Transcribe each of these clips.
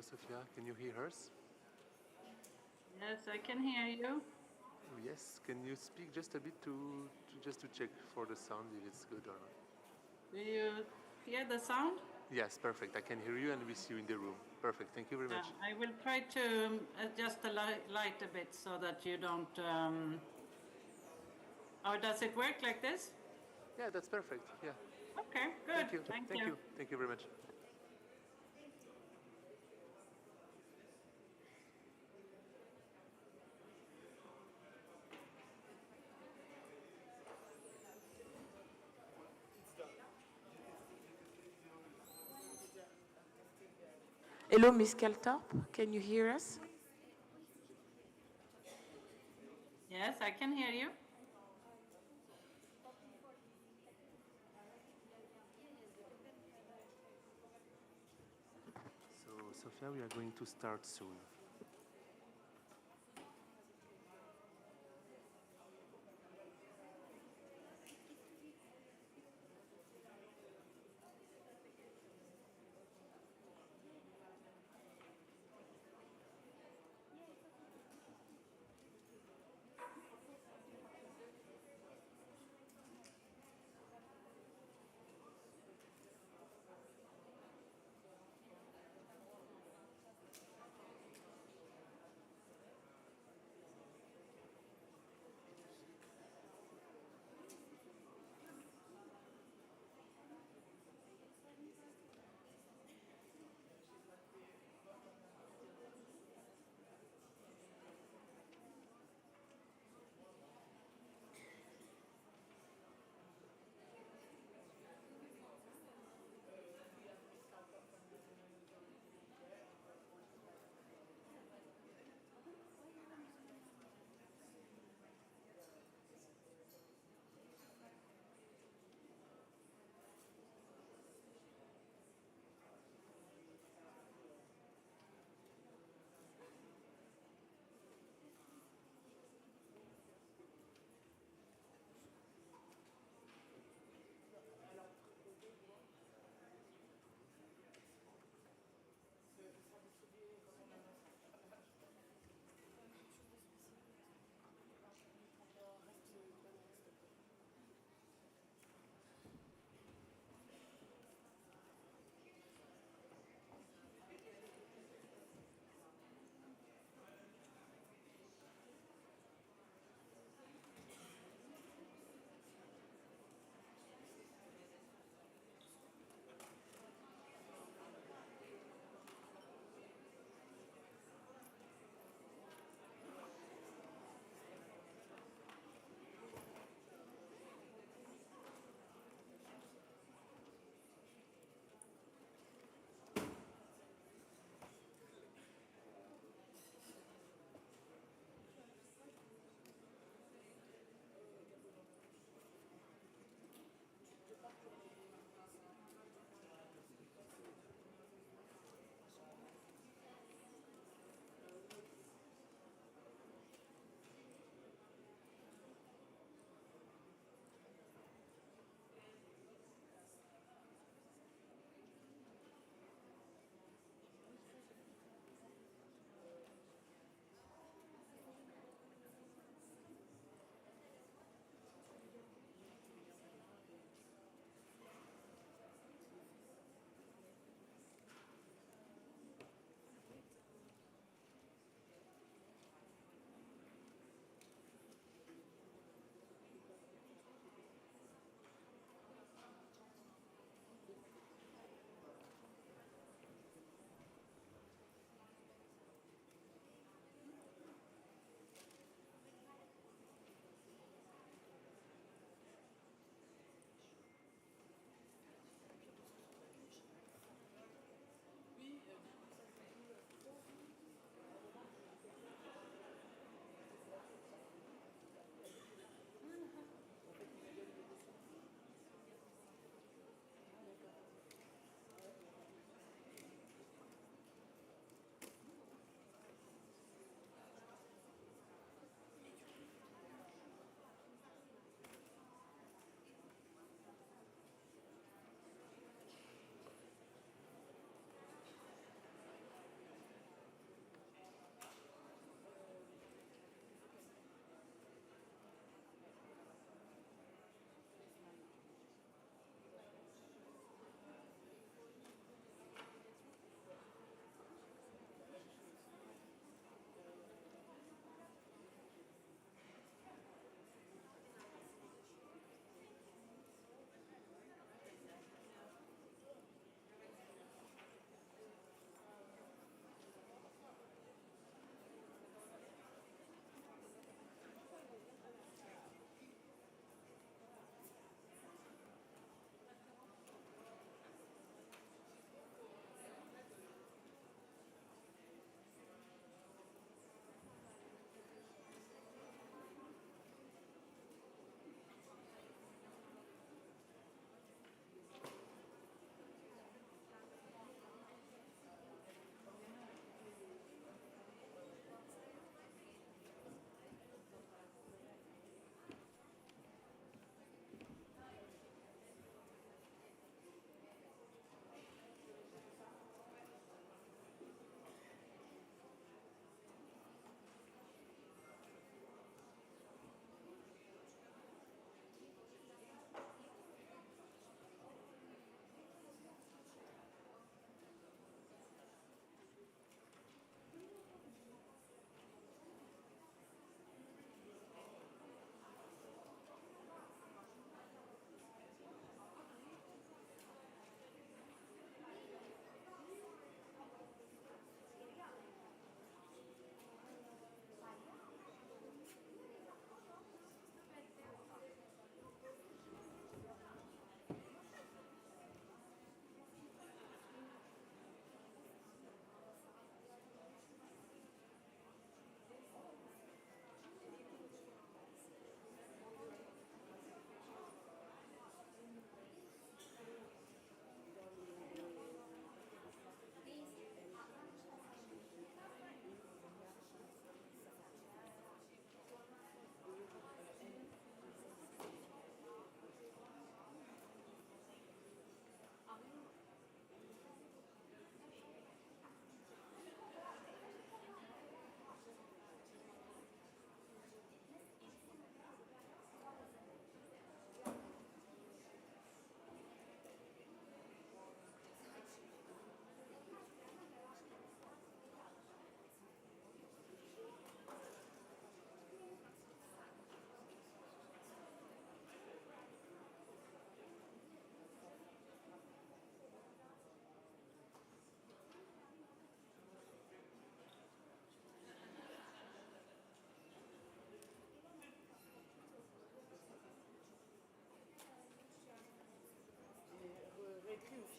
Sophia, can you hear us? Yes, I can hear you. Yes, can you speak just a bit just to check for the sound if it's good or not? Do you hear the sound? Yes, perfect. I can hear you and we see you in the room. Perfect. Thank you very much. Yeah, I will try to adjust the light a bit so that you don't. Or does it work like this? Yeah, that's perfect. Yeah. Okay, good. Thank you. Thank Thank you. you. Thank you very much. Hello, Miss Kaltorp, can you hear us? Yes, I can hear you. So, Sophia, we are going to start soon.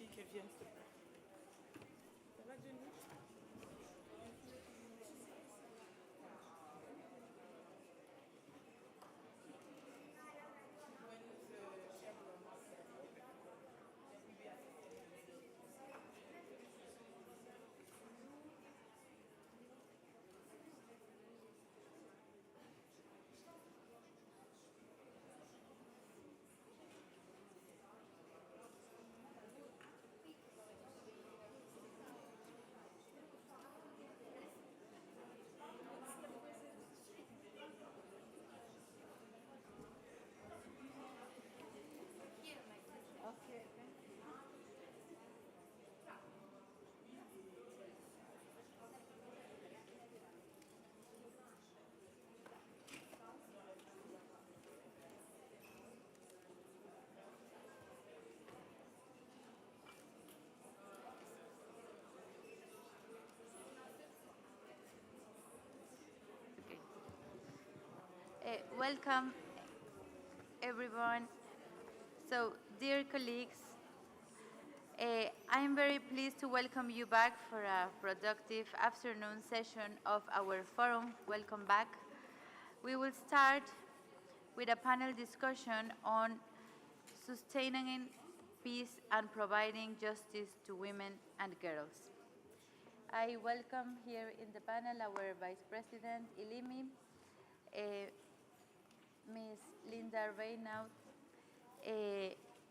filles qu'elles viennent, s'il te plaît. Ça va, Jenny? Welcome, everyone. So, dear colleagues, I'm very pleased to welcome you back for a productive afternoon session of our forum. Welcome back. We will start with a panel discussion on sustaining peace and providing justice to women and girls. I welcome here in the panel our Vice President, Ilimi, Ms. Linda Reynaud,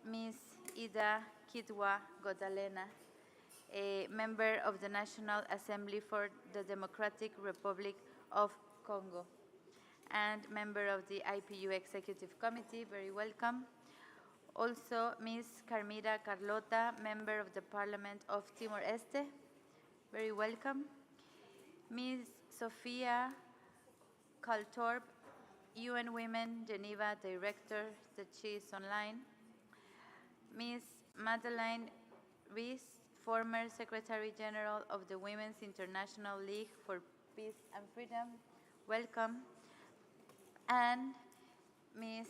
Ms. Ida Kitwa Godalena, a member of the National Assembly for the Democratic Republic of Congo, and member of the IPU Executive Committee, very welcome. Also, Ms. Carmira Carlota, member of the Parliament of Timor-Leste, very welcome. Ms. Sofia Kaltorp, UN Women Geneva Director, that she is online. Ms. Madeleine Rees, former Secretary General of the Women's International League for Peace and Freedom, welcome. And Ms.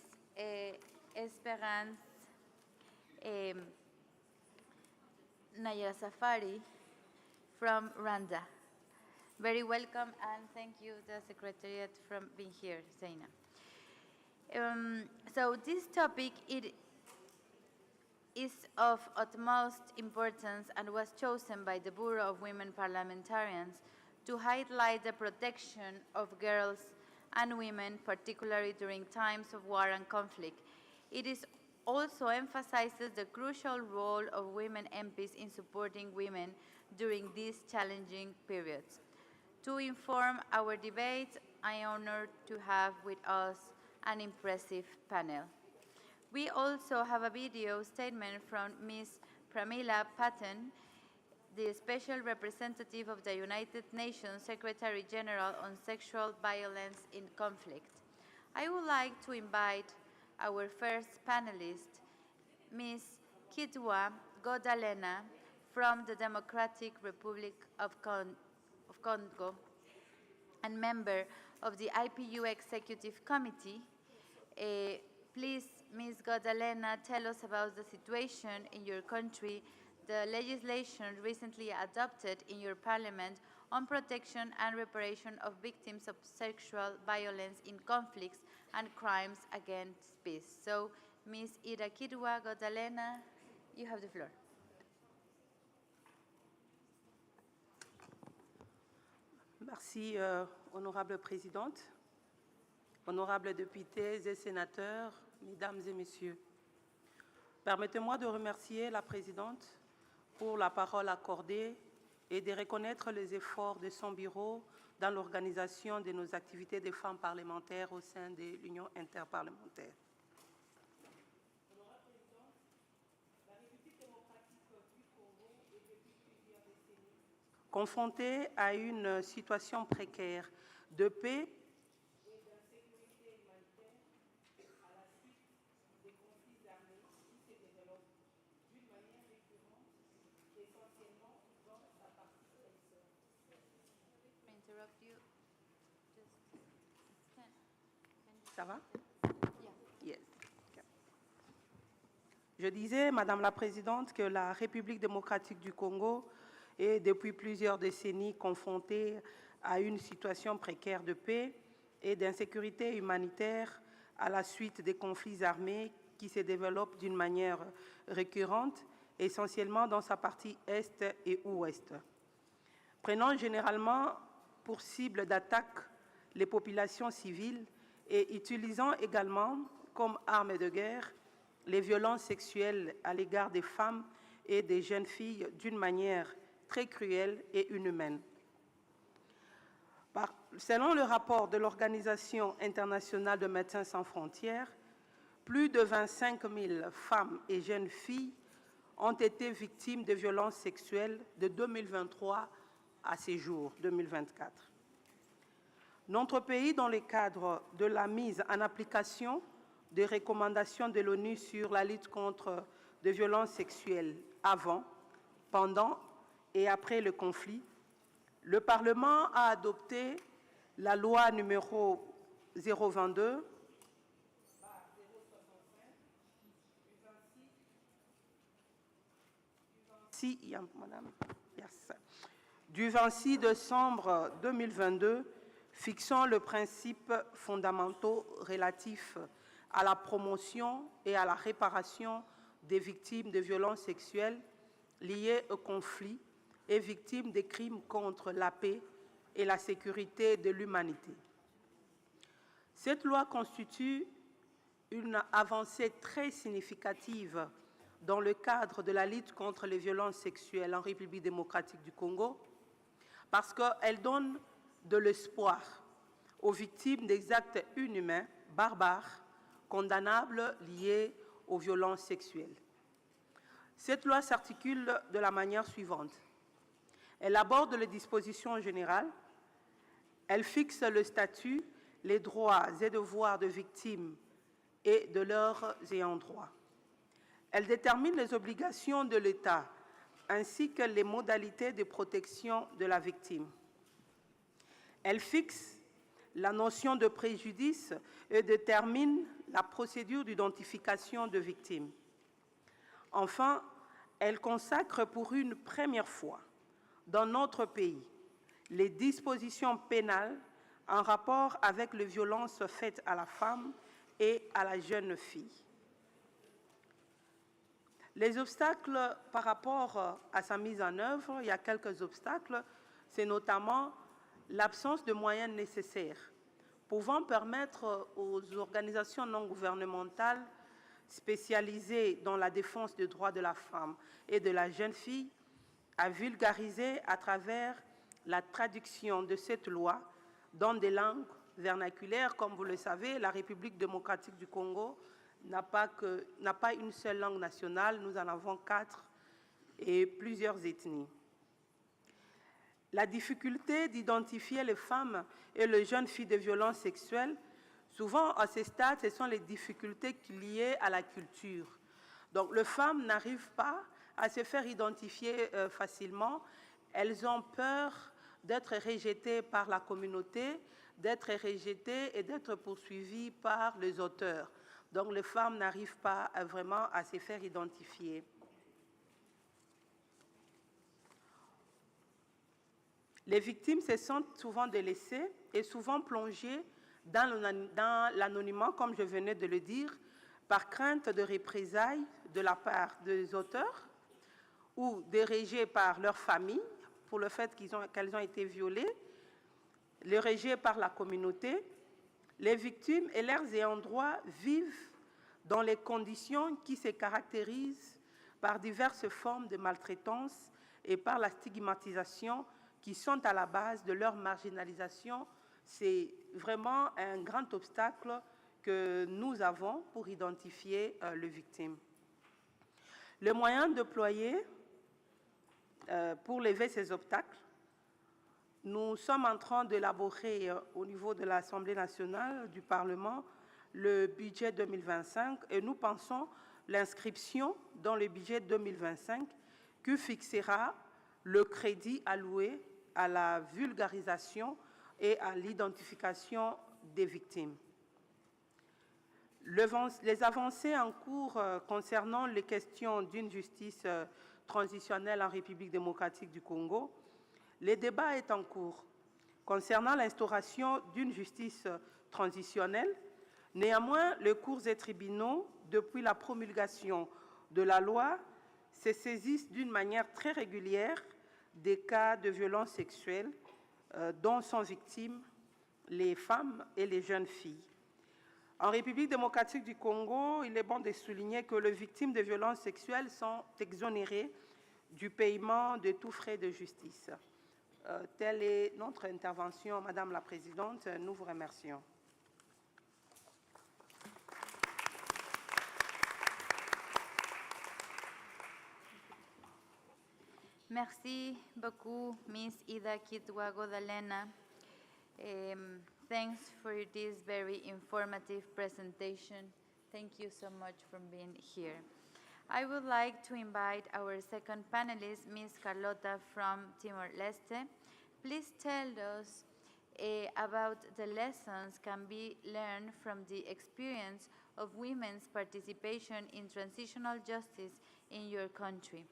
Esperance Naya Safari from Rwanda. Very welcome, and thank you, the Secretariat, for being here, Zaina. So this topic is of utmost importance and was chosen by the Bureau of Women Parliamentarians to highlight the protection of girls and women, particularly during times of war and conflict. It is also emphasizes the crucial role of women MPs in supporting women during these challenging periods. To inform our debate, I am honored to have with us an impressive panel. We also have a video statement from Ms. Pramila Patten, the Special Representative of the United Nations Secretary General on Sexual Violence in Conflict. I would like to invite our first panelist, Ms. Kitwa Godalena from the Democratic Republic of Congo and member of the IPU Executive Committee. Please, Ms. Godalena, tell us about the situation in your country, the legislation recently adopted in your parliament on protection and reparation of victims of sexual violence in conflicts and crimes against peace. So, Ms. Ida Kitwa Godalena, you have the floor. Merci, honorable présidente, honorables députés et sénateurs, mesdames et messieurs. Permettez-moi de remercier la présidente pour la parole accordée et de reconnaître les efforts de son bureau dans l'organisation de nos activités de femmes parlementaires au sein de l'Union interparlementaire. Confrontée à une situation précaire de paix et d'insécurité humanitaire à la suite des conflits armés qui se développent d'une manière récurrente, essentiellement dans la partie est. Ça va? Yes. Okay. Je disais, Madame la Présidente, que la République démocratique du Congo est depuis plusieurs décennies confrontée à une situation précaire de paix et d'insécurité humanitaire à la suite des conflits armés qui se développent d'une manière récurrente, essentiellement dans sa partie est et ouest. Prenant généralement pour cible d'attaque les populations civiles et utilisant également comme arme de guerre les violences sexuelles à l'égard des femmes et des jeunes filles d'une manière très cruelle et inhumaine. Selon le rapport de l'Organisation internationale de Médecins sans frontières, plus de 25 000 femmes et jeunes filles ont été victimes de violences sexuelles de 2023 à ces jours, 2024. Notre pays, dans le cadre de la mise en application des recommandations de l'ONU sur la lutte contre les violences sexuelles avant, pendant et après le conflit, le Parlement a adopté la loi numéro 022 du 26 décembre 2022 fixant le principe fondamentaux relatif à la promotion et à la réparation des victimes de violences sexuelles liées au conflit et victimes des crimes contre la paix et la sécurité de l'humanité. Cette loi constitue une avancée très significative dans le cadre de la lutte contre les violences sexuelles en République démocratique du Congo, parce qu'elle donne de l'espoir aux victimes des actes inhumains, barbares, condamnables liés aux violences sexuelles. Cette loi s'articule de la manière suivante. Elle aborde les dispositions générales, elle fixe le statut, les droits et devoirs de victimes et de leurs ayants droit. Elle détermine les obligations de l'État ainsi que les modalités de protection de la victime. Elle fixe la notion de préjudice et détermine la procédure d'identification de victimes. Enfin, elle consacre pour une première fois dans notre pays les dispositions pénales en rapport avec les violences faites à la femme et à la jeune fille. Les obstacles par rapport à sa mise en œuvre, il y a quelques obstacles, c'est notamment l'absence de moyens nécessaires pouvant permettre aux organisations non gouvernementales spécialisées dans la défense des droits de la femme et de la jeune fille à vulgariser à travers la traduction de cette loi dans des langues vernaculaires. Comme vous le savez, la République démocratique du Congo n'a pas une seule langue nationale, nous en avons 4 et plusieurs ethnies. La difficulté d'identifier les femmes et les jeunes filles de violences sexuelles, souvent à ces stades, ce sont les difficultés liées à la culture. Donc les femmes n'arrivent pas à se faire identifier facilement, elles ont peur d'être rejetées par la communauté, d'être rejetées et d'être poursuivies par les auteurs. Donc les femmes n'arrivent pas vraiment à se faire identifier. Les victimes se sentent souvent délaissées et souvent plongées dans l'anonymat, comme je venais de le dire, par crainte de représailles de la part des auteurs ou de rejet par leur famille pour le fait qu'elles ont été violées, le rejet par la communauté. Les victimes et leurs ayants droit vivent dans les conditions qui se caractérisent par diverses formes de maltraitance et par la stigmatisation qui sont à la base de leur marginalisation. C'est vraiment un grand obstacle que nous avons pour identifier les victimes. Le moyen déployé pour lever ces obstacles, nous sommes en train d'élaborer au niveau de l'Assemblée nationale du Parlement le budget 2025 et nous pensons l'inscription dans le budget 2025 qui fixera le crédit alloué à la vulgarisation et à l'identification des victimes. Les avancées en cours concernant les questions d'une justice transitionnelle en République démocratique du Congo, le débat est en cours. Concernant l'instauration d'une justice transitionnelle, néanmoins, les cours et tribunaux, depuis la promulgation de la loi, se saisissent d'une manière très régulière des cas de violences sexuelles dont sont victimes les femmes et les jeunes filles. En République démocratique du Congo, il est bon de souligner que les victimes de violences sexuelles sont exonérées du paiement de tous frais de justice. Telle est notre intervention, Madame la Présidente. Nous vous remercions. Merci beaucoup, Ms. Ida Kitwa-Godalena. Thanks for this very informative presentation. Thank you so much for being here. I would like to invite our second panelist, Ms. Carlota from Timor-Leste. Please tell us about the lessons can be learned from the experience of women's participation in transitional justice in your country,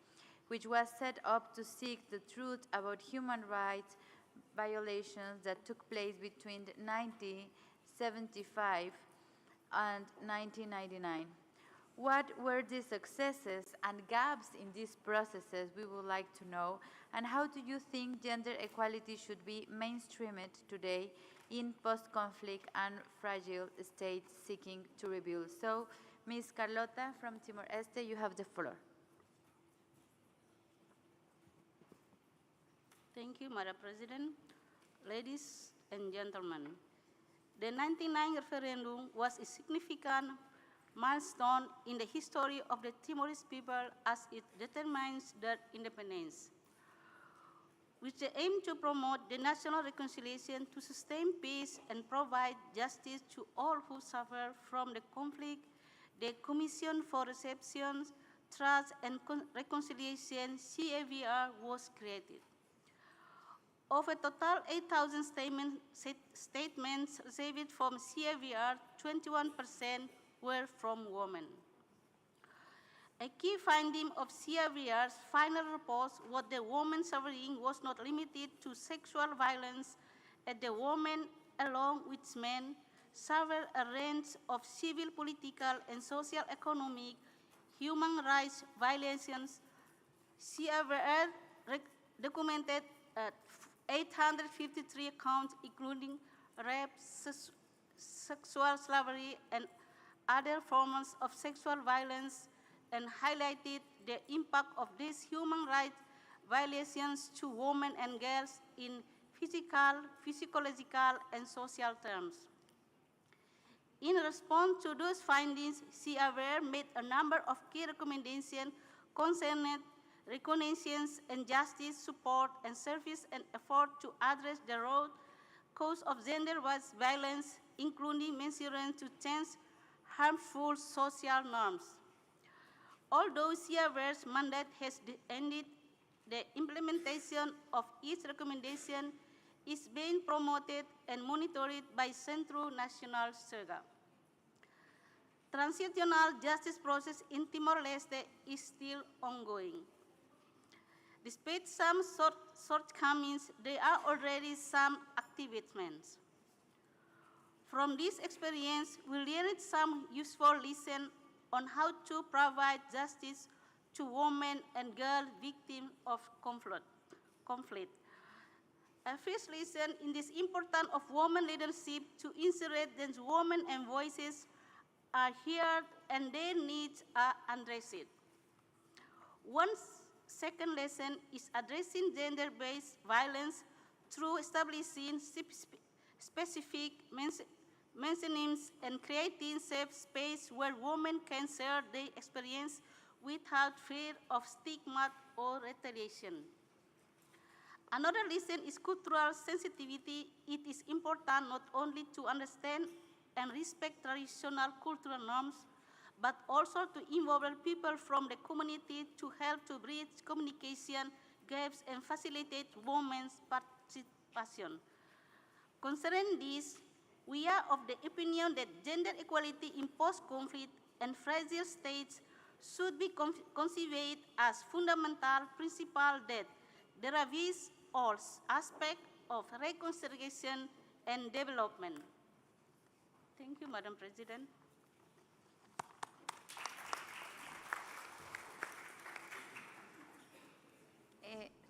which was set up to seek the truth about human rights violations that took place between 1975 and 1999. What were the successes and gaps in these processes, we would like to know, and how do you think gender equality should be mainstreamed today in post-conflict and fragile states seeking to rebuild? So, Ms. Carlota from Timor-Leste, you have the floor. Thank you, Madam President. Ladies and gentlemen, the 1999 referendum was a significant milestone in the history of the Timorese people as it determines their independence, with the aim to promote the national reconciliation, to sustain peace and provide justice to all who suffer from the conflict. The Commission for Reception, Trust and Reconciliation, CAVR, was created. Of a total 8,000 statements received from CAVR, 21% were from women. A key finding of CAVR's final report was that women's suffering was not limited to sexual violence, and the women, along with men, suffered a range of civil, political, and social economic human rights violations. CAVR documented 853 counts, including rape, sexual slavery, and other forms of sexual violence, and highlighted the impact of these human rights violations to women and girls in physical, physiological, and social terms. In response to those findings, CAVR made a number of key recommendations concerning reconnaissance and justice support and service and effort to address the root cause of gender-based violence, including measures to change harmful social norms. Although CAVR's mandate has ended, the implementation of each recommendation is being promoted and monitored by Centro Nacional SERGA. Transitional justice process in Timor-Leste is still ongoing. Despite some shortcomings, there are already some achievements. From this experience, we learned some useful lessons on how to provide justice to women and girls victims of conflict. A first lesson in this importance of women leadership to ensure that women and voices are heard and their needs are addressed. One second lesson is addressing gender-based violence through establishing specific mechanisms and creating safe space where women can share their experience without fear of stigma or retaliation. Another lesson is cultural sensitivity. It is important not only to understand and respect traditional cultural norms, but also to involve people from the community to help to bridge communication gaps and facilitate women's participation. Concerning this, We are of the opinion that gender equality in post-conflict and fragile states should be conceived as fundamental principle that derives all aspects of reconciliation and development. Thank you, Madam President.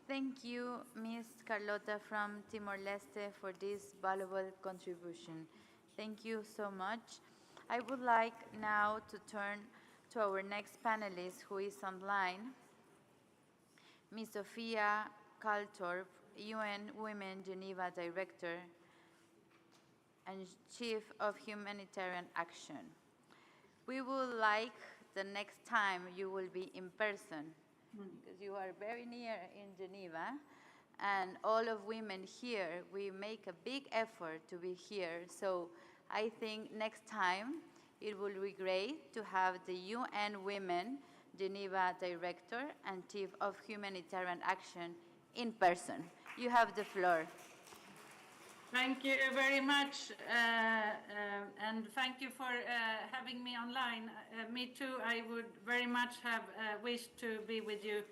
Thank you, Ms. Carlota from Timor-Leste, for this valuable contribution. Thank you so much. I would like now to turn to our next panelist, who is online, Ms. Sofia Kaltorp, UN Women Geneva Director and Chief of Humanitarian Action. We would like the next time you will be in person, because you are very near in Geneva, and all of women here, we make a big effort to be here. So I think next time it will be great to have the UN Women Geneva Director and Chief of Humanitarian Action in person. You have the floor. Thank you very much, and thank you for having me online. Me too, I would very much have wished to be with you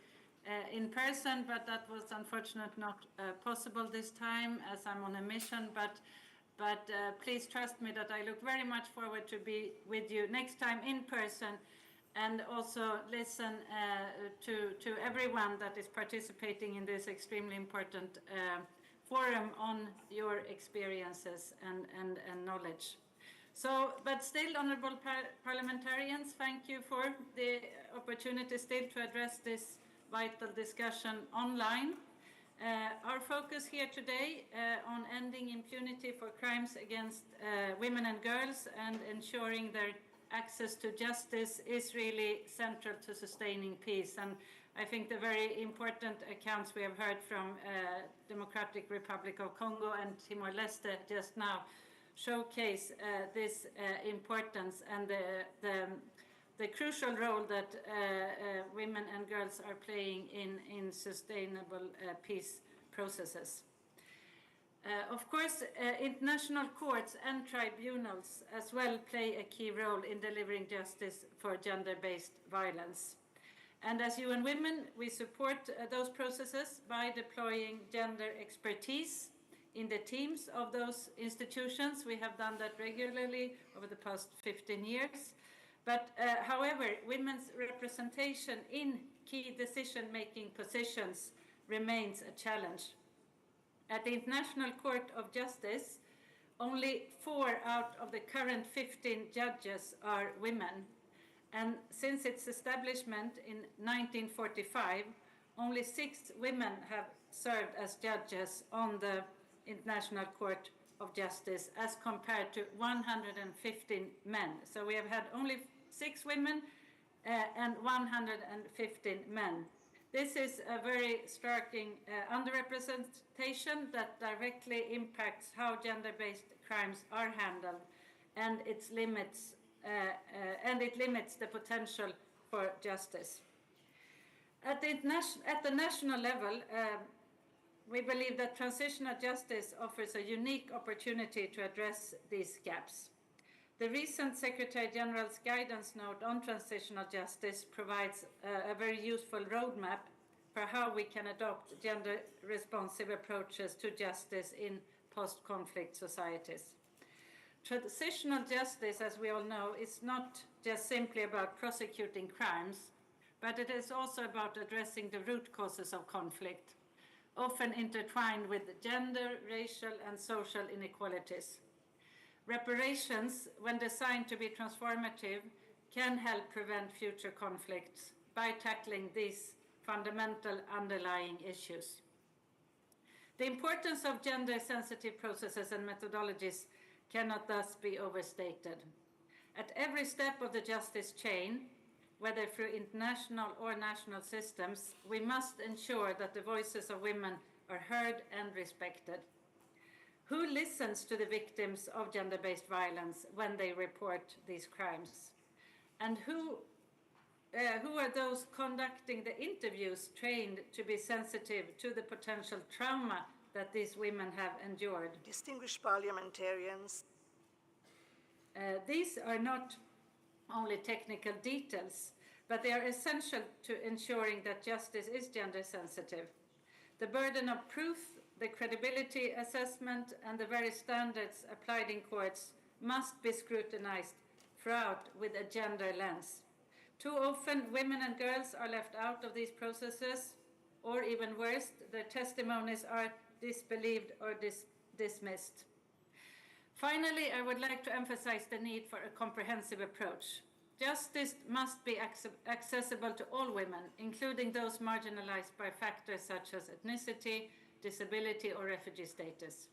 in person, but that was unfortunately not possible this time as I'm on a mission. But please trust me that I look very much forward to be with you next time in person, and also listen to everyone that is participating in this extremely important forum on your experiences and knowledge. So, but still, honorable parliamentarians, thank you for the opportunity still to address this vital discussion online. Our focus here today on ending impunity for crimes against women and girls and ensuring their access to justice is really central to sustaining peace. And I think the very important accounts we have heard from Democratic Republic of Congo and Timor-Leste just now showcase this importance and the crucial role that women and girls are playing in sustainable peace processes. Of course, international courts and tribunals as well play a key role in delivering justice for gender-based violence. And as UN Women, we support those processes by deploying gender expertise in the teams of those institutions. We have done that regularly over the past 15 years. But however, women's representation in key decision-making positions remains a challenge. At the International Court of Justice, only 4 out of the current 15 judges are women. And since its establishment in 1945, only 6 women have served as judges on the International Court of Justice as compared to 115 men. So we have had only 6 women and 115 men. This is a very striking underrepresentation that directly impacts how gender-based crimes are handled, and it limits the potential for justice. At the national level, we believe that transitional justice offers a unique opportunity to address these gaps. The recent Secretary General's guidance note on transitional justice provides a very useful roadmap for how we can adopt gender-responsive approaches to justice in post-conflict societies. Transitional justice, as we all know, is not just simply about prosecuting crimes, but it is also about addressing the root causes of conflict, often intertwined with gender, racial, and social inequalities. Reparations, when designed to be transformative, can help prevent future conflicts by tackling these fundamental underlying issues. The importance of gender-sensitive processes and methodologies cannot thus be overstated. At every step of the justice chain, whether through international or national systems, we must ensure that the voices of women are heard and respected. Who listens to the victims of gender-based violence when they report these crimes? And who are those conducting the interviews trained to be sensitive to the potential trauma that these women have endured? Distinguished parliamentarians, These are not only technical details, but they are essential to ensuring that justice is gender sensitive. The burden of proof, the credibility assessment, and the very standards applied in courts must be scrutinized throughout with a gender lens. Too often, women and girls are left out of these processes, or even worse, their testimonies are disbelieved or dismissed. Finally, I would like to emphasize the need for a comprehensive approach. Justice must be accessible to all women, including those marginalized by factors such as ethnicity, disability, or refugee status.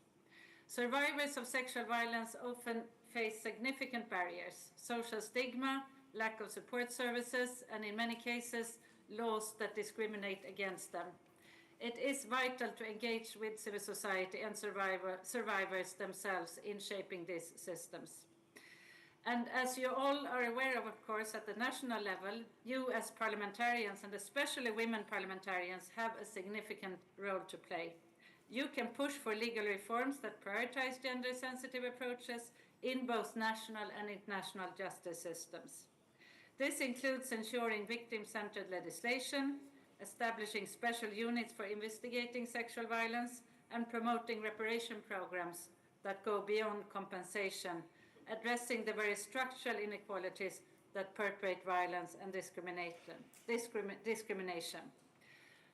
Survivors of sexual violence often face significant barriers: social stigma, lack of support services, and in many cases, laws that discriminate against them. It is vital to engage with civil society and survivors themselves in shaping these systems. And as you all are aware of course, at the national level, you as parliamentarians, and especially women parliamentarians, have a significant role to play. You can push for legal reforms that prioritize gender-sensitive approaches in both national and international justice systems. This includes ensuring victim-centered legislation, establishing special units for investigating sexual violence, and promoting reparation programs that go beyond compensation, addressing the very structural inequalities that perpetuate violence and discrimination.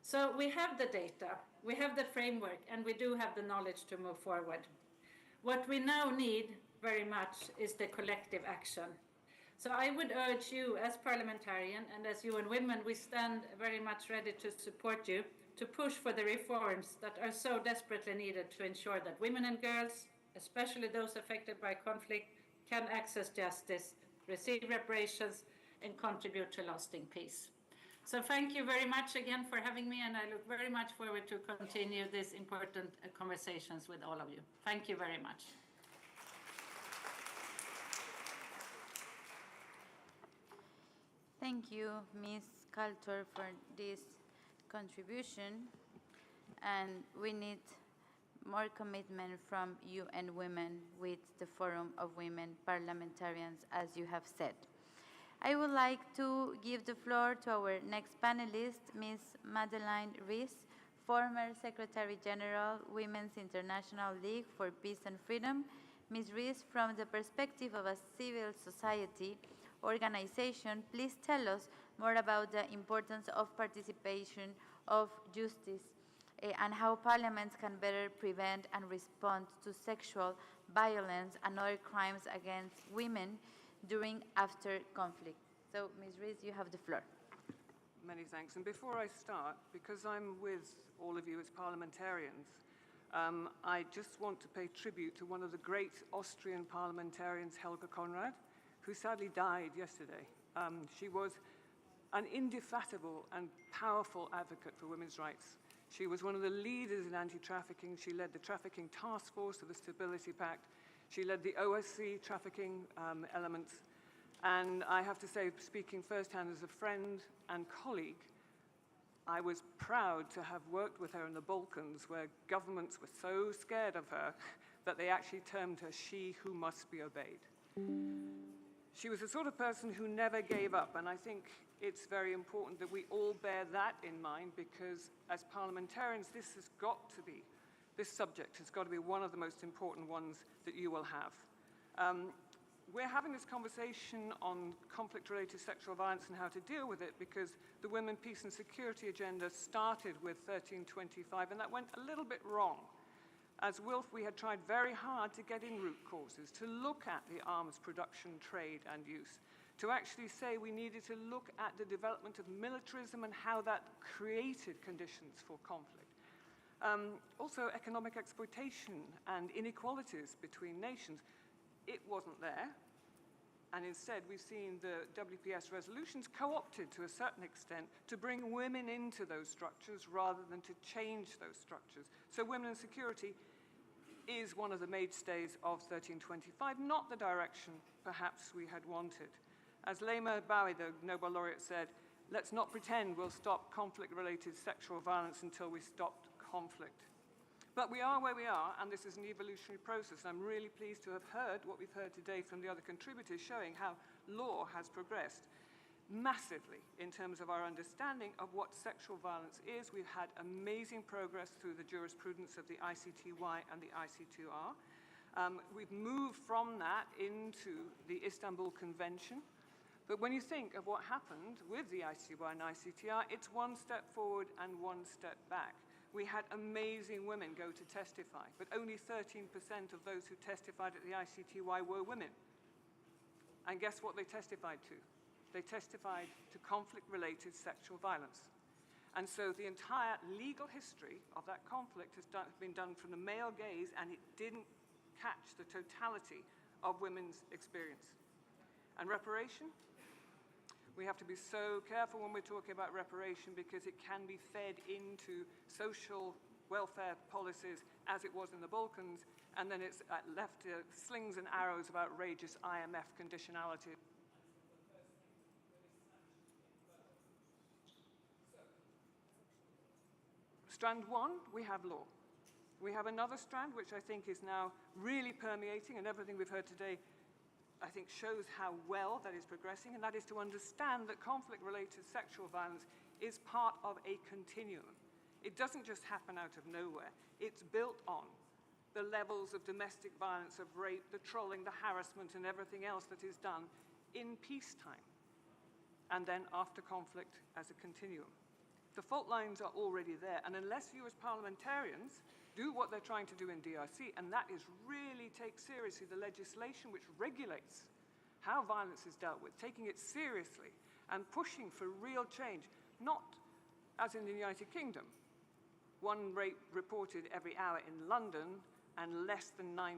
So we have the data, we have the framework, and we do have the knowledge to move forward. What we now need very much is the collective action. So I would urge you as parliamentarian and as UN Women, we stand very much ready to support you to push for the reforms that are so desperately needed to ensure that women and girls, especially those affected by conflict, can access justice, receive reparations, and contribute to lasting peace. So thank you very much again for having me, and I look very much forward to continue these important conversations with all of you. Thank you very much. Thank you, Ms. Kaltor, for this contribution. And we need more commitment from UN Women with the Forum of Women Parliamentarians, as you have said. I would like to give the floor to our next panelist, Ms. Madeleine Rees, former Secretary General, Women's International League for Peace and Freedom. Ms. Rees, from the perspective of a civil society organization, please tell us more about the importance of participation of justice and how parliaments can better prevent and respond to sexual violence and other crimes against women during after conflict. So, Ms. Rees, you have the floor. Many thanks. And before I start, because I'm with all of you as parliamentarians, I just want to pay tribute to one of the great Austrian parliamentarians, Helga Konrad, who sadly died yesterday. She was an indefatigable and powerful advocate for women's rights. She was one of the leaders in anti-trafficking. She led the Trafficking Task Force of the Stability Pact. She led the OSCE trafficking elements. And I have to say, speaking firsthand as a friend and colleague, I was proud to have worked with her in the Balkans, where governments were so scared of her that they actually termed her "she who must be obeyed." She was the sort of person who never gave up, and I think it's very important that we all bear that in mind, because as parliamentarians, this subject has got to be one of the most important ones that you will have. We're having this conversation on conflict-related sexual violence and how to deal with it because the Women, Peace and Security agenda started with 1325, and that went a little bit wrong. As WILF, we had tried very hard to get in root causes, to look at the arms production, trade, and use, to actually say we needed to look at the development of militarism and how that created conditions for conflict. Also, economic exploitation and inequalities between nations. It wasn't there, and instead we've seen the WPS resolutions co-opted to a certain extent to bring women into those structures rather than to change those structures. So women and security is one of the mainstays of 1325, not the direction perhaps we had wanted. As Lema Bowie, the Nobel laureate, said, let's not pretend we'll stop conflict-related sexual violence until we stopped conflict. But we are where we are, and this is an evolutionary process. I'm really pleased to have heard what we've heard today from the other contributors, showing how law has progressed massively in terms of our understanding of what sexual violence is. We've had amazing progress through the jurisprudence of the ICTY and the ICTR. We've moved from that into the Istanbul Convention. But when you think of what happened with the ICTY and ICTR, it's one step forward and one step back. We had amazing women go to testify, but only 13% of those who testified at the ICTY were women. And guess what they testified to? They testified to conflict-related sexual violence. And so the entire legal history of that conflict has been done from the male gaze, and it didn't catch the totality of women's experience. And reparation? We have to be so careful when we're talking about reparation, because it can be fed into social welfare policies as it was in the Balkans, and then it's left to slings and arrows of outrageous IMF conditionality. Strand one, we have law. We have another strand, which I think is now really permeating, and everything we've heard today I think shows how well that is progressing, and that is to understand that conflict-related sexual violence is part of a continuum. It doesn't just happen out of nowhere. It's built on the levels of domestic violence, of rape, the trolling, the harassment, and everything else that is done in peacetime, and then after conflict as a continuum. The fault lines are already there, and unless you as parliamentarians do what they're trying to do in DRC, and that is really take seriously the legislation which regulates how violence is dealt with, taking it seriously and pushing for real change, not as in the United Kingdom, one rape reported every hour in London and less than 9%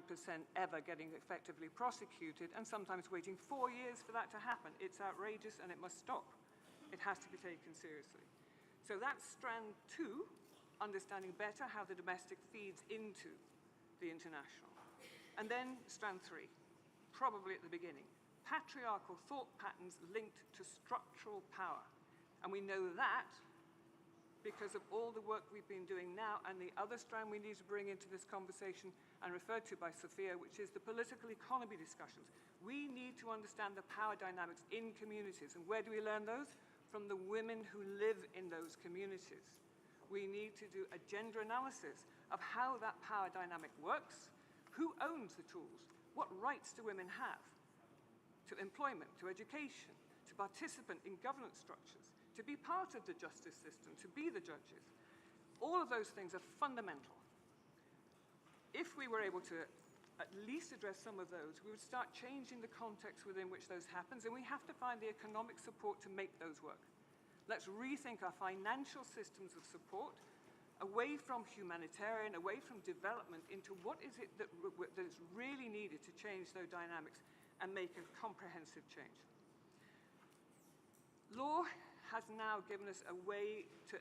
ever getting effectively prosecuted, and sometimes waiting 4 years for that to happen. It's outrageous and it must stop. It has to be taken seriously. So that's strand two, understanding better how the domestic feeds into the international. And then strand three, probably at the beginning, patriarchal thought patterns linked to structural power. And we know that because of all the work we've been doing now, and the other strand we need to bring into this conversation and referred to by Sophia, which is the political economy discussions. We need to understand the power dynamics in communities. And where do we learn those? From the women who live in those communities. We need to do a gender analysis of how that power dynamic works, who owns the tools, what rights do women have to employment, to education, to participate in governance structures, to be part of the justice system, to be the judges. All of those things are fundamental. If we were able to at least address some of those, we would start changing the context within which those happen, and we have to find the economic support to make those work. Let's rethink our financial systems of support away from humanitarian, away from development, into what is it that is really needed to change those dynamics and make a comprehensive change. Law has now given us a way to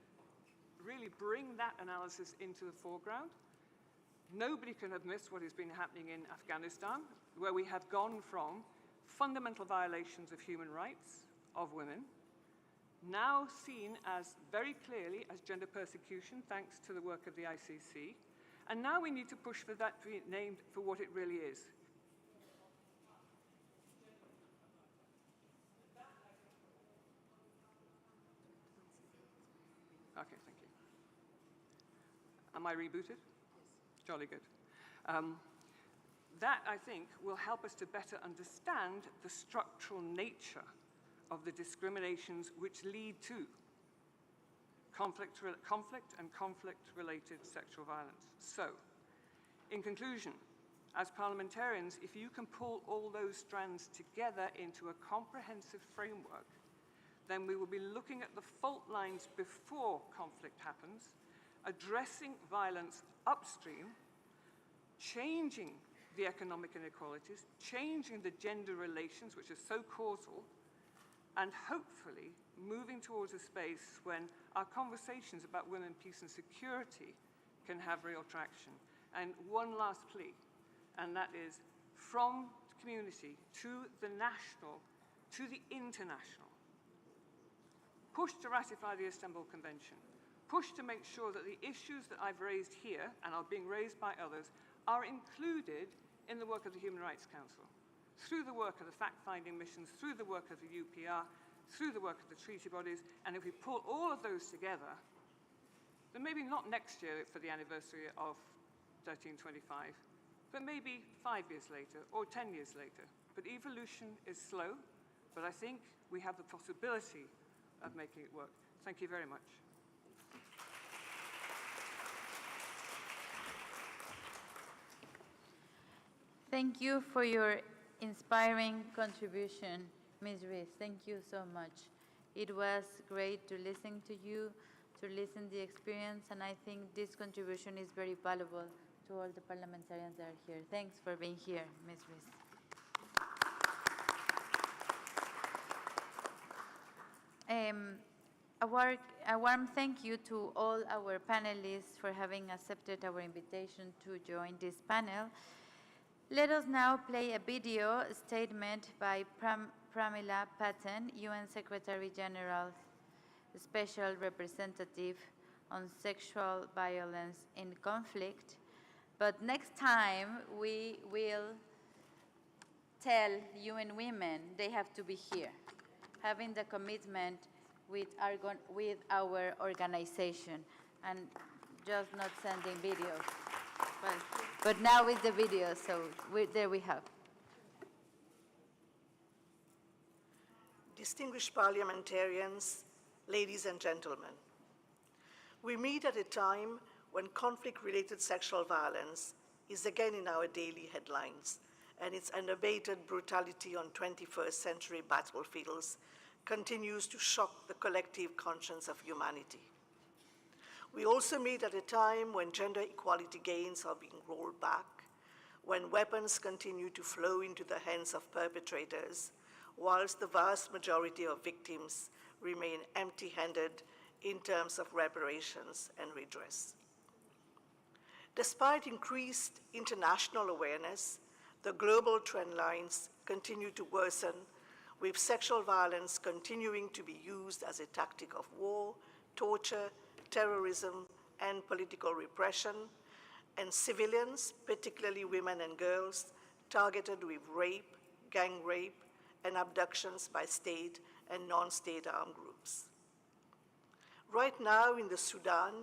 really bring that analysis into the foreground. Nobody can have missed what has been happening in Afghanistan, where we have gone from fundamental violations of human rights of women, now seen as very clearly as gender persecution, thanks to the work of the ICC. And now we need to push for that to be named for what it really is. Okay, thank you. Am I rebooted? Yes. Jolly good. That, I think, will help us to better understand the structural nature of the discriminations which lead to conflict and conflict-related sexual violence. So, in conclusion, as parliamentarians, if you can pull all those strands together into a comprehensive framework, then we will be looking at the fault lines before conflict happens, addressing violence upstream, changing the economic inequalities, changing the gender relations, which are so causal, and hopefully moving towards a space when our conversations about women, peace, and security can have real traction. And one last plea, and that is from community to the national, to the international. Push to ratify the Istanbul Convention. push to make sure that the issues that I've raised here and are being raised by others are included in the work of the Human Rights Council, through the work of the fact-finding missions, through the work of the UPR, through the work of the treaty bodies. And if we pull all of those together, then maybe not next year for the anniversary of 1325, but maybe 5 years later or 10 years later. But evolution is slow, but I think we have the possibility of making it work. Thank you very much. Thank you for your inspiring contribution, Ms. Rees. Thank you so much. It was great to listen to you, to listen to the experience, and I think this contribution is very valuable to all the parliamentarians that are here. Thanks for being here, Ms. Rees. A warm thank you to all our panelists for having accepted our invitation to join this panel. Let us now play a video statement by Pramila Patten, UN Secretary General's Special Representative on Sexual Violence in Conflict. But next time we will tell UN women they have to be here, having the commitment with our organization and just not sending videos. But now with the video, so there we have. Distinguished parliamentarians, ladies and gentlemen, we meet at a time when conflict-related sexual violence is again in our daily headlines, and its unabated brutality on 21st century battlefields continues to shock the collective conscience of humanity. We also meet at a time when gender equality gains are being rolled back, when weapons continue to flow into the hands of perpetrators, whilst the vast majority of victims remain empty-handed in terms of reparations and redress. Despite increased international awareness, the global trend lines continue to worsen, with sexual violence continuing to be used as a tactic of war, torture, terrorism, and political repression, and civilians, particularly women and girls, targeted with rape, gang rape, and abductions by state and non-state armed groups. Right now in the Sudan,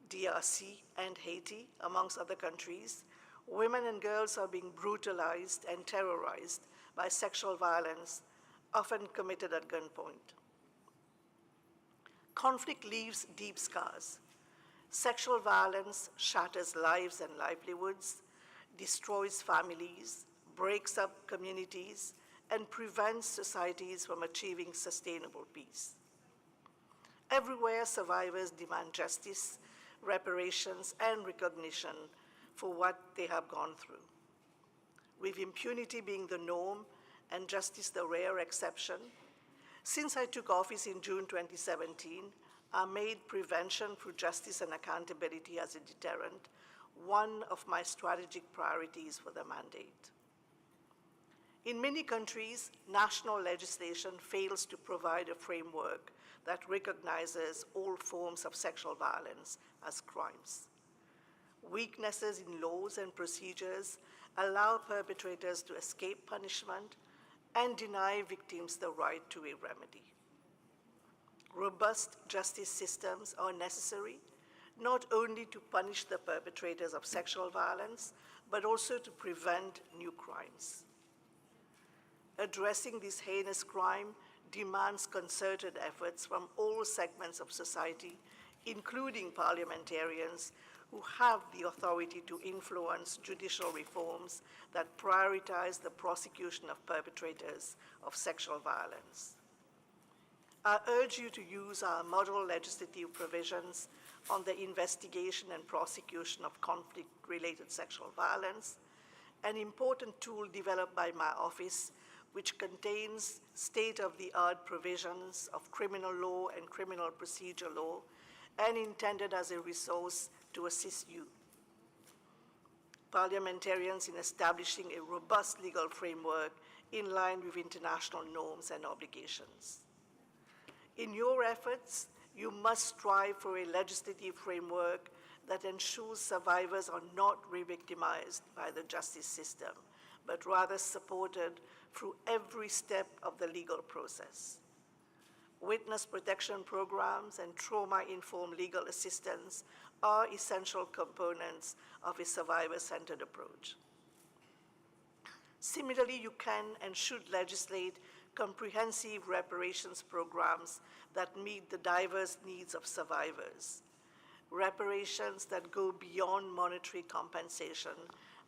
DRC, and Haiti, amongst other countries, women and girls are being brutalized and terrorized by sexual violence, often committed at gunpoint. Conflict leaves deep scars. Sexual violence shatters lives and livelihoods, destroys families, breaks up communities, and prevents societies from achieving sustainable peace. Everywhere, survivors demand justice, reparations, and recognition for what they have gone through. With impunity being the norm and justice the rare exception, since I took office in June 2017, I made prevention through justice and accountability as a deterrent one of my strategic priorities for the mandate. In many countries, national legislation fails to provide a framework that recognizes all forms of sexual violence as crimes. Weaknesses in laws and procedures allow perpetrators to escape punishment and deny victims the right to a remedy. Robust justice systems are necessary, not only to punish the perpetrators of sexual violence, but also to prevent new crimes. Addressing this heinous crime demands concerted efforts from all segments of society, including parliamentarians who have the authority to influence judicial reforms that prioritize the prosecution of perpetrators of sexual violence. I urge you to use our model legislative provisions on the investigation and prosecution of conflict-related sexual violence, an important tool developed by my office which contains state-of-the-art provisions of criminal law and criminal procedure law, and intended as a resource to assist you, parliamentarians, in establishing a robust legal framework in line with international norms and obligations. In your efforts, You must strive for a legislative framework that ensures survivors are not re-victimized by the justice system, but rather supported through every step of the legal process. Witness protection programs and trauma-informed legal assistance are essential components of a survivor-centered approach. Similarly, you can and should legislate comprehensive reparations programs that meet the diverse needs of survivors. Reparations that go beyond monetary compensation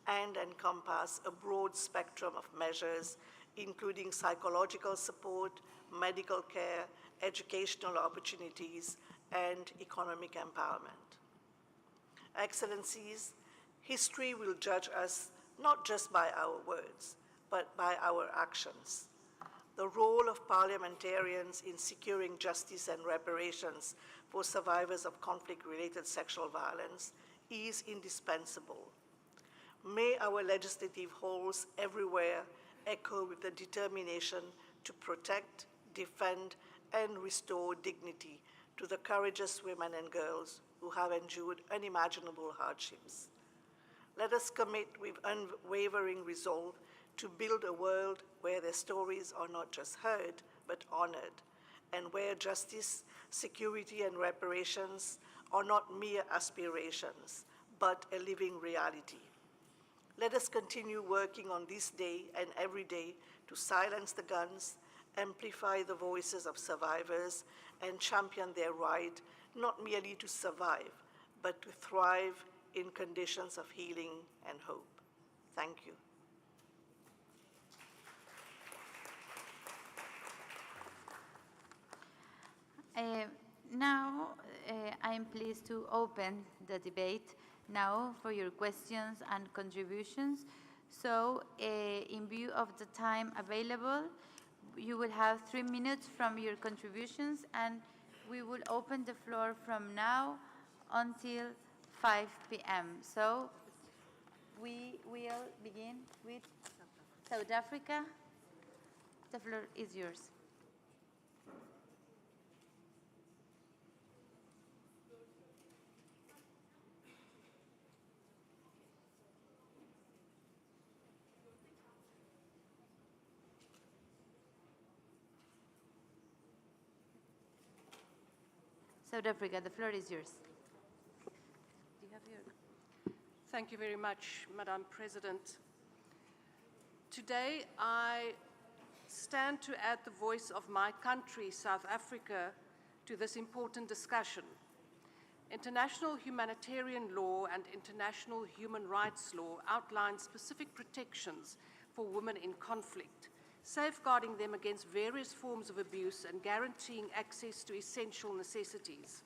and encompass a broad spectrum of measures, including psychological support, medical care, educational opportunities, and economic empowerment. Excellencies, history will judge us not just by our words, but by our actions. The role of parliamentarians in securing justice and reparations for survivors of conflict-related sexual violence is indispensable. May our legislative halls everywhere echo with the determination to protect, defend, and restore dignity to the courageous women and girls who have endured unimaginable hardships. Let us commit with unwavering resolve to build a world where their stories are not just heard, but honored, and where justice, security, and reparations are not mere aspirations, but a living reality. Let us continue working on this day and every day to silence the guns, amplify the voices of survivors, and champion their right not merely to survive, but to thrive in conditions of healing and hope. Thank you. Now, I am pleased to open the debate now for your questions and contributions. So, in view of the time available, you will have 3 minutes from your contributions, and we will open the floor from now until 5 p.m. So, we will begin with South Africa. The floor is yours. South Africa, the floor is yours. Do you have your... Thank you very much, Madam President. Today, I stand to add the voice of my country, South Africa, to this important discussion. International humanitarian law and international human rights law outline specific protections for women in conflict, safeguarding them against various forms of abuse and guaranteeing access to essential necessities.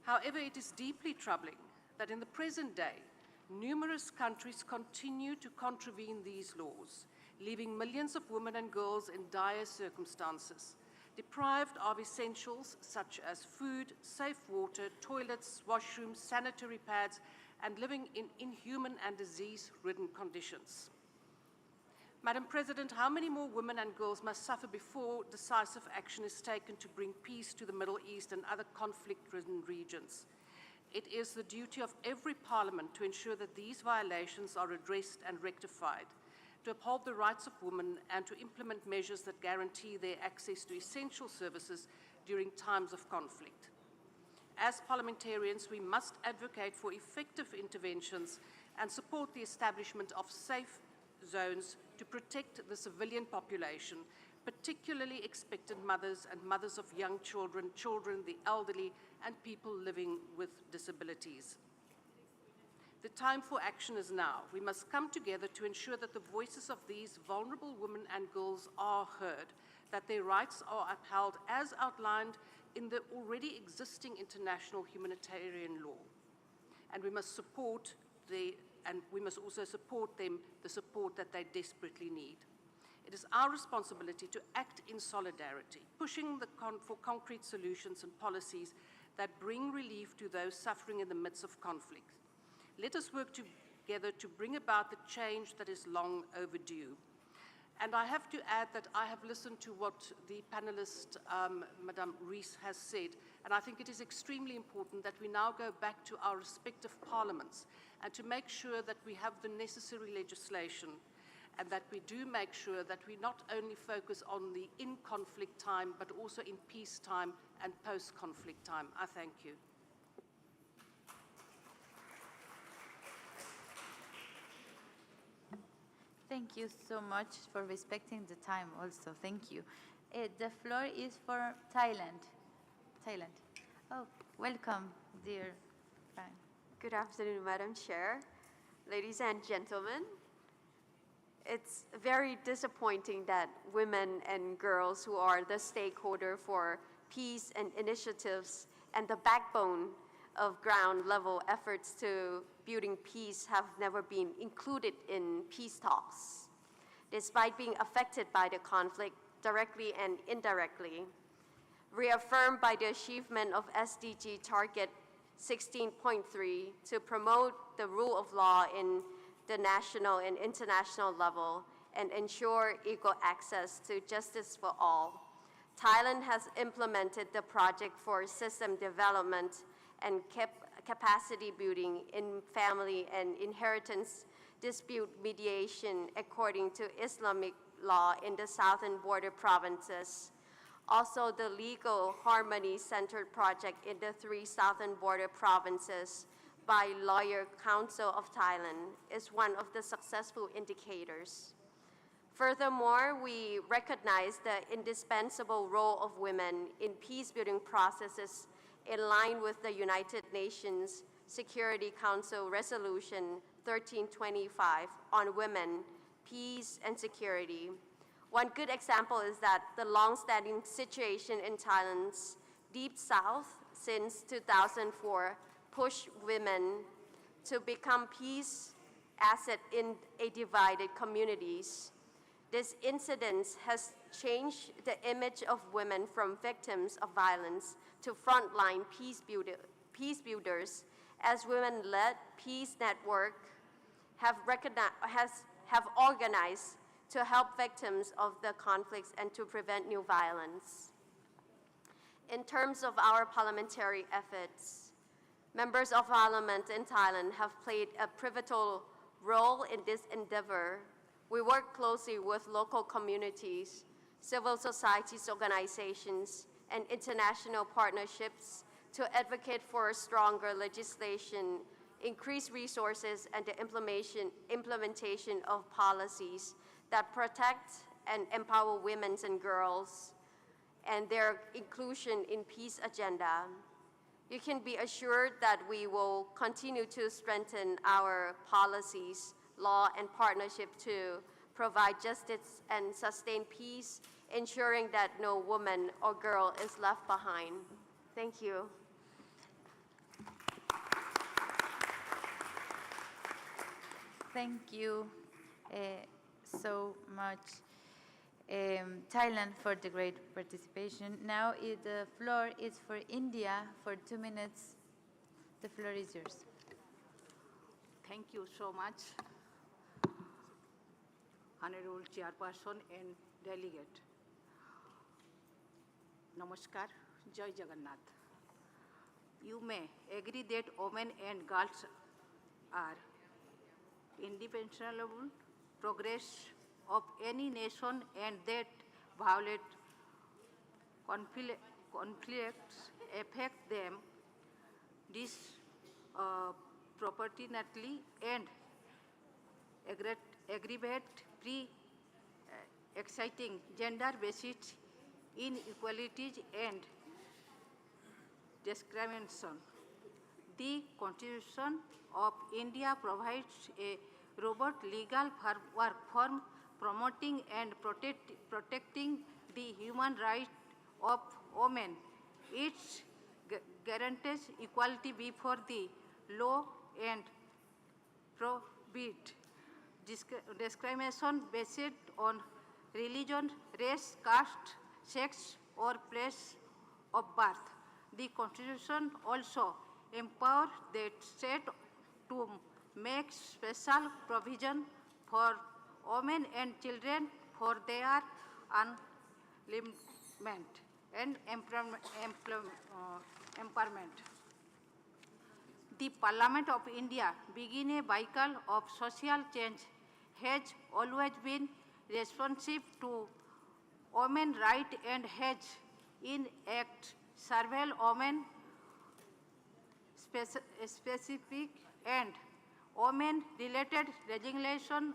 However, it is deeply troubling that in the present day, numerous countries continue to contravene these laws, leaving millions of women and girls in dire circumstances, deprived of essentials such as food, safe water, toilets, washrooms, sanitary pads, and living in inhuman and disease-ridden conditions. Madam President, how many more women and girls must suffer before decisive action is taken to bring peace to the Middle East and other conflict-ridden regions? It is the duty of every parliament to ensure that these violations are addressed and rectified, to uphold the rights of women and to implement measures that guarantee their access to essential services during times of conflict. As parliamentarians, we must advocate for effective interventions and support the establishment of safe zones to protect the civilian population, particularly expectant mothers and mothers of young children, the elderly, and people living with disabilities. The time for action is now. We must come together to ensure that the voices of these vulnerable women and girls are heard, that their rights are upheld as outlined in the already existing international humanitarian law. And we must also support them the support that they desperately need. It is our responsibility to act in solidarity, pushing for concrete solutions and policies that bring relief to those suffering in the midst of conflict. Let us work together to bring about the change that is long overdue. And I have to add that I have listened to what the panelist, Madame Rees, has said, And I think it is extremely important that we now go back to our respective parliaments and to make sure that we have the necessary legislation and that we do make sure that we not only focus on the in-conflict time, but also in peacetime and post-conflict time. I thank you. Thank you so much for respecting the time also. Thank you. The floor is for Thailand. Thailand. Oh, welcome, dear friend. Good afternoon, Madam Chair. Ladies and gentlemen, it's very disappointing that women and girls who are the stakeholder for peace and initiatives and the backbone of ground-level efforts to building peace have never been included in peace talks, despite being affected by the conflict directly and indirectly. Reaffirmed by the achievement of SDG Target 16.3 to promote the rule of law in the national and international level and ensure equal access to justice for all. Thailand has implemented the project for system development and capacity building in family and inheritance dispute mediation according to Islamic law in the southern border provinces. Also, the Legal Harmony Centered project in the 3 southern border provinces by Lawyer Council of Thailand is one of the successful indicators. Furthermore, we recognize the indispensable role of women in peace-building processes in line with the United Nations Security Council Resolution 1325 on women, peace, and security. One good example is that the long-standing situation in Thailand's Deep South since 2004 pushed women to become peace asset in a divided communities. This incident has changed the image of women from victims of violence to frontline peace builders, as women-led peace network have organized to help victims of the conflicts and to prevent new violence. In terms of our parliamentary efforts, members of parliament in Thailand have played a pivotal role in this endeavor. We work closely with local communities, civil society organizations, and international partnerships to advocate for stronger legislation, increased resources, and the implementation of policies that protect and empower women and girls and their inclusion in peace agenda. You can be assured that we will continue to strengthen our policies, law, and partnership to provide justice and sustain peace, ensuring that no woman or girl is left behind. Thank you. Thank you so much, Thailand, for the great participation. Now the floor is for India for 2 minutes. The floor is yours. Thank you so much, Honorable Chairperson and Delegate. Namaskar, Jai Jagannath. You may agree that women and girls are indispensable progress of any nation and that violent conflicts affect them disproportionately and aggravate exciting gender-based inequalities and discrimination. The Constitution of India provides a robust legal framework for promoting and protecting the human rights of women. It guarantees equality before the law and prohibits discrimination based on religion, race, caste, sex, or place of birth. The Constitution also empowers the state to make special provision for women and children for their unemployment. and empowerment. The Parliament of India, being a vehicle of social change, has always been responsive to women's rights and has in act several women specific and women-related legislation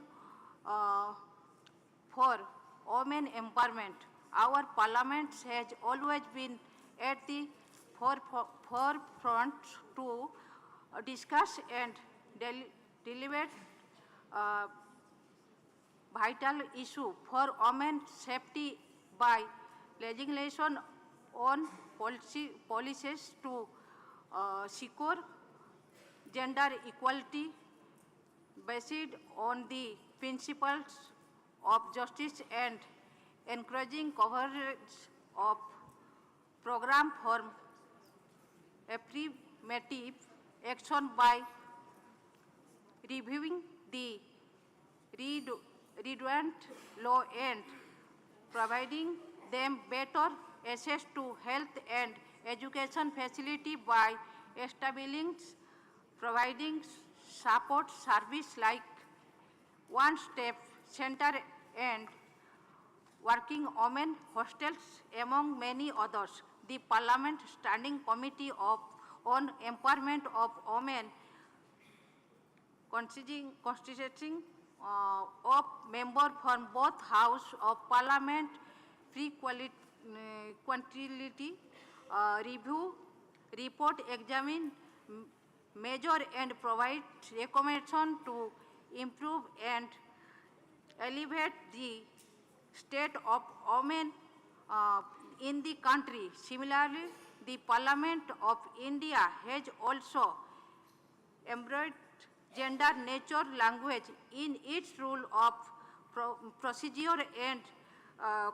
for women empowerment. Our Parliament has always been at the forefront to discuss and deliberate vital issue for women's safety by legislation on policies to secure gender equality based on the principles of justice and encouraging coverage of program for affirmative action by reviewing the redundant law and providing them better access to health and education facility by establishing providing support service like one-step center and working women hostels among many others. The Parliament Standing Committee on Empowerment of Women constituting of members from both House of Parliament frequently review report, examine measure and provide recommendation to improve and elevate the state of women in the country. Similarly, the Parliament of India has also embraced gender nature language in its rule of procedure and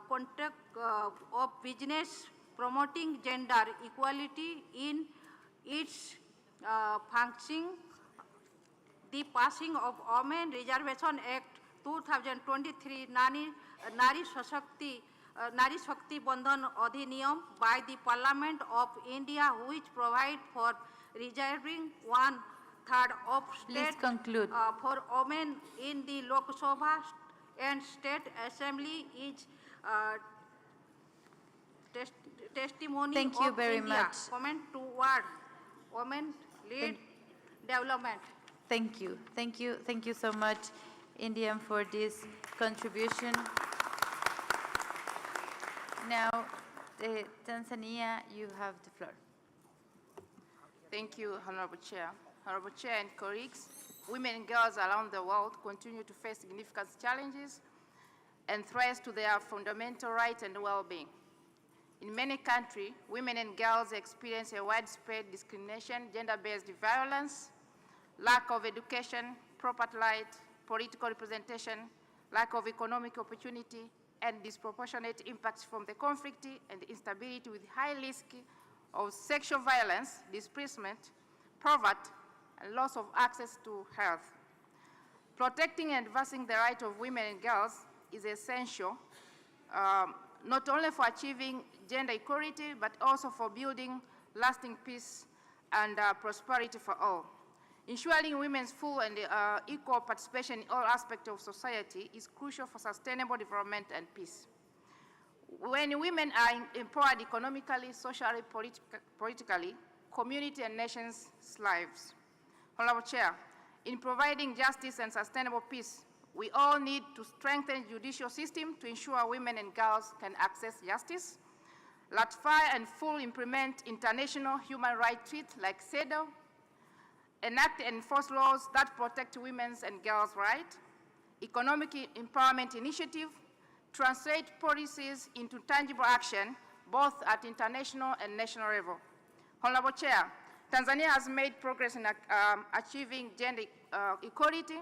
conduct of business, promoting gender equality in its functioning. The passing of Women Reservation Act 2023 Nari Shakti Bandhan Adhiniyam by the Parliament of India, which provide for reserving 1/3 of state for women in the Lok Sabha and State Assembly, is testimony Thank of you very India much. commitment toward women-led development. Thank you. Thank you. Thank you so much, Indian, for this contribution. Now, Tanzania, you have the floor. Thank you, Honorable Chair. Honorable Chair and colleagues, women and girls around the world continue to face significant challenges and threats to their fundamental rights and well-being. In many countries, women and girls experience a widespread discrimination, gender-based violence, lack of education, property rights, political representation, lack of economic opportunity, and disproportionate impacts from the conflict and instability with high risk of sexual violence, displacement, poverty, and loss of access to health. Protecting and advancing the rights of women and girls is essential, not only for achieving gender equality, but also for building lasting peace and prosperity for all. Ensuring women's full and equal participation in all aspects of society is crucial for sustainable development and peace. When women are empowered economically, socially, politically, community and nations thrive. Honorable Chair, in providing justice and sustainable peace, we all need to strengthen the judicial system to ensure women and girls can access justice, ratify and fully implement international human rights treaties like CEDAW, enact and enforce laws that protect women's and girls' rights, economic empowerment initiative, translate policies into tangible action, both at international and national level. Honorable Chair, Tanzania has made progress in achieving gender equality,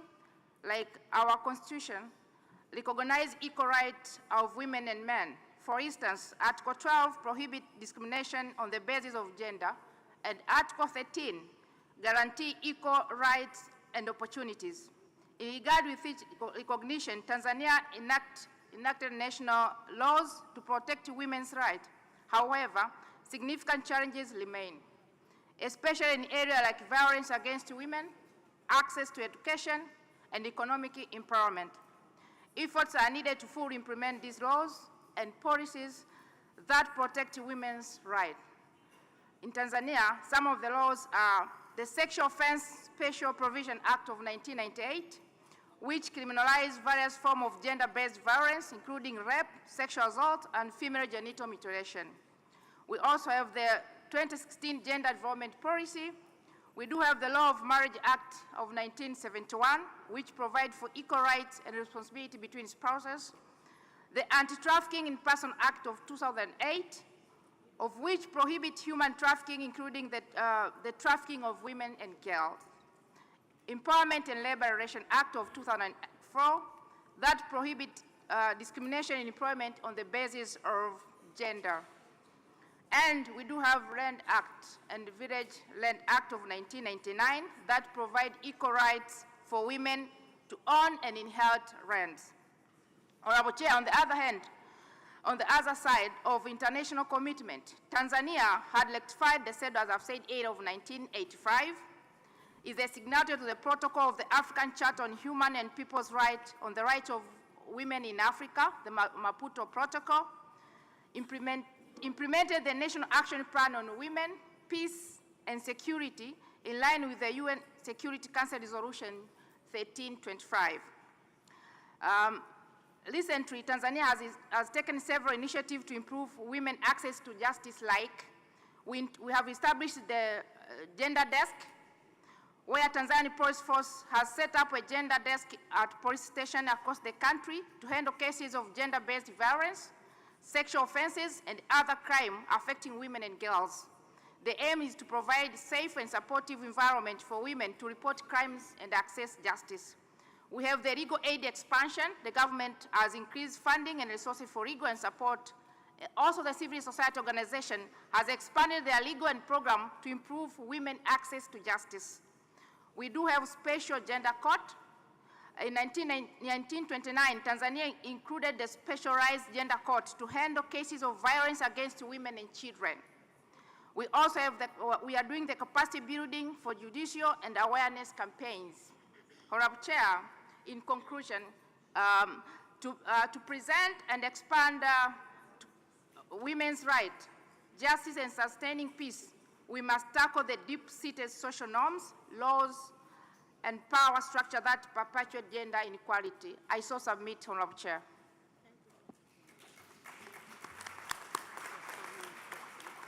like our Constitution recognizes equal rights of women and men. For instance, Article 12 prohibits discrimination on the basis of gender, and Article 13 guarantee equal rights and opportunities. In regard with its recognition, Tanzania enacted national laws to protect women's rights. However, significant challenges remain, especially in areas like violence against women, access to education, and economic empowerment. Efforts are needed to fully implement these laws and policies that protect women's rights. In Tanzania, some of the laws are the Sexual Offense Special Provision Act of 1998, which criminalized various forms of gender-based violence, including rape, sexual assault, and female genital mutilation. We also have the 2016 Gender Development Policy. We do have the Law of Marriage Act of 1971, which provides for equal rights and responsibility between spouses. The Anti-Trafficking in Person Act of 2008, of which prohibits human trafficking, including the trafficking of women and girls. Empowerment and Labor Relations Act of 2004, that prohibits discrimination in employment on the basis of gender. And we do have Land Act and the Village Land Act of 1999 that provide equal rights for women to own and inherit lands. Honorable Chair, on the other hand, on the other side of international commitment, Tanzania had ratified the CEDAW, as I've said, 8 of 1985, is a signatory to the protocol of the African Charter on Human and People's Rights on the Rights of Women in Africa, the Maputo Protocol, implemented the National Action Plan on Women, Peace, and Security in line with the UN Security Council Resolution 1325. Recently, Tanzania has taken several initiatives to improve women's access to justice, like we have established the Gender Desk, where Tanzania Police Force has set up a gender desk at police stations across the country to handle cases of gender-based violence, sexual offenses, and other crime affecting women and girls. The aim is to provide a safe and supportive environment for women to report crimes and access justice. We have the legal aid expansion. The government has increased funding and resources for legal and support. Also, the civil society organization has expanded their legal and program to improve women's access to justice. We do have special gender court. In 1929, Tanzania included the specialized gender court to handle cases of violence against women and children. We also have we are doing the capacity building for judicial and awareness campaigns. Honorable Chair, in conclusion, to present and expand women's rights, justice, and sustaining peace, we must tackle the deep-seated social norms, laws, and power structure that perpetuate gender inequality. I so submit, Honorable Chair.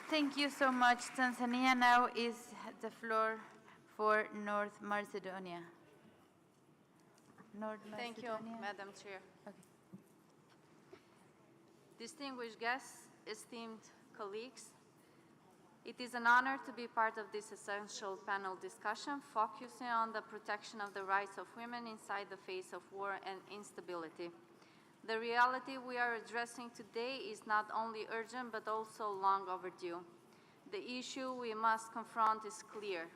Thank you so much. Tanzania now is the floor for North Macedonia. Thank you, Madam Chair. Okay. Distinguished guests, esteemed colleagues, it is an honor to be part of this essential panel discussion focusing on the protection of the rights of women inside the face of war and instability. The reality we are addressing today is not only urgent but also long overdue. The issue we must confront is clear.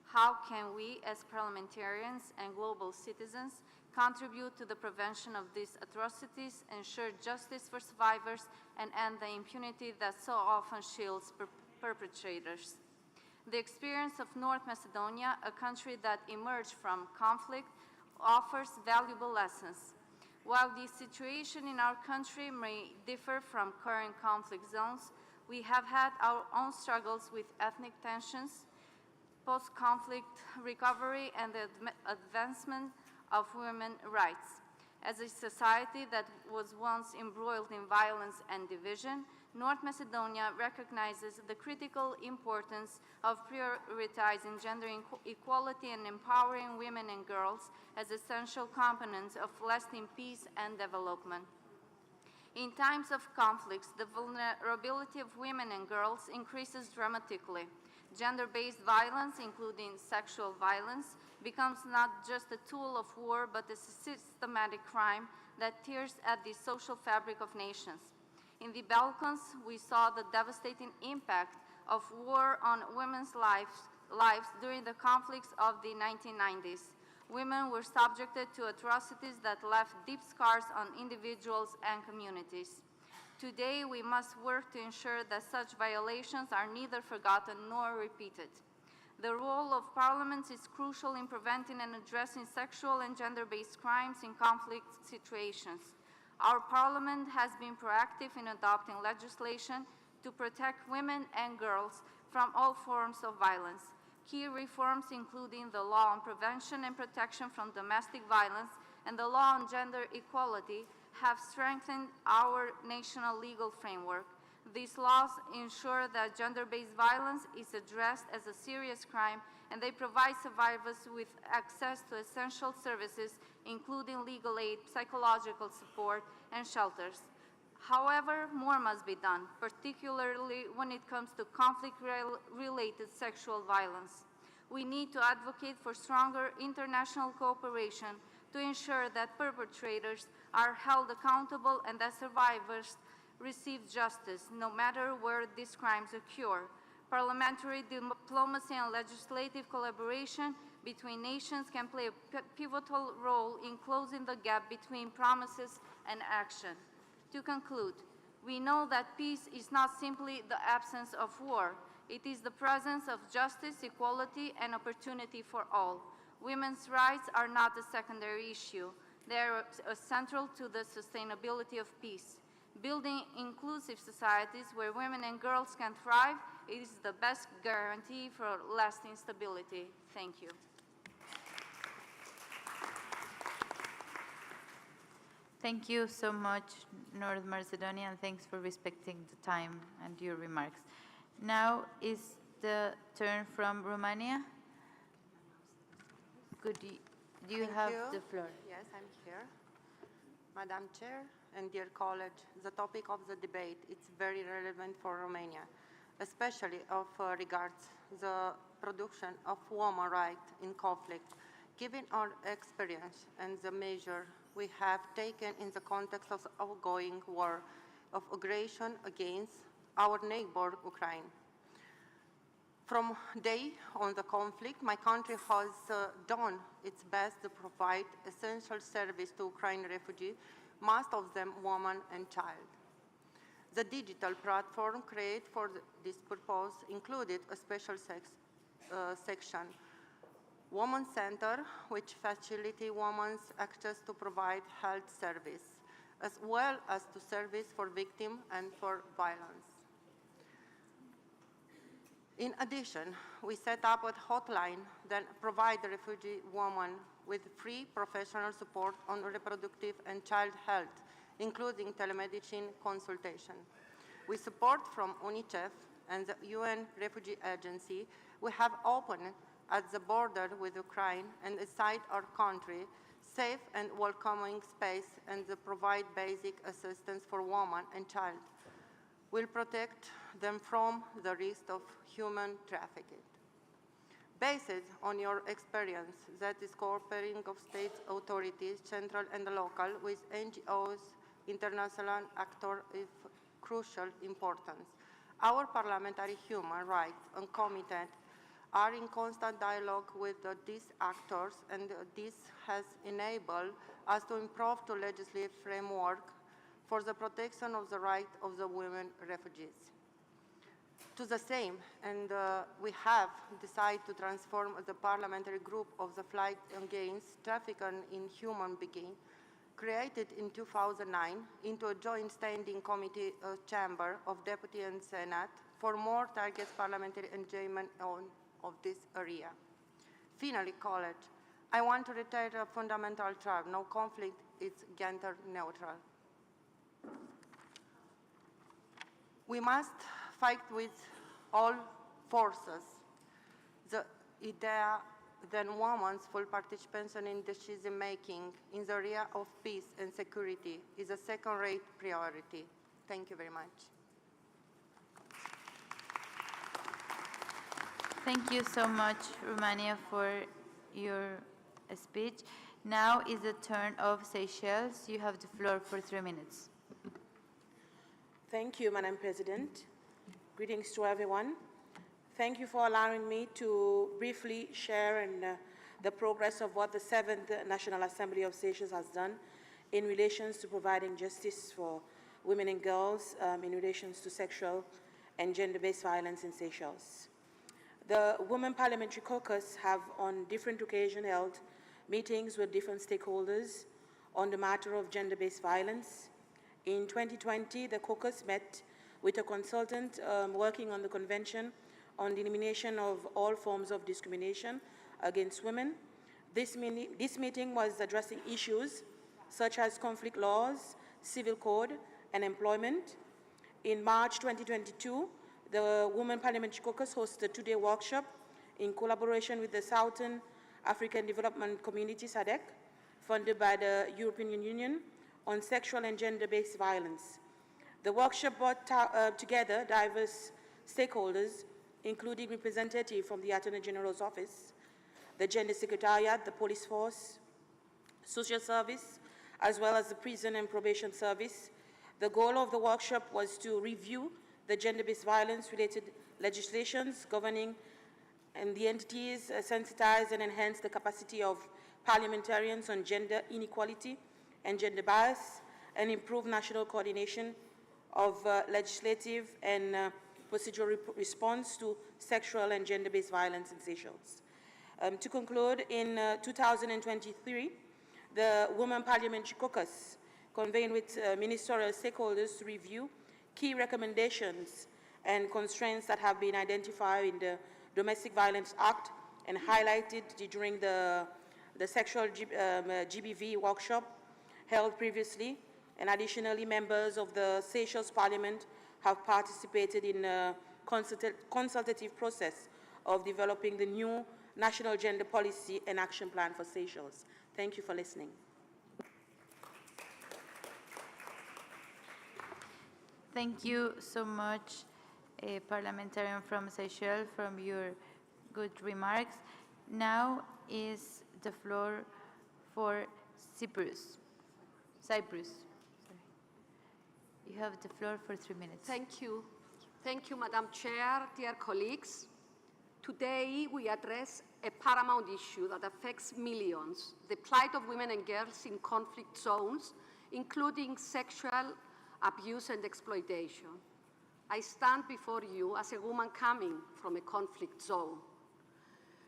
How can we, as parliamentarians and global citizens, contribute to the prevention of these atrocities, ensure justice for survivors, and end the impunity that so often shields perpetrators? The experience of North Macedonia, a country that emerged from conflict, offers valuable lessons. While the situation in our country may differ from current conflict zones, we have had our own struggles with ethnic tensions, post-conflict recovery, and the advancement of women's rights. As a society that was once embroiled in violence and division, North Macedonia recognizes the critical importance of prioritizing gender equality and empowering women and girls as essential components of lasting peace and development. In times of conflicts, the vulnerability of women and girls increases dramatically. Gender-based violence, including sexual violence, becomes not just a tool of war, but a systematic crime that tears at the social fabric of nations. In the Balkans, we saw the devastating impact of war on women's lives during the conflicts of the 1990s. Women were subjected to atrocities that left deep scars on individuals and communities. Today, we must work to ensure that such violations are neither forgotten nor repeated. The role of parliaments is crucial in preventing and addressing sexual and gender-based crimes in conflict situations. Our parliament has been proactive in adopting legislation to protect women and girls from all forms of violence. Key reforms, including the law on prevention and protection from domestic violence and the law on gender equality, have strengthened our national legal framework. These laws ensure that gender-based violence is addressed as a serious crime, and they provide survivors with access to essential services, including legal aid, psychological support, and shelters. However, more must be done, particularly when it comes to conflict-related sexual violence. We need to advocate for stronger international cooperation to ensure that perpetrators are held accountable and that survivors receive justice, no matter where these crimes occur. Parliamentary diplomacy and legislative collaboration between nations can play a pivotal role in closing the gap between promises and action. To conclude, we know that peace is not simply the absence of war. It is the presence of justice, equality, and opportunity for all. Women's rights are not a secondary issue. They are central to the sustainability of peace. Building inclusive societies where women and girls can thrive is the best guarantee for lasting stability. Thank you. Thank you so much, North Macedonia, and thanks for respecting the time and your remarks. Now is the turn from Romania. Do you have the floor? Yes, I'm here. Madam Chair and dear college, the topic of the debate is very relevant for Romania, especially of regards the production of women's rights in conflict. Given our experience and the measure we have taken in the context of the ongoing war of aggression against our neighbor, Ukraine. From day on the conflict, my country has done its best to provide essential service to Ukrainian refugees, most of them women and child. The digital platform created for this purpose included a special section, Women's Center, which facilitates women's access to provide health service, as well as to service for victims and for violence. In addition, we set up a hotline that provides refugee women with free professional support on reproductive and child health, including telemedicine consultation. With support from UNICEF and the UN Refugee Agency, we have opened at the border with Ukraine and inside our country safe and welcoming space and provide basic assistance for women and child. We'll protect them from the risk of human trafficking. Based on your experience, that is cooperating of state authorities, central and local, with NGOs, international actors of crucial importance. Our parliamentary human rights and committee are in constant dialogue with these actors, and this has enabled us to improve the legislative framework for the protection of the rights of the women refugees. To the same, and we have decided to transform the parliamentary group of the fight against trafficking in human beings, created in 2009, into a joint standing committee chamber of Deputy and Senate for more targeted parliamentary engagement of this area. Finally, college, I want to reiterate a fundamental truth: no conflict is gender neutral. We must fight with all forces the idea that women's full participation in decision-making in the area of peace and security is a second-rate priority. Thank you very much. Thank you so much, Romania, for your speech. Now is the turn of Seychelles. You have the floor for 3 minutes. Thank you, Madam President. Greetings to everyone. Thank you for allowing me to briefly share the progress of what the 7th National Assembly of Seychelles has done in relation to providing justice for women and girls in relation to sexual and gender-based violence in Seychelles. The Women Parliamentary Caucus have on different occasions held meetings with different stakeholders on the matter of gender-based violence. In 2020, the caucus met with a consultant working on the Convention on the Elimination of All Forms of Discrimination against Women. This meeting was addressing issues such as conflict laws, civil code, and employment. In March 2022, the Women Parliamentary Caucus hosted a two-day workshop in collaboration with the Southern African Development Community, SADC, funded by the European Union, on sexual and gender-based violence. The workshop brought together diverse stakeholders, including representatives from the Attorney General's Office, the Gender Secretariat, the Police Force, Social Service, as well as the Prison and Probation Service. The goal of the workshop was to review the gender-based violence-related legislations governing and the entities sensitize and enhance the capacity of parliamentarians on gender inequality and gender bias, and improve national coordination of legislative and procedural response to sexual and gender-based violence in Seychelles. To conclude, in 2023, the Women Parliamentary Caucus convened with ministerial stakeholders to review key recommendations and constraints that have been identified in the Domestic Violence Act and highlighted during the sexual GBV workshop held previously. And additionally, members of the Seychelles Parliament have participated in a consultative process of developing the new National Gender Policy and Action Plan for Seychelles. Thank you for listening. Thank you so much, parliamentarian from Seychelles, from your good remarks. Now is the floor for Cyprus. Sorry. You have the floor for 3 minutes. Thank you. Thank you, Madam Chair, dear colleagues. Today, we address a paramount issue that affects millions, the plight of women and girls in conflict zones, including sexual abuse and exploitation. I stand before you as a woman coming from a conflict zone.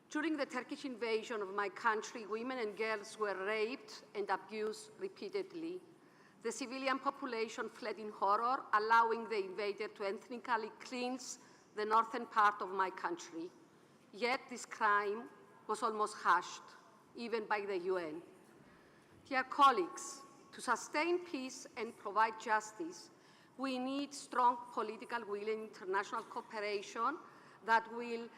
During the Turkish invasion of my country, women and girls were raped and abused repeatedly. The civilian population fled in horror, allowing the invader to ethnically cleanse the northern part of my country. Yet this crime was almost hushed, even by the UN. Dear colleagues, to sustain peace and provide justice, we need strong political will and international cooperation that will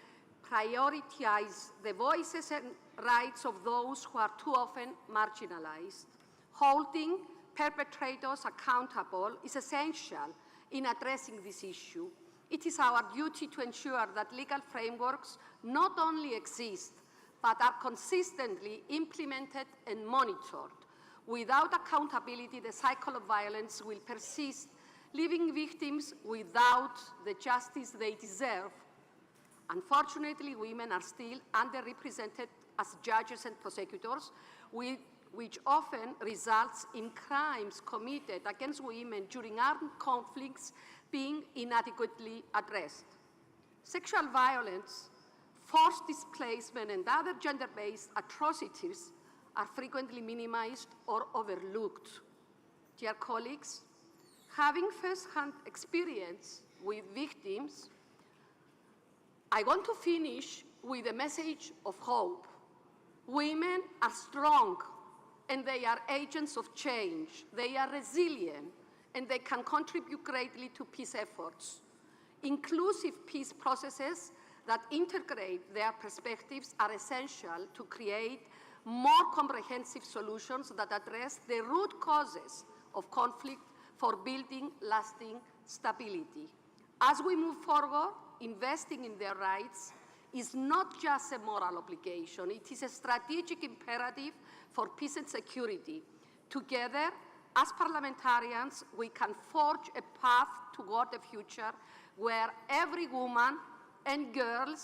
prioritize the voices and rights of those who are too often marginalized. Holding perpetrators accountable is essential in addressing this issue. It is our duty to ensure that legal frameworks not only exist, but are consistently implemented and monitored. Without accountability, the cycle of violence will persist, leaving victims without the justice they deserve. Unfortunately, women are still underrepresented as judges and prosecutors, which often results in crimes committed against women during armed conflicts being inadequately addressed. Sexual violence, forced displacement, and other gender-based atrocities are frequently minimized or overlooked. Dear colleagues, having first-hand experience with victims, I want to finish with a message of hope. Women are strong, and they are agents of change. They are resilient, and they can contribute greatly to peace efforts. Inclusive peace processes that integrate their perspectives are essential to create more comprehensive solutions that address the root causes of conflict for building lasting stability. As we move forward, investing in their rights is not just a moral obligation, it is a strategic imperative for peace and security. Together, as parliamentarians, we can forge a path toward a future where every woman and girl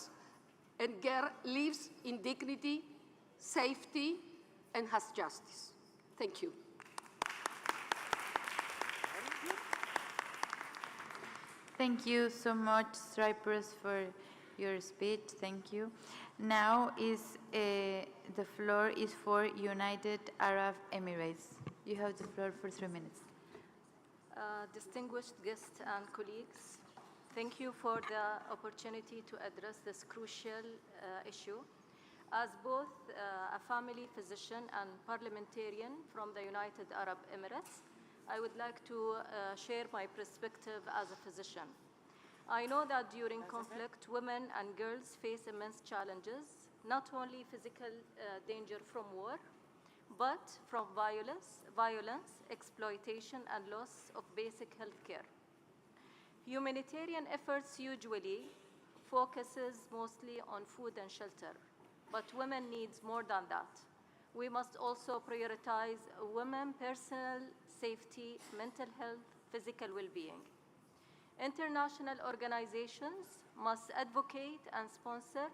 lives in dignity, safety, and has justice. Thank you. Thank you so much, Cyprus, for your speech. Thank you. Now the floor is for United Arab Emirates. You have the floor for 3 minutes. Distinguished guests and colleagues, thank you for the opportunity to address this crucial issue. As both a family physician and parliamentarian from the United Arab Emirates, I would like to share my perspective as a physician. I know that during conflict, women and girls face immense challenges, not only physical danger from war, but from violence, exploitation, and loss of basic health care. Humanitarian efforts usually focuses mostly on food and shelter, but women needs more than that. We must also prioritize women's personal safety, mental health, physical well-being. International organizations must advocate and sponsor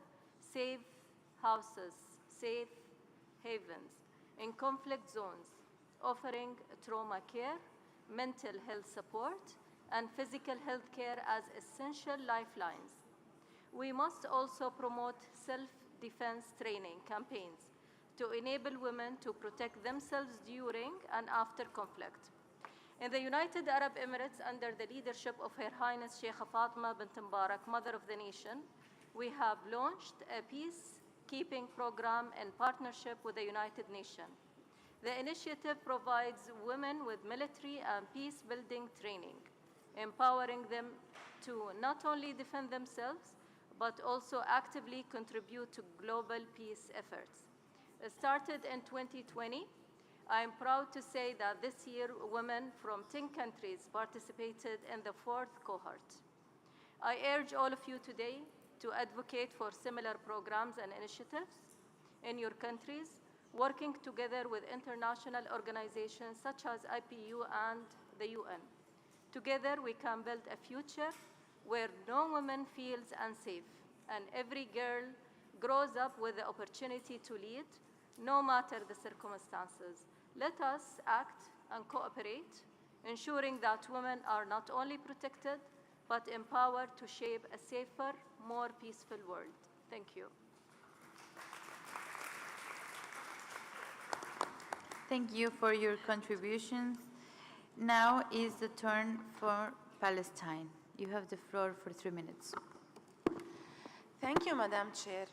safe houses, safe havens in conflict zones, offering trauma care, mental health support, and physical health care as essential lifelines. We must also promote self-defense training campaigns to enable women to protect themselves during and after conflict. In the United Arab Emirates, under the leadership of Her Highness Sheikha Fatima bint Mubarak, Mother of the Nation, we have launched a peacekeeping program in partnership with the United Nations. The initiative provides women with military and peace-building training, empowering them to not only defend themselves, but also actively contribute to global peace efforts. Started in 2020, I am proud to say that this year women from 10 countries participated in the 4th cohort. I urge all of you today to advocate for similar programs and initiatives in your countries, working together with international organizations such as IPU and the UN. Together we can build a future where no woman feels unsafe and every girl grows up with the opportunity to lead, no matter the circumstances. Let us act and cooperate, ensuring that women are not only protected, but empowered to shape a safer, more peaceful world. Thank you. Thank you for your contributions. Now is the turn for Palestine. You have the floor for 3 minutes. Thank you, Madam Chair.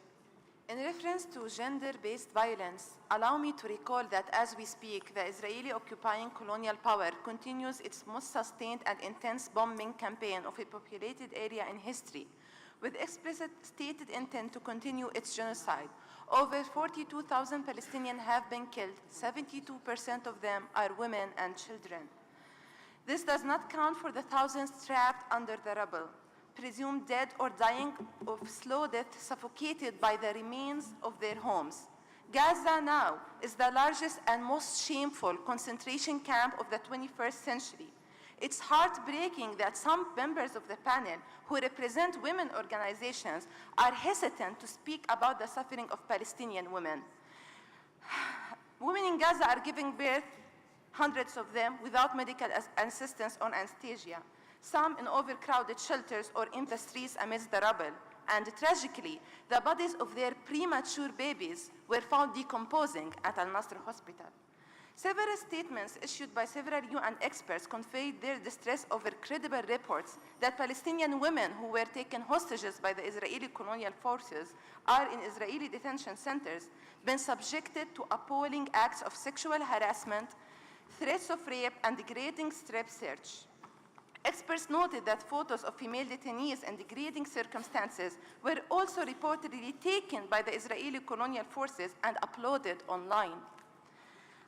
In reference to gender-based violence, allow me to recall that as we speak, the Israeli occupying colonial power continues its most sustained and intense bombing campaign of a populated area in history, with explicit stated intent to continue its genocide. Over 42,000 Palestinians have been killed. 72% of them are women and children. This does not count for the thousands trapped under the rubble, presumed dead or dying of slow death, suffocated by the remains of their homes. Gaza now is the largest and most shameful concentration camp of the 21st century. It's heartbreaking that some members of the panel who represent women organizations are hesitant to speak about the suffering of Palestinian women. Women in Gaza are giving birth, hundreds of them, without medical assistance or anesthesia, some in overcrowded shelters or in the streets amidst the rubble. And tragically, the bodies of their premature babies were found decomposing at Al-Nasr Hospital. Several statements issued by several UN experts conveyed their distress over credible reports that Palestinian women who were taken hostages by the Israeli colonial forces are in Israeli detention centers, been subjected to appalling acts of sexual harassment, threats of rape, and degrading strip search. Experts noted that photos of female detainees in degrading circumstances were also reportedly taken by the Israeli colonial forces and uploaded online.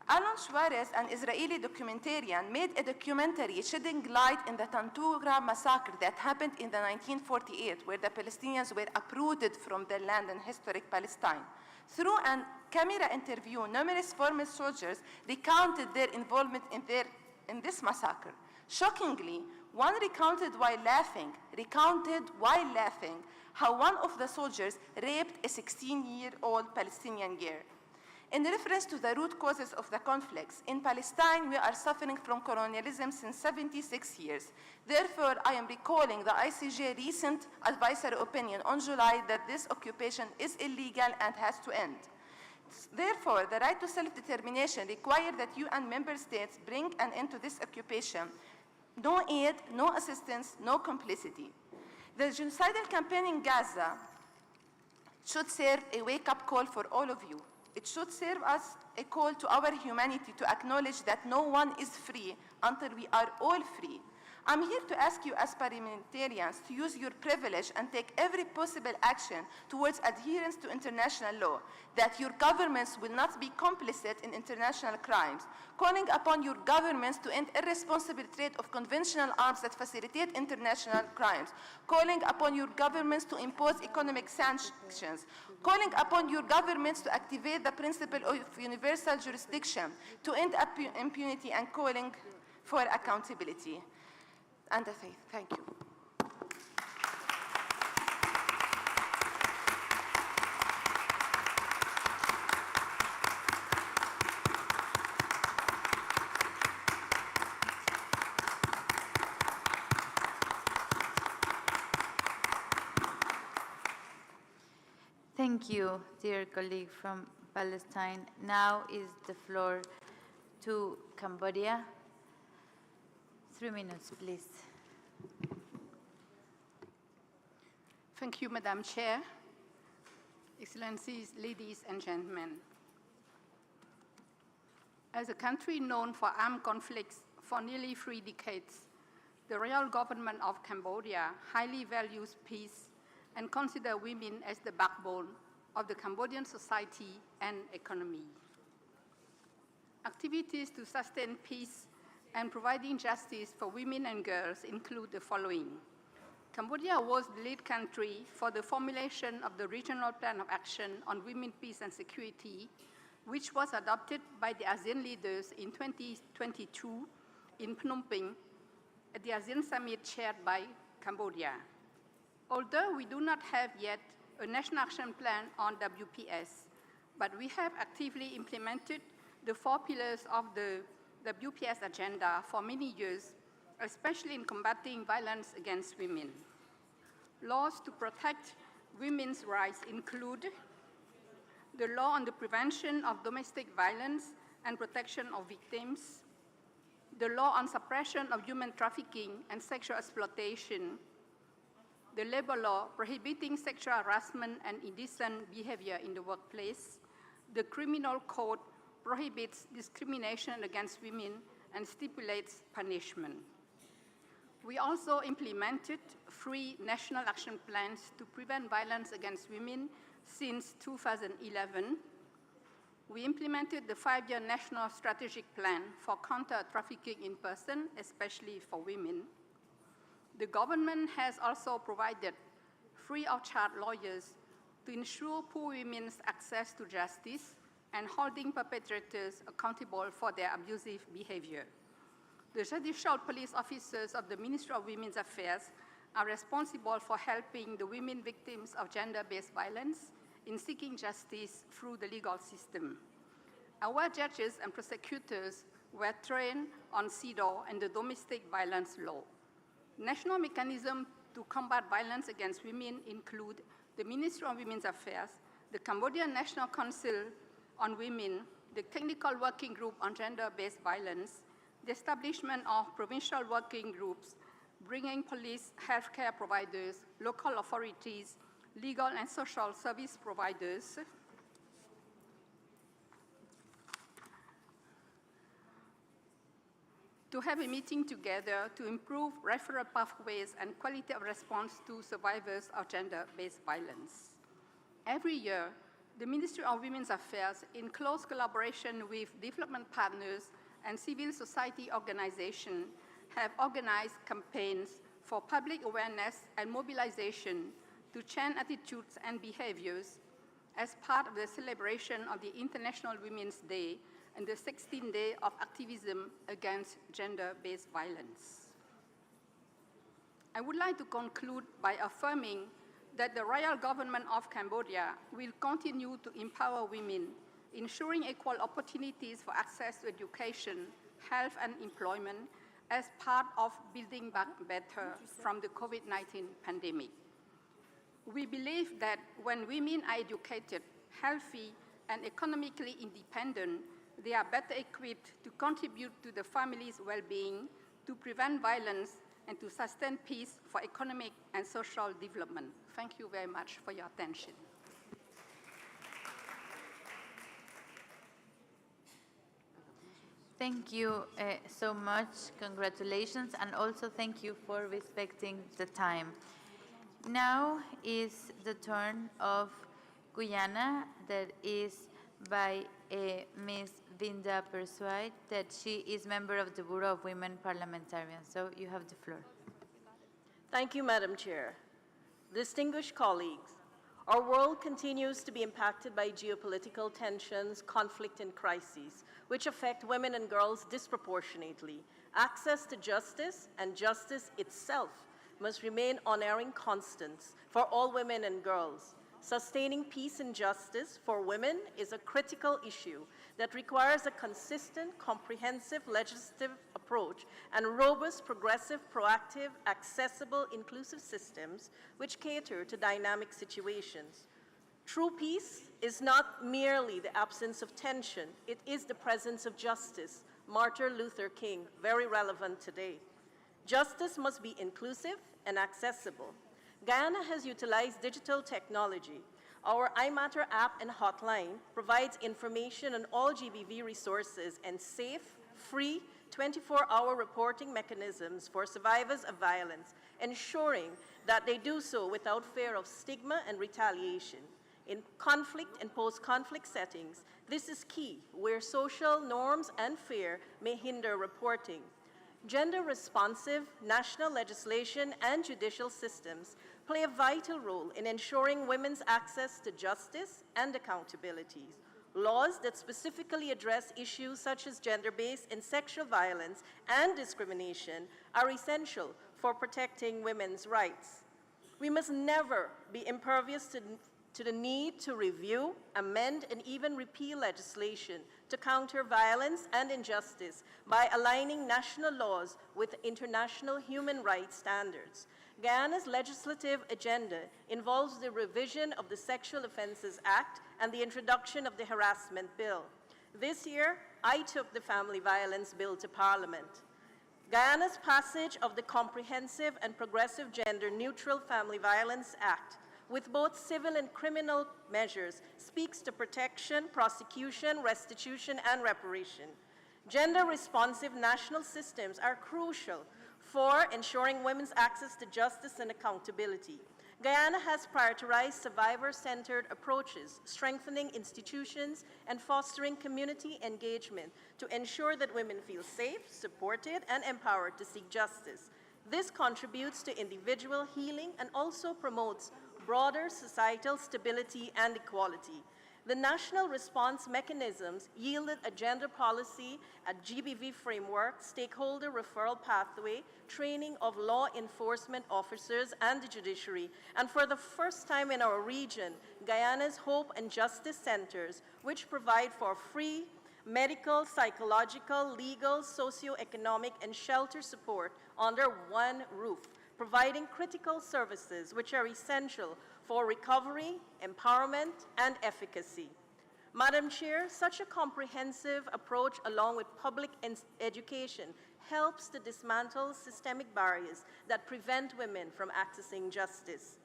Alon Suarez, an Israeli documentarian, made a documentary shedding light in the Tantura massacre that happened in 1948, where the Palestinians were uprooted from their land in historic Palestine. Through a camera interview, numerous former soldiers recounted their involvement in this massacre. Shockingly, one recounted while laughing how one of the soldiers raped a 16-year-old Palestinian girl. In reference to the root causes of the conflicts, in Palestine, we are suffering from colonialism since 76 years. Therefore, I am recalling the ICJ recent advisory opinion on July that this occupation is illegal and has to end. Therefore, the right to self-determination requires that UN member states bring an end to this occupation. No aid, no assistance, no complicity. The genocidal campaign in Gaza should serve a wake-up call for all of you. It should serve as a call to our humanity to acknowledge that no one is free until we are all free. I'm here to ask you as parliamentarians to use your privilege and take every possible action towards adherence to international law, that your governments will not be complicit in international crimes, calling upon your governments to end irresponsible trade of conventional arms that facilitate international crimes, calling upon your governments to impose economic sanctions, calling upon your governments to activate the principle of universal jurisdiction, to end impunity, and calling for accountability. And I say thank you. Thank you, dear colleague from Palestine. Now is the floor to Cambodia. 3 minutes, please. Thank you, Madam Chair. Excellencies, ladies and gentlemen. As a country known for armed conflicts for nearly 3 decades, the royal government of Cambodia highly values peace and considers women as the backbone of the Cambodian society and economy. Activities to sustain peace and providing justice for women and girls include the following. Cambodia was the lead country for the formulation of the Regional Plan of Action on Women, Peace and Security, which was adopted by the ASEAN leaders in 2022 in Phnom Penh at the ASEAN Summit chaired by Cambodia. Although we do not have yet a national action plan on WPS, but we have actively implemented the 4 pillars of the WPS agenda for many years, especially in combating violence against women. Laws to protect women's rights include the law on the prevention of domestic violence and protection of victims, the law on suppression of human trafficking and sexual exploitation, the labor law prohibiting sexual harassment and indecent behavior in the workplace, the criminal code prohibits discrimination against women and stipulates punishment. We also implemented 3 national action plans to prevent violence against women since 2011. We implemented the 5-year National Strategic Plan for counter-trafficking in person, especially for women. The government has also provided free-of-charge lawyers to ensure poor women's access to justice and holding perpetrators accountable for their abusive behavior. The judicial police officers of the Ministry of Women's Affairs are responsible for helping the women victims of gender-based violence in seeking justice through the legal system. Our judges and prosecutors were trained on CEDAW and the domestic violence law. National mechanisms to combat violence against women include the Ministry of Women's Affairs, the Cambodian National Council on Women, the Technical Working Group on Gender-Based Violence, the establishment of provincial working groups, bringing police, healthcare providers, local authorities, legal and social service providers, to have a meeting together to improve referral pathways and quality of response to survivors of gender-based violence. Every year, the Ministry of Women's Affairs, in close collaboration with development partners and civil society organizations, have organized campaigns for public awareness and mobilization to change attitudes and behaviors as part of the celebration of the International Women's Day and the 16th day of activism against gender-based violence. I would like to conclude by affirming that the royal government of Cambodia will continue to empower women ensuring equal opportunities for access to education, health, and employment as part of building back better from the COVID-19 pandemic. We believe that when women are educated, healthy, and economically independent, they are better equipped to contribute to the family's well-being, to prevent violence, and to sustain peace for economic and social development. Thank you very much for your attention. Thank you so much. Congratulations, and also thank you for respecting the time. Now is the turn of Guyana, that is by Ms. Vinda Persuade, that she is member of the Bureau of Women Parliamentarians. So you have the floor. Thank you, Madam Chair. Distinguished colleagues, our world continues to be impacted by geopolitical tensions, conflict, and crises, which affect women and girls disproportionately. Access to justice and justice itself must remain unerring constants for all women and girls. Sustaining peace and justice for women is a critical issue that requires a consistent, comprehensive legislative approach and robust, progressive, proactive, accessible, inclusive systems which cater to dynamic situations. True peace is not merely the absence of tension, it is the presence of justice. Martin Luther King, very relevant today. Justice must be inclusive and accessible. Guyana has utilized digital technology. Our iMatter app and hotline provides information on all GBV resources and safe, free, 24-hour reporting mechanisms for survivors of violence, ensuring that they do so without fear of stigma and retaliation. In conflict and post-conflict settings, this is key, where social norms and fear may hinder reporting. Gender-responsive national legislation and judicial systems play a vital role in ensuring women's access to justice and accountability. Laws that specifically address issues such as gender-based and sexual violence and discrimination are essential for protecting women's rights. We must never be impervious to the need to review, amend, and even repeal legislation to counter violence and injustice by aligning national laws with international human rights standards. Guyana's legislative agenda involves the revision of the Sexual Offences Act and the introduction of the Harassment Bill. This year, I took the Family Violence Bill to Parliament. Guyana's passage of the Comprehensive and Progressive Gender-Neutral Family Violence Act, with both civil and criminal measures, speaks to protection, prosecution, restitution, and reparation. Gender-responsive national systems are crucial for ensuring women's access to justice and accountability. Guyana has prioritized survivor-centered approaches, strengthening institutions and fostering community engagement to ensure that women feel safe, supported, and empowered to seek justice. This contributes to individual healing and also promotes broader societal stability and equality. The national response mechanisms yielded a gender policy, a GBV framework, stakeholder referral pathway, training of law enforcement officers and the judiciary, and for the first time in our region, Guyana's Hope and Justice Centers, which provide for free medical, psychological, legal, socio-economic, and shelter support under one roof, providing critical services which are essential for recovery, empowerment, and efficacy. Madam Chair, such a comprehensive approach along with public education helps to dismantle systemic barriers that prevent women from accessing justice.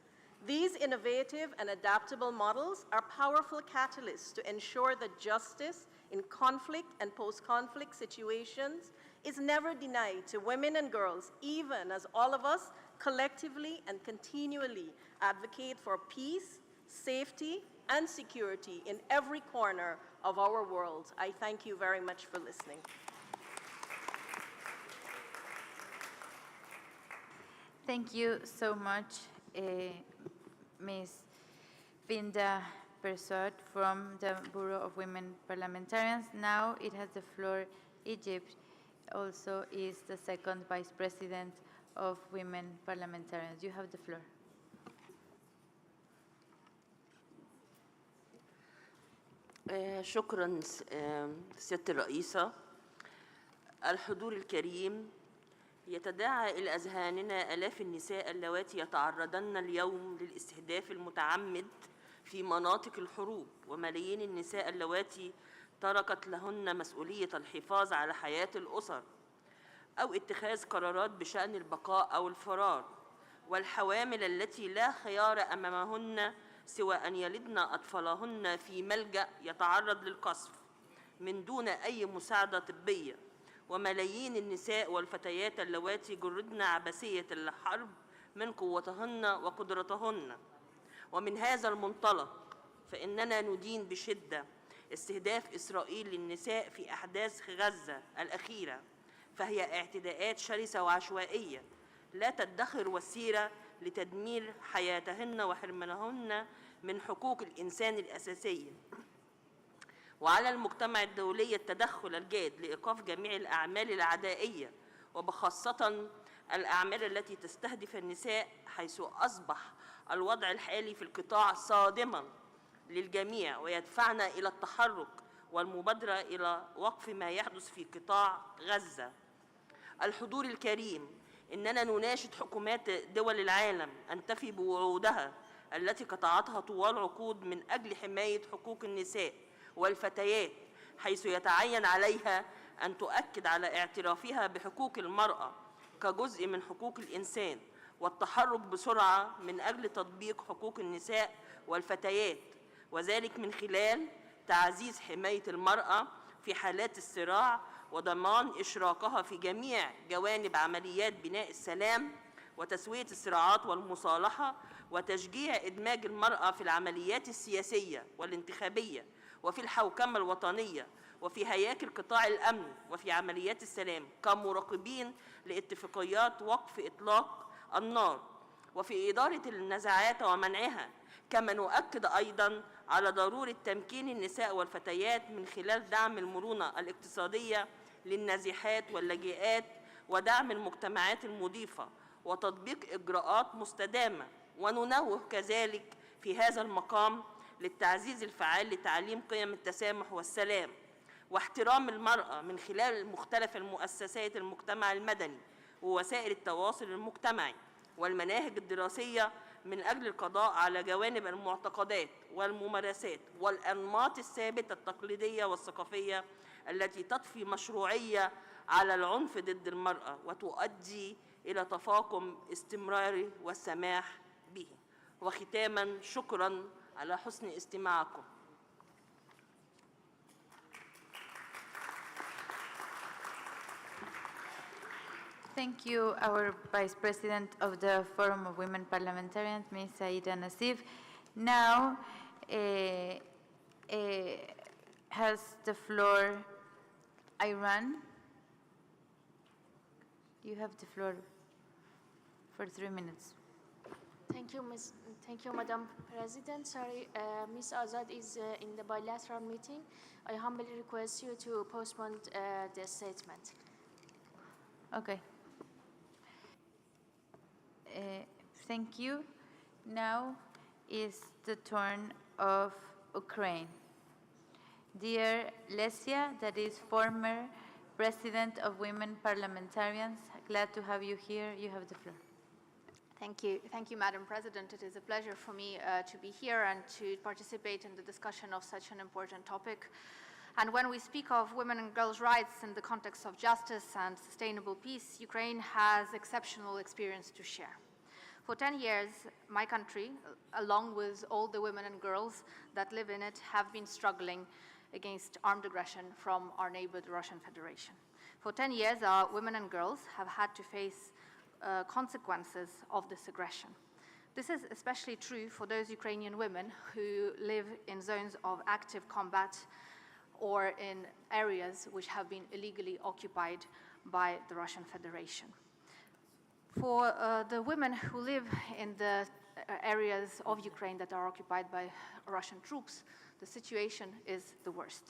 These innovative and adaptable models are powerful catalysts to ensure that justice in conflict and post-conflict situations is never denied to women and girls, even as all of us collectively and continually advocate for peace, safety, and security in every corner of our world. I thank you very much for listening. Thank you so much, Ms. Vinda Persaud from the Bureau of Women Parliamentarians. Now it has the floor Egypt, also is the second Vice President of Women Parliamentarians. You have the floor. شكرا سيادة الرئيسة. الحضور الكريم، يتداعى إلى أذهاننا آلاف النساء اللواتي يتعرضن اليوم للاستهداف المتعمد في مناطق الحروب، وملايين النساء اللواتي تركت لهن مسؤولية الحفاظ على حياة الأسر أو اتخاذ قرارات بشأن البقاء أو الفرار، والحوامل التي لا خيار أمامهن سوى أن يلدن أطفالهن في ملجأ يتعرض للقصف من دون أي مساعدة طبية، وملايين النساء والفتيات اللواتي جردن عبثية الحرب من قوتهن وقدرتهن. ومن هذا المنطلق فإننا ندين بشدة استهداف إسرائيل للنساء في أحداث غزة الأخيرة، فهي اعتداءات شرسة وعشوائية لا تدخر وسيلة لتدمير حياتهن وحرمانهن من حقوق الإنسان الأساسية. وعلى المجتمع الدولي التدخل الجاد لإيقاف جميع الأعمال العدائية، وبخاصة الأعمال التي تستهدف النساء، حيث أصبح الوضع الحالي في القطاع صادماً للجميع ويدفعنا إلى التحرك والمبادرة إلى وقف ما يحدث في قطاع غزة. الحضور الكريم، إننا نناشد حكومات دول العالم أن تفي بوعودها التي قطعتها طوال عقود من أجل حماية حقوق النساء والفتيات، حيث يتعين عليها أن تؤكد على اعترافها بحقوق المرأة كجزء من حقوق الإنسان، والتحرك بسرعة من أجل تطبيق حقوق النساء والفتيات، وذلك من خلال تعزيز حماية المرأة في حالات الصراع وضمان إشراكها في جميع جوانب عمليات بناء السلام وتسوية الصراعات والمصالحة، وتشجيع إدماج المرأة في العمليات السياسية والانتخابية وفي الحوكمة الوطنية وفي هياكل قطاع الأمن وفي عمليات السلام كمراقبين لاتفاقيات وقف إطلاق النار وفي إدارة النزاعات ومنعها. كما نؤكد أيضاً على ضرورة تمكين النساء والفتيات من خلال دعم المرونة الاقتصادية للنازحات واللاجئات ودعم المجتمعات المضيفة وتطبيق إجراءات مستدامة. وننوه كذلك في هذا المقام للتعزيز الفعال لتعليم قيم التسامح والسلام واحترام المرأة من خلال مختلف المؤسسات المجتمع المدني ووسائل التواصل المجتمعي والمناهج الدراسية من أجل القضاء على جوانب المعتقدات والممارسات والأنماط الثابتة التقليدية والثقافية التي تضفي مشروعية على العنف ضد المرأة وتؤدي إلى تفاقم استمراري والسماح به. وختاماً، شكراً على حسن استماعكم. Thank you, our Vice President of the Forum of Women Parliamentarians, Ms. Saida Nassif. Now has the floor Iran. You have the floor for 3 minutes. Thank you, Madam President. Sorry, Ms. Azad is in the bilateral meeting. I humbly request you to postpone the statement. Okay. Thank you. Now is the turn of Ukraine. Dear Lesia, that is former President of Women Parliamentarians, glad to have you here. You have the floor. Thank you, Madam President. It is a pleasure for me to be here and to participate in the discussion of such an important topic. And when we speak of women and girls' rights in the context of justice and sustainable peace, Ukraine has exceptional experience to share. For 10 years, my country, along with all the women and girls that live in it, have been struggling against armed aggression from our neighbor, the Russian Federation. For 10 years, our women and girls have had to face consequences of this aggression. This is especially true for those Ukrainian women who live in zones of active combat or in areas which have been illegally occupied by the Russian Federation. For the women who live in the areas of Ukraine that are occupied by Russian troops, the situation is the worst.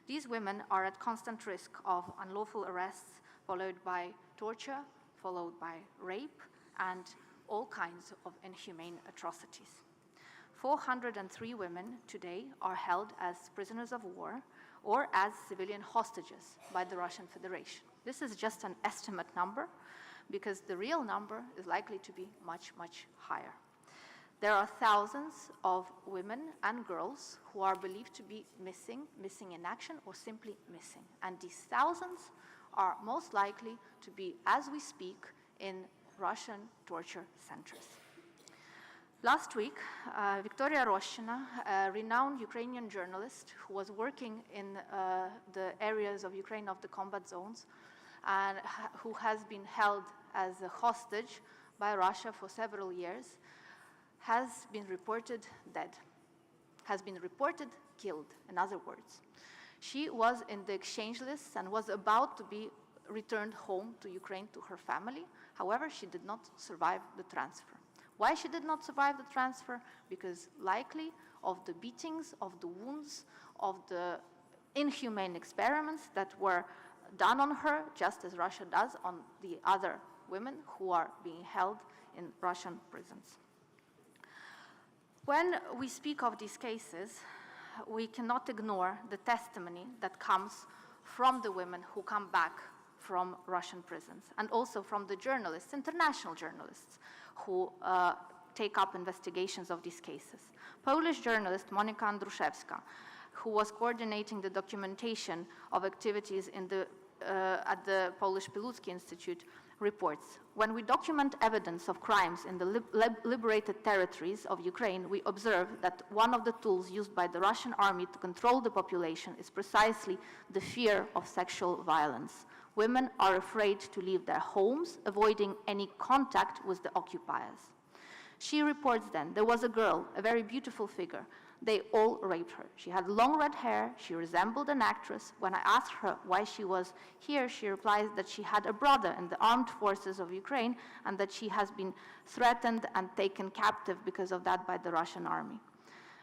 These women are at constant risk of unlawful arrests, followed by torture, followed by rape, and all kinds of inhumane atrocities. 403 women today are held as prisoners of war or as civilian hostages by the Russian Federation. This is just an estimate number because the real number is likely to be much, much higher. There are thousands of women and girls who are believed to be missing in action, or simply missing. And these thousands are most likely to be, as we speak, in Russian torture centers. Last week, Victoria Roshina, a renowned Ukrainian journalist who was working in the areas of Ukraine of the combat zones and who has been held as a hostage by Russia for several years, has been reported dead, has been reported killed, in other words. She was in the exchange lists and was about to be returned home to Ukraine to her family. However, she did not survive the transfer. Why she did not survive the transfer? Because likely of the beatings, of the wounds, of the inhumane experiments that were done on her, just as Russia does on the other women who are being held in Russian prisons. When we speak of these cases, we cannot ignore the testimony that comes from the women who come back from Russian prisons, and also from the journalists, international journalists, who take up investigations of these cases. Polish journalist Monika Andruszewska, who was coordinating the documentation of activities in at the Polish Piłsudski Institute, reports, when we document evidence of crimes in the liberated territories of Ukraine, we observe that one of the tools used by the Russian army to control the population is precisely the fear of sexual violence. Women are afraid to leave their homes, avoiding any contact with the occupiers. She reports then, there was a girl, a very beautiful figure. They all raped her. She had long red hair. She resembled an actress. When I asked her why she was here, she replies that she had a brother in the armed forces of Ukraine and that she has been threatened and taken captive because of that by the Russian army.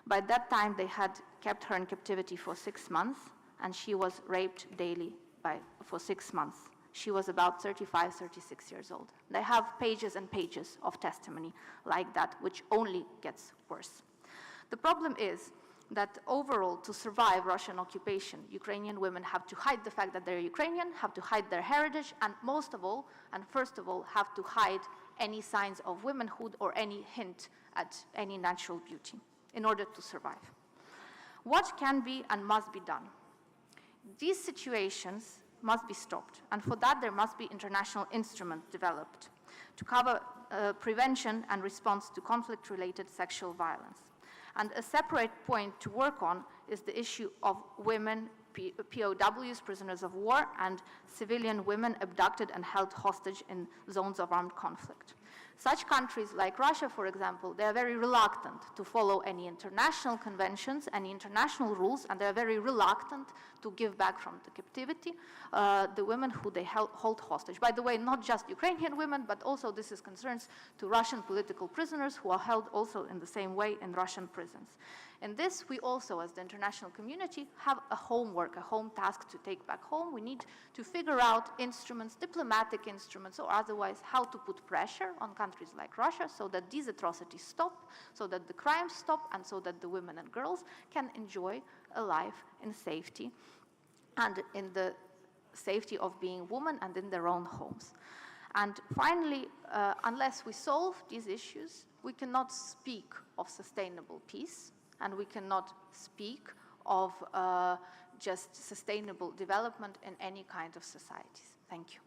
By that time, they had kept her in captivity for 6 months, and she was raped daily for 6 months. She was about 35, 36 years old. They have pages and pages of testimony like that, which only gets worse. The problem is that overall, to survive Russian occupation, Ukrainian women have to hide the fact that they're Ukrainian, have to hide their heritage, and most of all, and first of all, have to hide any signs of womanhood or any hint at any natural beauty in order to survive. What can be and must be done? These situations must be stopped, and for that there must be international instruments developed to cover prevention and response to conflict-related sexual violence. And a separate point to work on is the issue of women, POWs, prisoners of war, and civilian women abducted and held hostage in zones of armed conflict. Such countries like Russia, for example, they are very reluctant to follow any international conventions, any international rules, and they are very reluctant to give back from the captivity the women who they hold hostage. By the way, not just Ukrainian women, but also this is concerns to Russian political prisoners who are held also in the same way in Russian prisons. In this, we also, as the international community, have a homework, a home task to take back home. We need to figure out instruments, diplomatic instruments, or otherwise how to put pressure on countries like Russia so that these atrocities stop, so that the crimes stop, and so that the women and girls can enjoy a life in safety and in the safety of being women and in their own homes. And finally, unless we solve these issues, we cannot speak of sustainable peace, and we cannot speak of just sustainable development in any kind of societies. Thank you.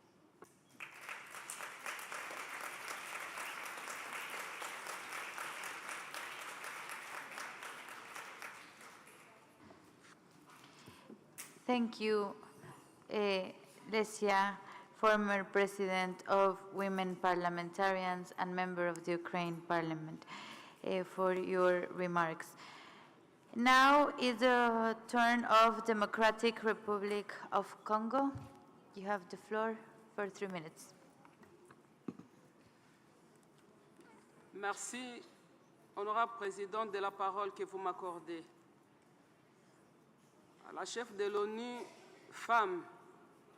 Thank you, Lesia, former president of Women Parliamentarians and member of the Ukraine Parliament, for your remarks. Now is the turn of Democratic Republic of Congo. You have the floor for 3 minutes. Merci, honorable président, de la parole que vous m'accordez. À la chef de l'ONU, femme,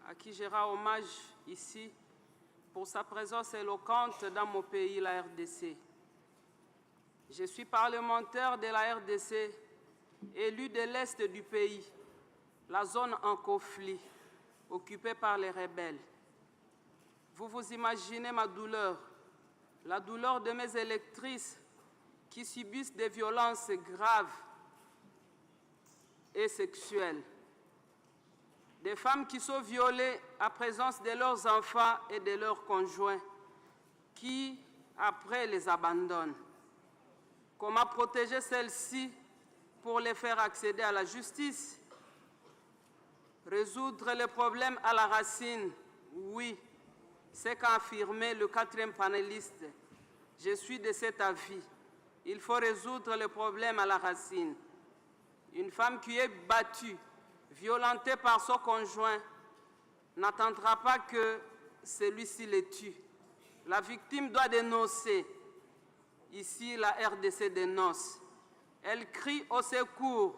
à qui je rends hommage ici pour sa présence éloquente dans mon pays, la RDC. Je suis parlementaire de la RDC, élu de l'Est du pays, la zone en conflit, occupée par les rebelles. Vous vous imaginez ma douleur, la douleur de mes électrices qui subissent des violences graves et sexuelles. Des femmes qui sont violées à présence de leurs enfants et de leurs conjoints, qui, après, les abandonnent. Comment protéger celles-ci pour les faire accéder à la justice? Résoudre les problèmes à la racine, oui, c'est qu'a affirmé le 4e panéliste. Je suis de cet avis. Il faut résoudre les problèmes à la racine. Une femme qui est battue, violentée par son conjoint, n'attendra pas que celui-ci le tue. La victime doit dénoncer. Ici, la RDC dénonce. Elle crie au secours.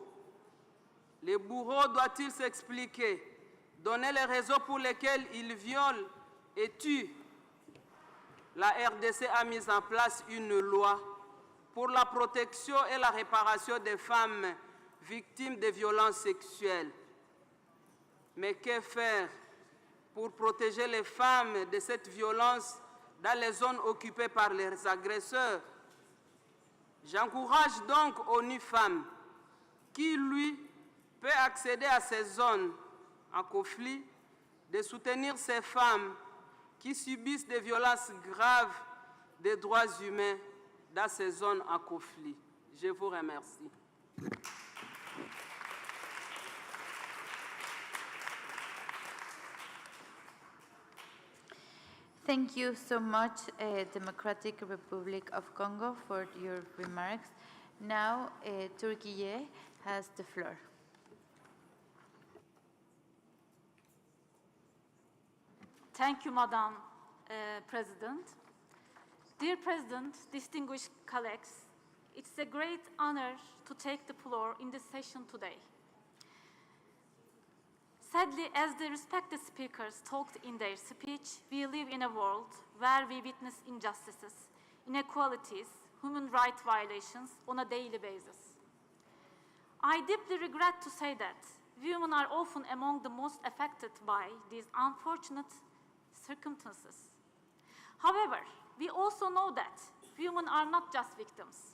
Les bourreaux doivent-ils s'expliquer, donner les raisons pour lesquelles ils violent et tuent? La RDC a mis en place une loi pour la protection et la réparation des femmes victimes de violences sexuelles. Mais que faire pour protéger les femmes de cette violence dans les zones occupées par les agresseurs? J'encourage donc ONU Femmes, qui, lui, peut accéder à ces zones en conflit, de soutenir ces femmes qui subissent des violences graves des droits humains dans ces zones en conflit. Je vous remercie. Thank you so much, Democratic Republic of Congo, for your remarks. Now, Turkey has the floor. Thank you, Madam President. Dear President, distinguished colleagues, it's a great honor to take the floor in this session today. Sadly, as the respected speakers talked in their speech, we live in a world where we witness injustices, inequalities, human rights violations on a daily basis. I deeply regret to say that women are often among the most affected by these unfortunate circumstances. However, we also know that women are not just victims.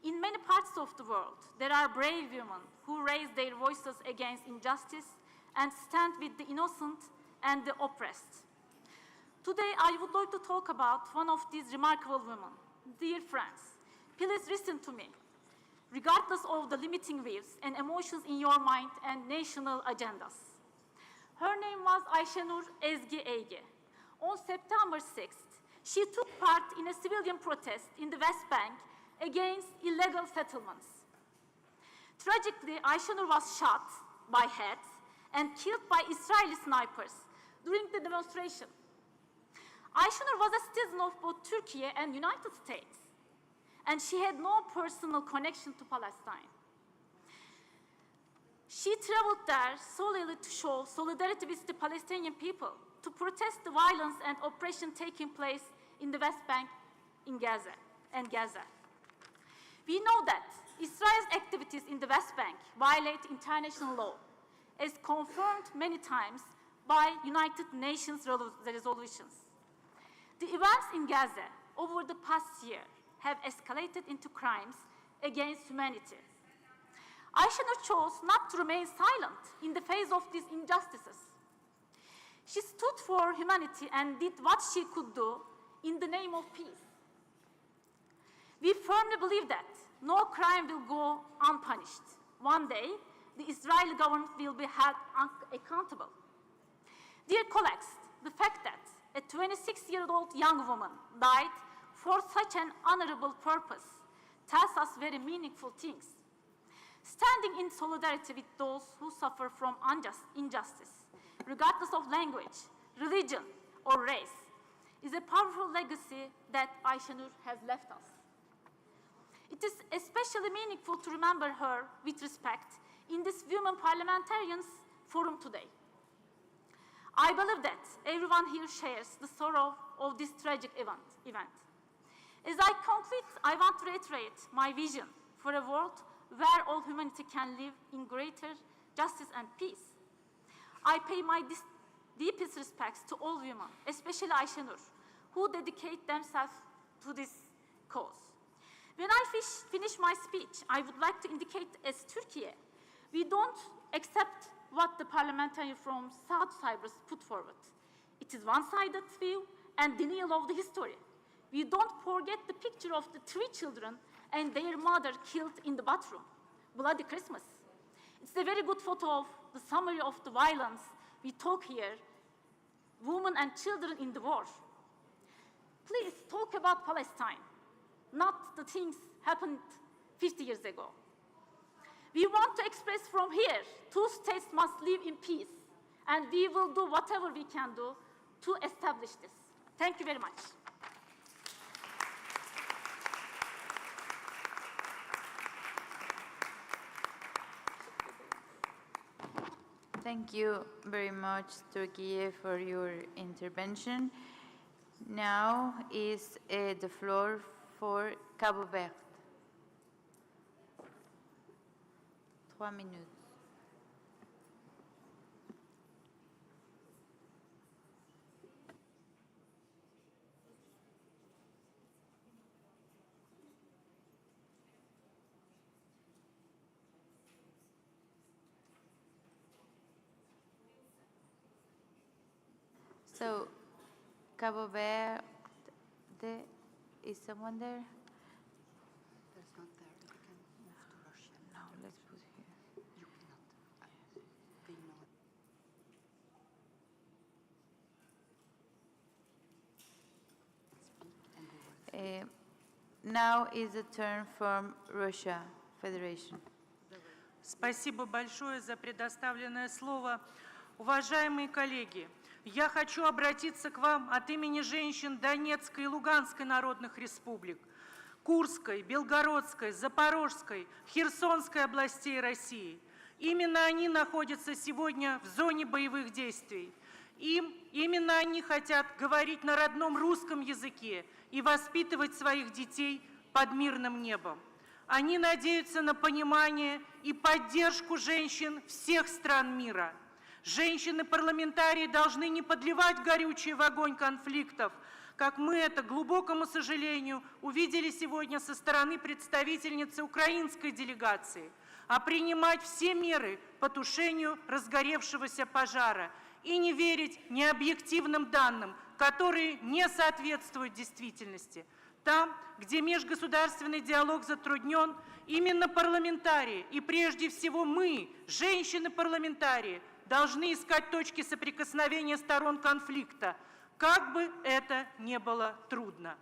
In many parts of the world, there are brave women who raise their voices against injustice and stand with the innocent and the oppressed. Today, I would like to talk about one of these remarkable women. Dear friends, please listen to me, regardless of the limiting views and emotions in your mind and national agendas. Her name was Ayşenur Ezgi Ege. On September 6th, she took part in a civilian protest in the West Bank against illegal settlements. Tragically, Ayşenur was shot by head and killed by Israeli snipers during the demonstration. Ayşenur was a citizen of both Turkey and United States, and she had no personal connection to Palestine. She traveled there solely to show solidarity with the Palestinian people, to protest the violence and oppression taking place in the West Bank in Gaza. We know that Israel's activities in the West Bank violate international law, as confirmed many times by United Nations resolutions. The events in Gaza over the past year have escalated into crimes against humanity. Ayşenur chose not to remain silent in the face of these injustices. She stood for humanity and did what she could do in the name of peace. We firmly believe that no crime will go unpunished. One day, the Israeli government will be held accountable. Dear colleagues, the fact that a 26-year-old young woman died for such an honorable purpose tells us very meaningful things. Standing in solidarity with those who suffer from injustice, regardless of language, religion, or race, is a powerful legacy that Ayşenur has left us. It is especially meaningful to remember her with respect in this Women Parliamentarians Forum today. I believe that everyone here shares the sorrow of this tragic event. As I conclude, I want to reiterate my vision for a world where all humanity can live in greater justice and peace. I pay my deepest respects to all women, especially Ayşenur, who dedicate themselves to this cause. When I finish my speech, I would like to indicate as Turkey, we don't accept what the parliamentarian from South Cyprus put forward. It is one-sided view and denial of the history. We don't forget the picture of the 3 children and their mother killed in the bathroom. Bloody Christmas. It's a very good photo of the summary of the violence we talk here, women and children in the war. Please talk about Palestine, not the things happened 50 years ago. We want to express from here, 2 states must live in peace, and we will do whatever we can do to establish this. Thank you very much. Thank you very much, Turkey, for your intervention. Now is the floor for Cabo Verde. 3 minutes. So, Cabo Verde, is someone there? There's not there, but you can move to Russia. No, let's put here. You cannot. They know. Now is the turn from Russia Federation. Спасибо большое за предоставленное слово. Уважаемые коллеги, я хочу обратиться к вам от имени женщин Донецкой и Луганской народных республик, Курской, Белгородской, Запорожской, Херсонской областей России. Именно они находятся сегодня в зоне боевых действий. Именно они хотят говорить на родном русском языке и воспитывать своих детей под мирным небом. Они надеются на понимание и поддержку женщин всех стран мира. Женщины-парламентарии должны не подливать горючее в огонь конфликтов, как мы это, к глубокому сожалению, увидели сегодня со стороны представительницы украинской делегации, а принимать все меры по тушению разгоревшегося пожара и не верить необъективным данным, которые не соответствуют действительности. Там, где межгосударственный диалог затруднен, именно парламентарии, и прежде всего мы, женщины-парламентарии, должны искать точки соприкосновения сторон конфликта, как бы это ни было трудно.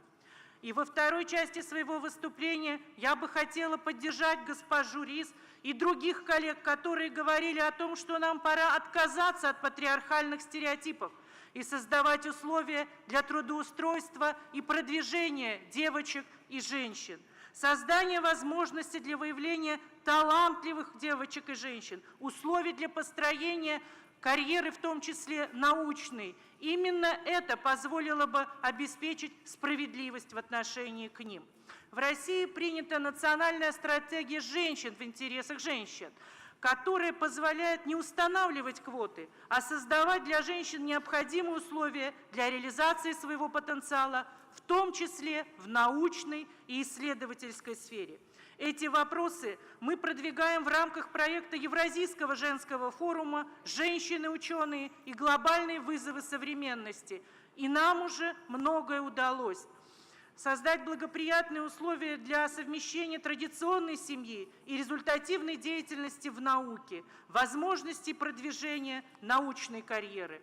И во второй части своего выступления я бы хотела поддержать госпожу Рис и других коллег, которые говорили о том, что нам пора отказаться от патриархальных стереотипов и создавать условия для трудоустройства и продвижения девочек и женщин. Создание возможности для выявления талантливых девочек и женщин, условий для построения карьеры, в том числе научной. Именно это позволило бы обеспечить справедливость в отношении к ним. В России принята национальная стратегия женщин в интересах женщин, которая позволяет не устанавливать квоты, а создавать для женщин необходимые условия для реализации своего потенциала, в том числе в научной и исследовательской сфере. Эти вопросы мы продвигаем в рамках проекта Евразийского женского форума «Женщины-ученые и глобальные вызовы современности». И нам уже многое удалось. Создать благоприятные условия для совмещения традиционной семьи и результативной деятельности в науке, возможности продвижения научной карьеры.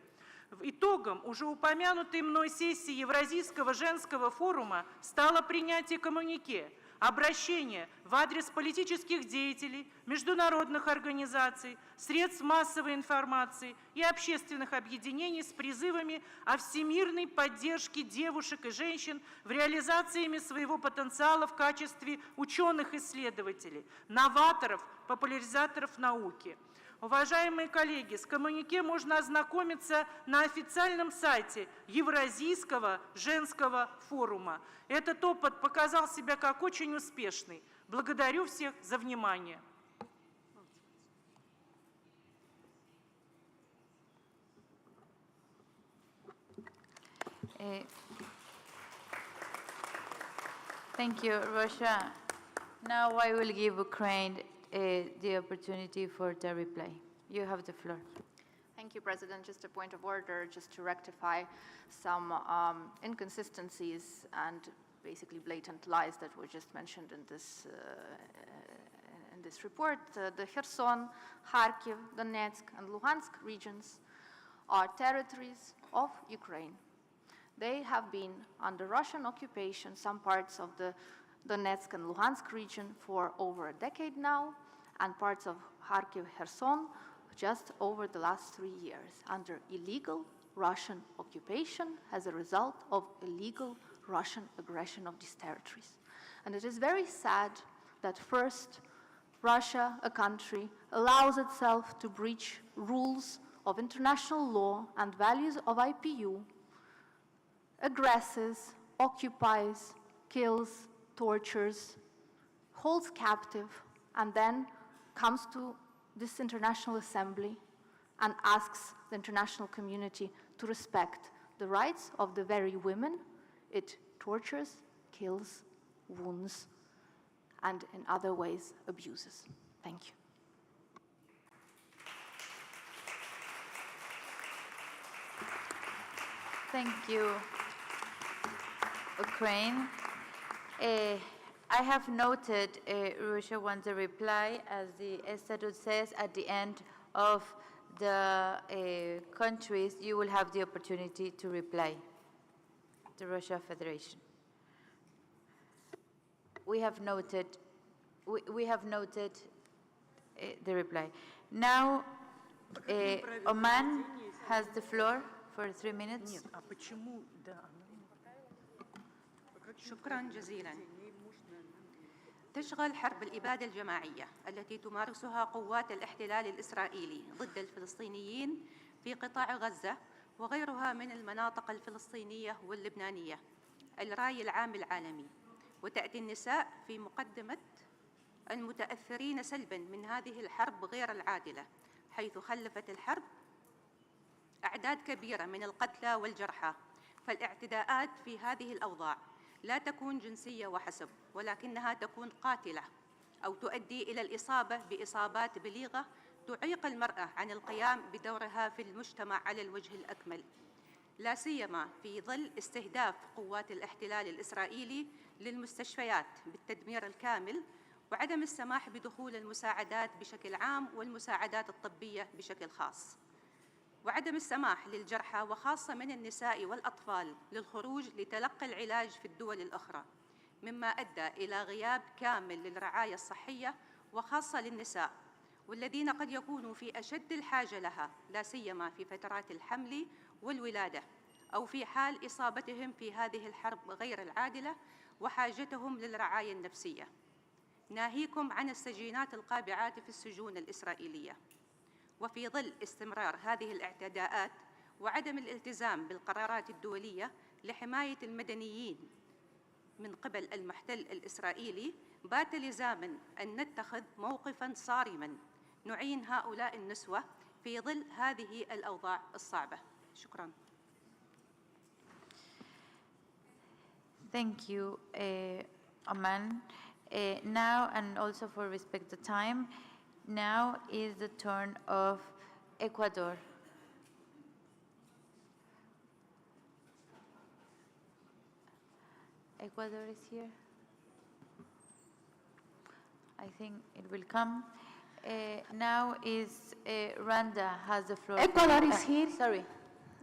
Итогом уже упомянутой мной сессии Евразийского женского форума стало принятие коммюнике, обращение в адрес политических деятелей, международных организаций, средств массовой информации и общественных объединений с призывами о всемирной поддержке девушек и женщин в реализации своего потенциала в качестве ученых-исследователей, новаторов, популяризаторов науки. Уважаемые коллеги, с коммюнике можно ознакомиться на официальном сайте Евразийского женского форума. Этот опыт показал себя как очень успешный. Благодарю всех за внимание. Thank you, Russia. Now I will give Ukraine the opportunity for the reply. You have the floor. Thank you, President. Just a point of order, just to rectify some inconsistencies and basically blatant lies that were just mentioned in this report. The Kherson, Kharkiv, Donetsk, and Luhansk regions are territories of Ukraine. They have been under Russian occupation, some parts of the Donetsk and Luhansk region for over a decade now, and parts of Kharkiv, Kherson just over the last 3 years under illegal Russian occupation as a result of illegal Russian aggression of these territories. And it is very sad that first Russia, a country, allows itself to breach rules of international law and values of IPU, aggresses, occupies, kills, tortures, holds captive, and then comes to this international assembly and asks the international community to respect the rights of the very women it tortures, kills, wounds, and in other ways abuses. Thank you. Thank you, Ukraine. I have noted Russia wants a reply, as the statute says, at the end of the countries, you will have the opportunity to reply. The Russia Federation. We have noted the reply. Now, Oman has the floor for 3 minutes. شكرا جزيلا. تشغل حرب الإبادة الجماعية التي تمارسها قوات الاحتلال الإسرائيلي ضد الفلسطينيين في قطاع غزة وغيرها من المناطق الفلسطينية واللبنانية الرأي العام العالمي، وتأتي النساء في مقدمة المتأثرين سلباً من هذه الحرب غير العادلة، حيث خلفت الحرب أعداد كبيرة من القتلى والجرحى. فالاعتداءات في هذه الأوضاع لا تكون جنسية وحسب، ولكنها تكون قاتلة أو تؤدي إلى الإصابة بإصابات بليغة تعيق المرأة عن القيام بدورها في المجتمع على الوجه الأكمل، لا سيما في ظل استهداف قوات الاحتلال الإسرائيلي للمستشفيات بالتدمير الكامل وعدم السماح بدخول المساعدات بشكل عام والمساعدات الطبية بشكل خاص، وعدم السماح للجرحى وخاصة من النساء والأطفال للخروج لتلقي العلاج في الدول الأخرى، مما أدى إلى غياب كامل للرعاية الصحية وخاصة للنساء، والذين قد يكونوا في أشد الحاجة لها، لا سيما في فترات الحمل والولادة أو في حال إصابتهم في هذه الحرب غير العادلة وحاجتهم للرعاية النفسية، ناهيكم عن السجينات القابعات في السجون الإسرائيلية. وفي ظل استمرار هذه الاعتداءات وعدم الالتزام بالقرارات الدولية لحماية المدنيين من قبل المحتل الإسرائيلي، بات لزاما أن نتخذ موقفا صارما نعين هؤلاء النسوة في ظل هذه الأوضاع الصعبة. شكرا. Thank you, Oman. Now, and also for respect the time, now is the turn of Ecuador. Ecuador is here. I think it will come. Now is Rwanda has the floor. Ecuador is here. Sorry.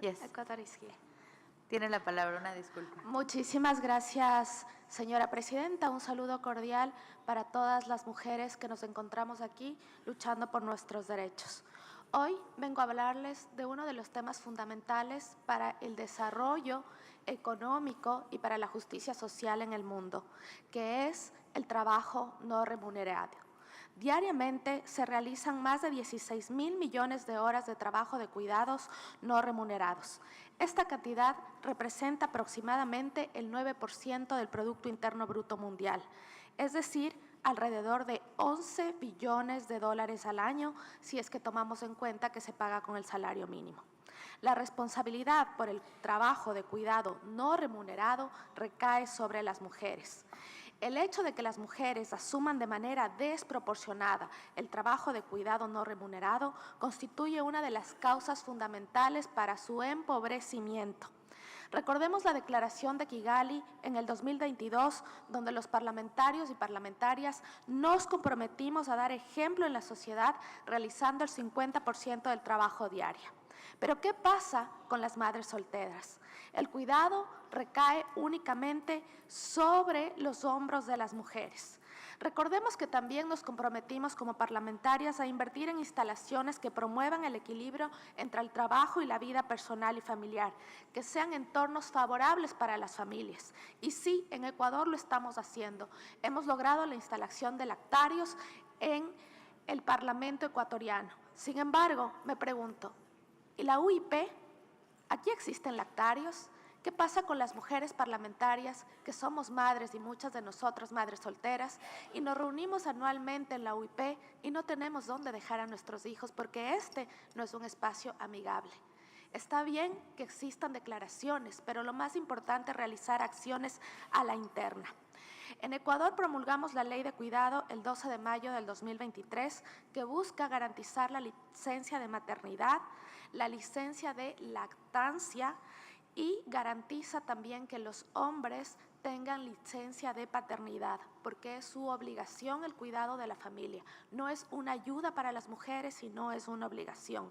Yes. Ecuador is here. Tiene la palabra, una disculpa. Muchísimas gracias, señora presidenta. Un saludo cordial para todas las mujeres que nos encontramos aquí luchando por nuestros derechos. Hoy vengo a hablarles de uno de los temas fundamentales para el desarrollo económico y para la justicia social en el mundo, que es el trabajo no remunerado. Diariamente se realizan más de 16.000 millones de horas de trabajo de cuidados no remunerados. Esta cantidad representa aproximadamente el 9% del Producto Interno Bruto Mundial, es decir, alrededor de 11 billones de dólares al año si es que tomamos en cuenta que se paga con el salario mínimo. La responsabilidad por el trabajo de cuidado no remunerado recae sobre las mujeres. El hecho de que las mujeres asuman de manera desproporcionada el trabajo de cuidado no remunerado constituye una de las causas fundamentales para su empobrecimiento. Recordemos la declaración de Kigali en el 2022, donde los parlamentarios y parlamentarias nos comprometimos a dar ejemplo en la sociedad realizando el 50% del trabajo diario. Pero ¿qué pasa con las madres solteras? El cuidado recae únicamente sobre los hombros de las mujeres. Recordemos que también nos comprometimos como parlamentarias a invertir en instalaciones que promuevan el equilibrio entre el trabajo y la vida personal y familiar, que sean entornos favorables para las familias. Y sí, en Ecuador lo estamos haciendo. Hemos logrado la instalación de lactarios en el Parlamento ecuatoriano. Sin embargo, me pregunto, ¿y la UIP? ¿Aquí existen lactarios? ¿Qué pasa con las mujeres parlamentarias que somos madres y muchas de nosotras madres solteras y nos reunimos anualmente en la UIP y no tenemos dónde dejar a nuestros hijos porque este no es un espacio amigable? Está bien que existan declaraciones, pero lo más importante es realizar acciones a la interna. En Ecuador promulgamos la Ley de Cuidado el 12 de mayo del 2023 que busca garantizar la licencia de maternidad, la licencia de lactancia y garantiza también que los hombres tengan licencia de paternidad, porque es su obligación el cuidado de la familia. No es una ayuda para las mujeres, sino es una obligación.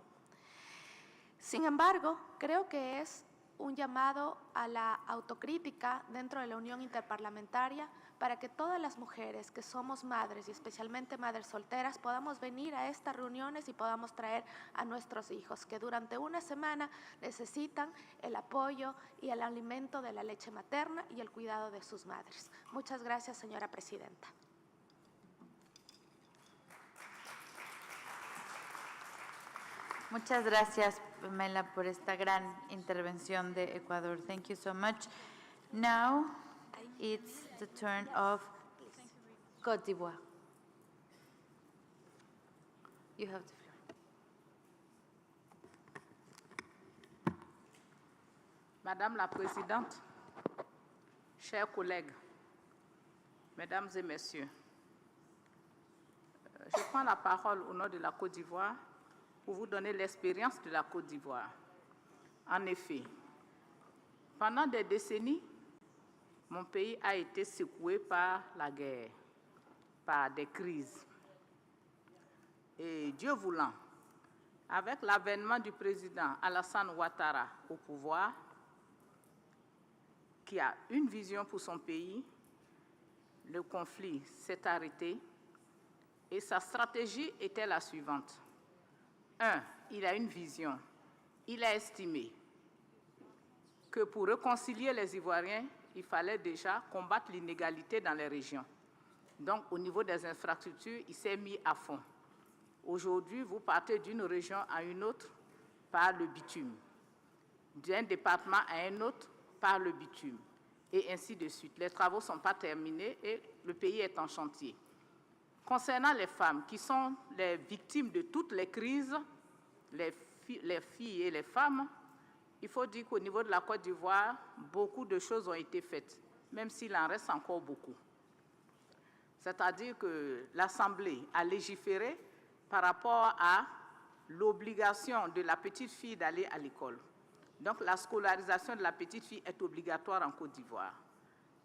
Sin embargo, creo que es un llamado a la autocrítica dentro de la Unión Interparlamentaria para que todas las mujeres que somos madres y especialmente madres solteras podamos venir a estas reuniones y podamos traer a nuestros hijos que durante una semana necesitan el apoyo y el alimento de la leche materna y el cuidado de sus madres. Muchas gracias, señora presidenta. Muchas gracias, Pamela, por esta gran intervención de Ecuador. Thank you so much. Now it's the turn of Côte d'Ivoire. You have the floor. Madame la Présidente, chers collègues, Mesdames et Messieurs, je prends la parole au nom de la Côte d'Ivoire pour vous donner l'expérience de la Côte d'Ivoire. En effet, pendant des décennies, mon pays a été secoué par la guerre, par des crises. Et Dieu voulant, avec l'avènement du président Alassane Ouattara au pouvoir, qui a une vision pour son pays, le conflit s'est arrêté et sa stratégie était la suivante. 1. Il a une vision. Il a estimé que pour réconcilier les Ivoiriens, il fallait déjà combattre l'inégalité dans les régions. Donc, au niveau des infrastructures, il s'est mis à fond. Aujourd'hui, vous partez d'une région à une autre par le bitume, d'un département à un autre par le bitume, et ainsi de suite. Les travaux ne sont pas terminés et le pays est en chantier. Concernant les femmes, qui sont les victimes de toutes les crises, les filles et les femmes, il faut dire qu'au niveau de la Côte d'Ivoire, beaucoup de choses ont été faites, même s'il en reste encore beaucoup. C'est-à-dire que l'Assemblée a légiféré par rapport à l'obligation de la petite fille d'aller à l'école. Donc la scolarisation de la petite fille est obligatoire en Côte d'Ivoire.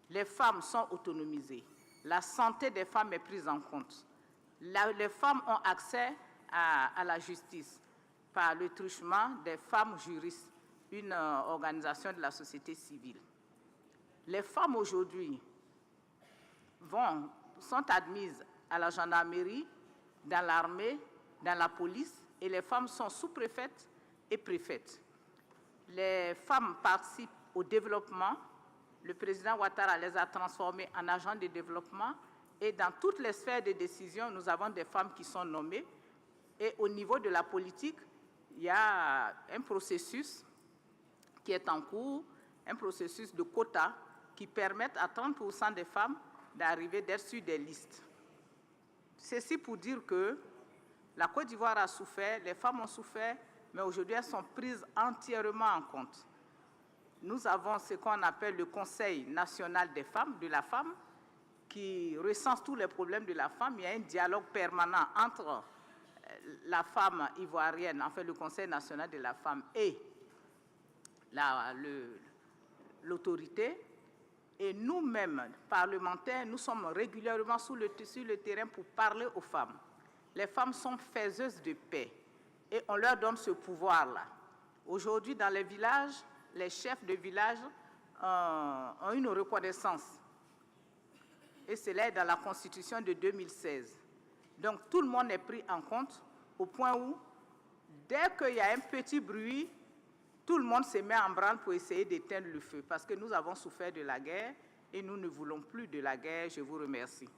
Les femmes sont autonomisées. La santé des femmes est prise en compte. Les femmes ont accès à la justice par le truchement des femmes juristes. une organisation de la société civile. Les femmes aujourd'hui sont admises à la gendarmerie, dans l'armée, dans la police, et les femmes sont sous-préfètes et préfètes. Les femmes participent au développement. Le président Ouattara les a transformées en agents de développement, et dans toutes les sphères de décision, nous avons des femmes qui sont nommées. Et au niveau de la politique, il y a un processus qui est en cours, un processus de quotas qui permettent à 30% des femmes d'arriver d'être sur des listes. Ceci pour dire que la Côte d'Ivoire a souffert, les femmes ont souffert, mais aujourd'hui elles sont prises entièrement en compte. Nous avons ce qu'on appelle le Conseil national des femmes, de la femme, qui recense tous les problèmes de la femme. Il y a un dialogue permanent entre la femme ivoirienne, enfin le Conseil national de la femme et l'autorité. Et nous-mêmes, parlementaires, nous sommes régulièrement sur le terrain pour parler aux femmes. Les femmes sont faiseuses de paix et on leur donne ce pouvoir-là. Aujourd'hui, dans les villages, les chefs de village ont une reconnaissance. Et cela est dans la Constitution de 2016. Donc, tout le monde est pris en compte au point où, dès qu'il y a un petit bruit, tout le monde se met en branle pour essayer d'éteindre le feu. Parce que nous avons souffert de la guerre et nous ne voulons plus de la guerre. Je vous remercie.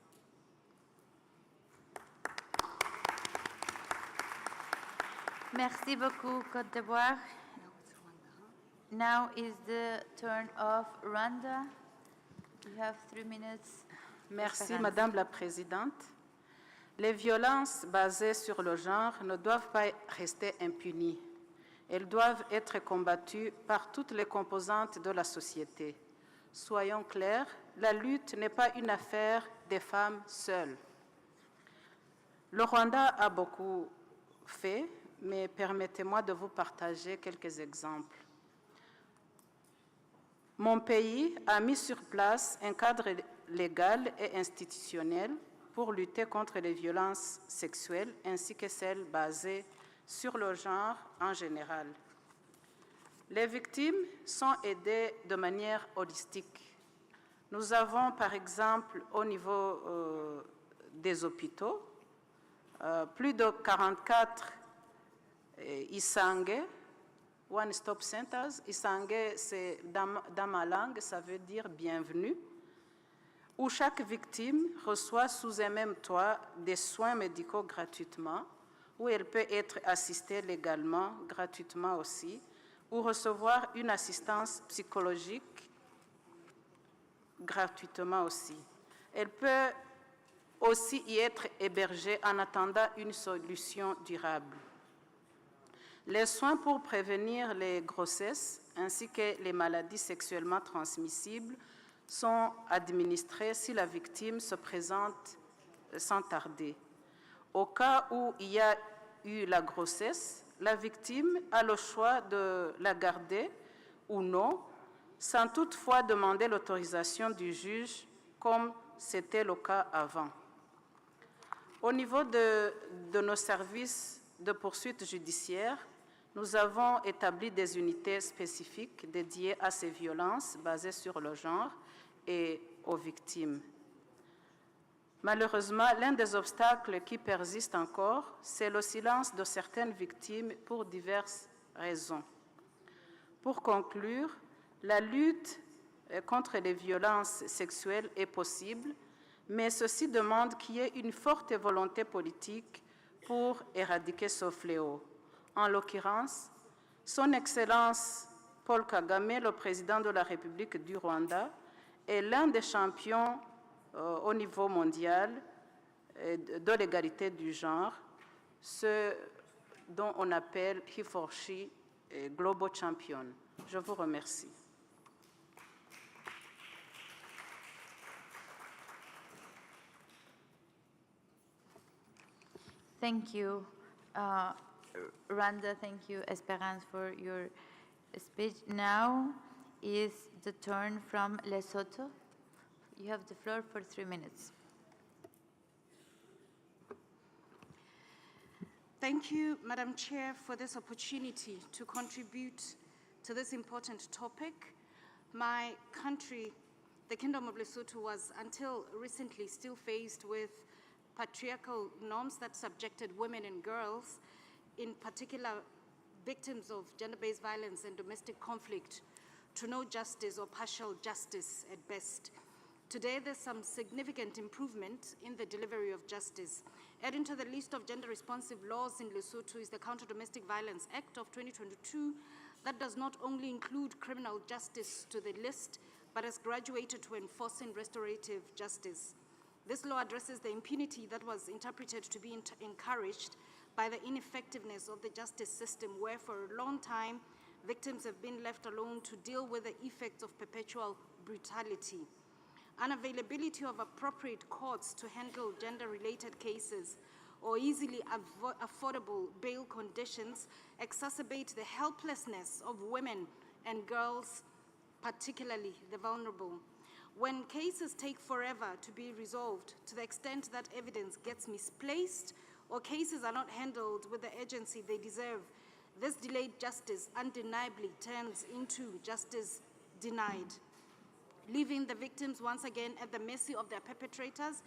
Merci beaucoup, Côte d'Ivoire. Now is the turn of Rwanda. You have 3 minutes. Merci, Madame la Présidente. Les violences basées sur le genre ne doivent pas rester impunies. Elles doivent être combattues par toutes les composantes de la société. Soyons clairs, la lutte n'est pas une affaire des femmes seules. Le Rwanda a beaucoup fait, mais permettez-moi de vous partager quelques exemples. Mon pays a mis sur place un cadre légal et institutionnel pour lutter contre les violences sexuelles ainsi que celles basées sur le genre en général. Les victimes sont aidées de manière holistique. Nous avons par exemple au niveau des hôpitaux plus de 44 Isange, One-Stop Centers. Isange, c'est dans ma langue, ça veut dire bienvenue, où chaque victime reçoit sous un même toit des soins médicaux gratuitement, où elle peut être assistée légalement, gratuitement aussi, ou recevoir une assistance psychologique gratuitement aussi. Elle peut aussi y être hébergée en attendant une solution durable. Les soins pour prévenir les grossesses ainsi que les maladies sexuellement transmissibles sont administrés si la victime se présente sans tarder. Au cas où il y a eu la grossesse, la victime a le choix de la garder ou non, sans toutefois demander l'autorisation du juge, comme c'était le cas avant. Au niveau de nos services de poursuite judiciaire, nous avons établi des unités spécifiques dédiées à ces violences basées sur le genre et aux victimes. Malheureusement, l'un des obstacles qui persiste encore, c'est le silence de certaines victimes pour diverses raisons. Pour conclure, la lutte contre les violences sexuelles est possible, mais ceci demande qu'il y ait une forte volonté politique pour éradiquer ce fléau. En l'occurrence, Son Excellence Paul Kagame, le président de la République du Rwanda, est l'un des champions au niveau mondial de l'égalité du genre, ce dont on appelle he for she Global Champion. Je vous remercie. Thank you, Rwanda. Thank you, Esperance, for your speech. Now is the turn from Lesotho. You have the floor for 3 minutes. Thank you, Madam Chair, for this opportunity to contribute to this important topic. My country, the Kingdom of Lesotho, was until recently still faced with patriarchal norms that subjected women and girls, in particular victims of gender-based violence and domestic conflict, to no justice or partial justice at best. Today, there's some significant improvement in the delivery of justice. Adding to the list of gender-responsive laws in Lesotho is the Counter Domestic Violence Act of 2022 that does not only include criminal justice to the list, but has graduated to enforcing restorative justice. This law addresses the impunity that was interpreted to be encouraged by the ineffectiveness of the justice system, where for a long time, victims have been left alone to deal with the effects of perpetual brutality. Unavailability of appropriate courts to handle gender-related cases or easily affordable bail conditions exacerbate the helplessness of women and girls, particularly the vulnerable. When cases take forever to be resolved, to the extent that evidence gets misplaced or cases are not handled with the urgency they deserve, this delayed justice undeniably turns into justice denied, leaving the victims once again at the mercy of their perpetrators,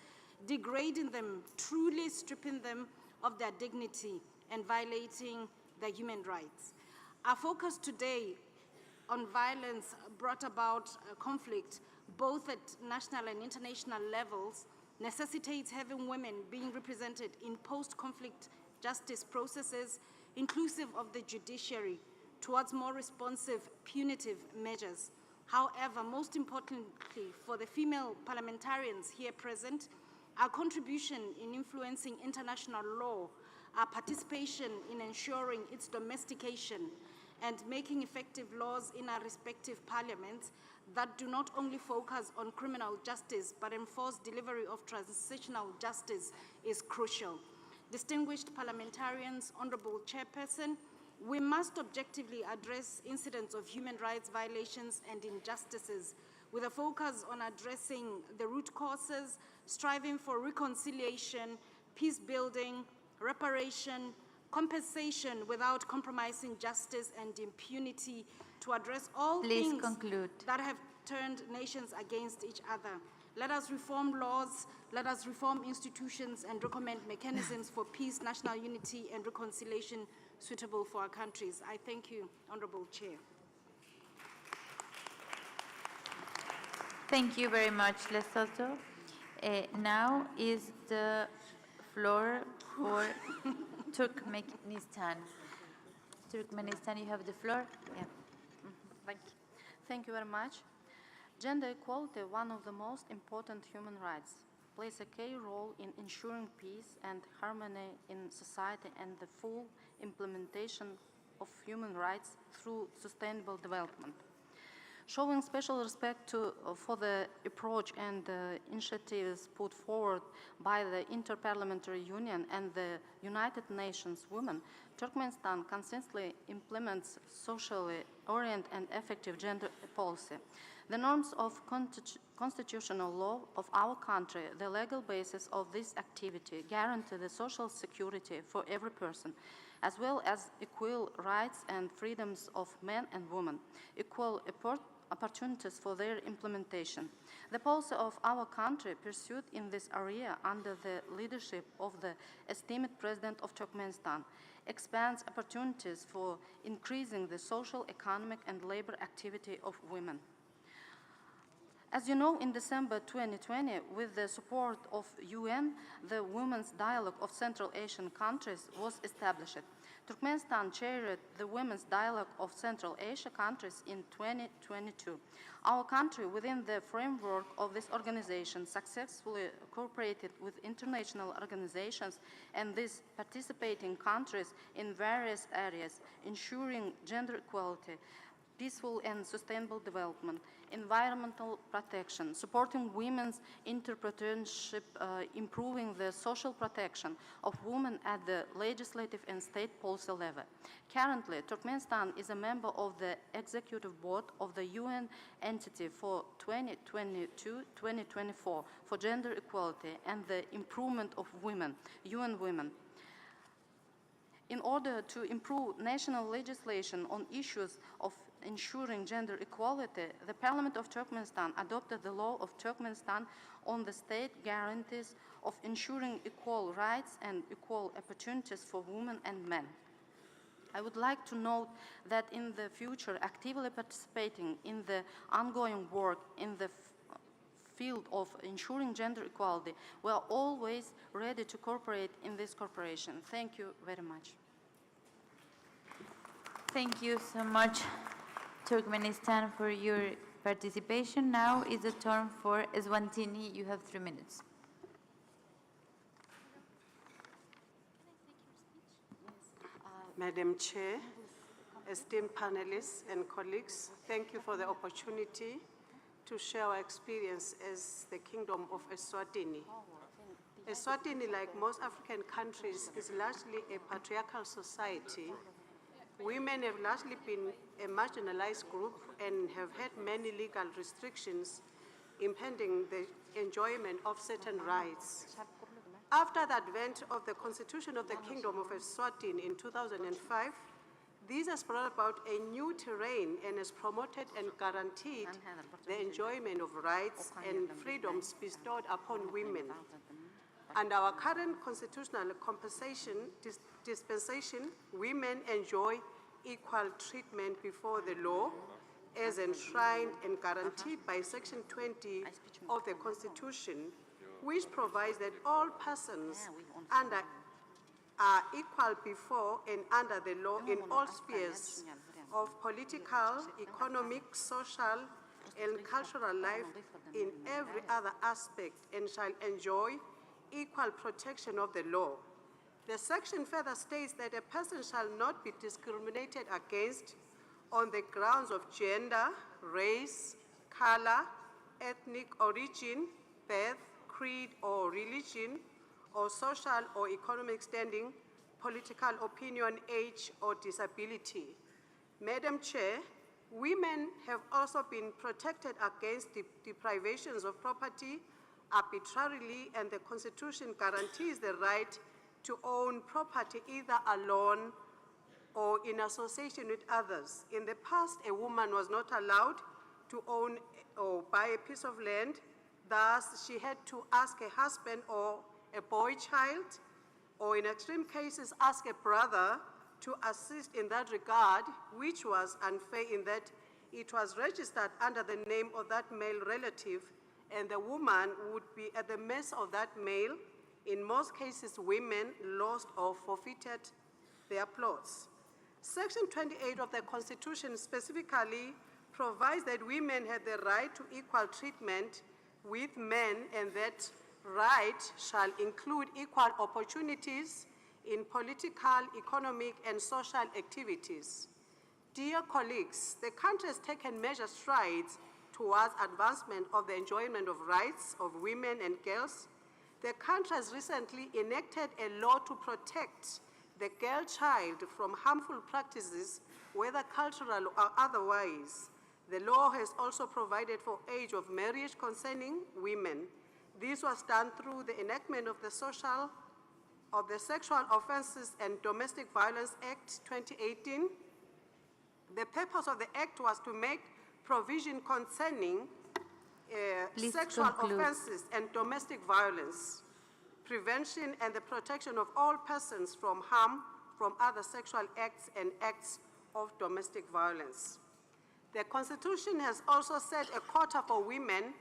degrading them, truly stripping them of their dignity and violating their human rights. Our focus today on violence brought about conflict, both at national and international levels, necessitates having women being represented in post-conflict justice processes, inclusive of the judiciary, towards more responsive punitive measures. However, most importantly, for the female parliamentarians here present, our contribution in influencing international law, our participation in ensuring its domestication, and making effective laws in our respective parliaments that do not only focus on criminal justice but enforce delivery of transitional justice is crucial. Distinguished parliamentarians, Honorable Chairperson, we must objectively address incidents of human rights violations and injustices with a focus on addressing the root causes, striving for reconciliation, peace building, reparation, compensation without compromising justice and impunity, to address all things that have turned nations against each other. Let us reform laws, let us reform institutions, and recommend mechanisms for peace, national unity, and reconciliation suitable for our countries. I thank you, Honorable Chair. Thank you very much, Lesotho. Now is the floor for Turkmenistan. Turkmenistan, you have the floor. Yeah. Thank you very much. Gender equality, one of the most important human rights, plays a key role in ensuring peace and harmony in society and the full implementation of human rights through sustainable development. Showing special respect for the approach and the initiatives put forward by the Inter-Parliamentary Union and the United Nations Women, Turkmenistan consistently implements socially oriented and effective gender policy. The norms of constitutional law of our country, the legal basis of this activity, guarantee the social security for every person, as well as equal rights and freedoms of men and women, equal opportunities for their implementation. The policy of our country pursued in this area under the leadership of the esteemed President of Turkmenistan expands opportunities for increasing the social, economic, and labor activity of women. As you know, in December 2020, with the support of UN, the Women's Dialogue of Central Asian countries was established. Turkmenistan chaired the Women's Dialogue of Central Asia countries in 2022. Our country, within the framework of this organization, successfully cooperated with international organizations and these participating countries in various areas, ensuring gender equality, peaceful and sustainable development, environmental protection, supporting women's entrepreneurship, improving the social protection of women at the legislative and state policy level. Currently, Turkmenistan is a member of the Executive Board of the UN entity for 2022-2024 for gender equality and the improvement of women, UN Women. In order to improve national legislation on issues of ensuring gender equality, the Parliament of Turkmenistan adopted the law of Turkmenistan on the state guarantees of ensuring equal rights and equal opportunities for women and men. I would like to note that in the future, actively participating in the ongoing work in the field of ensuring gender equality, we are always ready to cooperate in this cooperation. Thank you very much. Thank you so much, Turkmenistan, for your participation. Now is the turn for Eswantini. You have 3 minutes. Madam Chair, esteemed panelists and colleagues, thank you for the opportunity to share our experience as the Kingdom of Eswatini. Eswatini, like most African countries, is largely a patriarchal society. Women have largely been a marginalized group and have had many legal restrictions impeding the enjoyment of certain rights. After the advent of the Constitution of the Kingdom of Eswatini in 2005, this has brought about a new terrain and has promoted and guaranteed the enjoyment of rights and freedoms bestowed upon women. Under our current constitutional dispensation, women enjoy equal treatment before the law as enshrined and guaranteed by Section 20 of the Constitution, which provides that all persons are equal before and under the law in all spheres of political, economic, social, and cultural life in every other aspect, and shall enjoy equal protection of the law. The section further states that a person shall not be discriminated against on the grounds of gender, race, color, ethnic origin, birth, creed or religion, or social or economic standing, political opinion, age, or disability. Madam Chair, women have also been protected against deprivations of property arbitrarily, and the Constitution guarantees the right to own property either alone or in association with others. In the past, a woman was not allowed to own or buy a piece of land. Thus, she had to ask a husband or a boy child, or in extreme cases, ask a brother to assist in that regard, which was unfair in that it was registered under the name of that male relative, and the woman would be at the mercy of that male. In most cases, women lost or forfeited their plots. Section 28 of the Constitution specifically provides that women have the right to equal treatment with men, and that right shall include equal opportunities in political, economic, and social activities. Dear colleagues, the country has taken major strides towards advancement of the enjoyment of rights of women and girls. The country has recently enacted a law to protect the girl child from harmful practices, whether cultural or otherwise. The law has also provided for age of marriage concerning women. This was done through the enactment of the Sexual Offences and Domestic Violence Act 2018. The purpose of the act was to make provision concerning sexual offenses and domestic violence, prevention and the protection of all persons from harm from other sexual acts and acts of domestic violence. The Constitution has also set a quota for women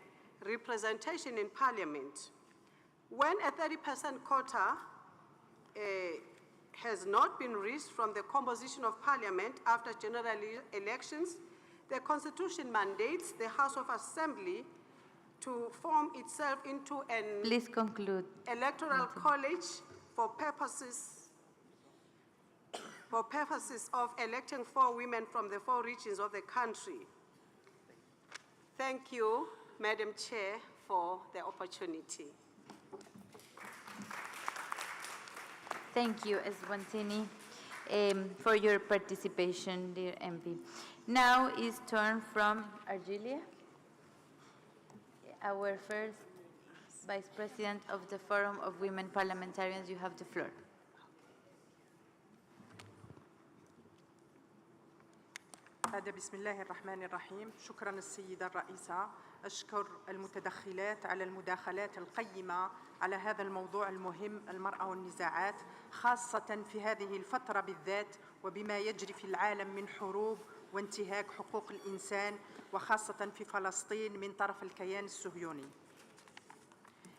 representation in Parliament. When a 30% quota has not been reached from the composition of Parliament after general elections, the Constitution mandates the House of Assembly to form itself into an Please conclude. Electoral college for purposes of electing 4 women from the 4 regions of the country. Thank you, Madam Chair, for the opportunity. Thank you, Eswantini, for your participation, dear MP. Now is turn from Argelia, our first Vice President of the Forum of Women Parliamentarians. You have the floor. السادة، بسم الله الرحمن الرحيم. شكرا السيدة الرئيسة. أشكر المتدخلات على المداخلات القيمة على هذا الموضوع المهم، المرأة والنزاعات، خاصة في هذه الفترة بالذات وبما يجري في العالم من حروب وانتهاك حقوق الإنسان، وخاصة في فلسطين من طرف الكيان الصهيوني.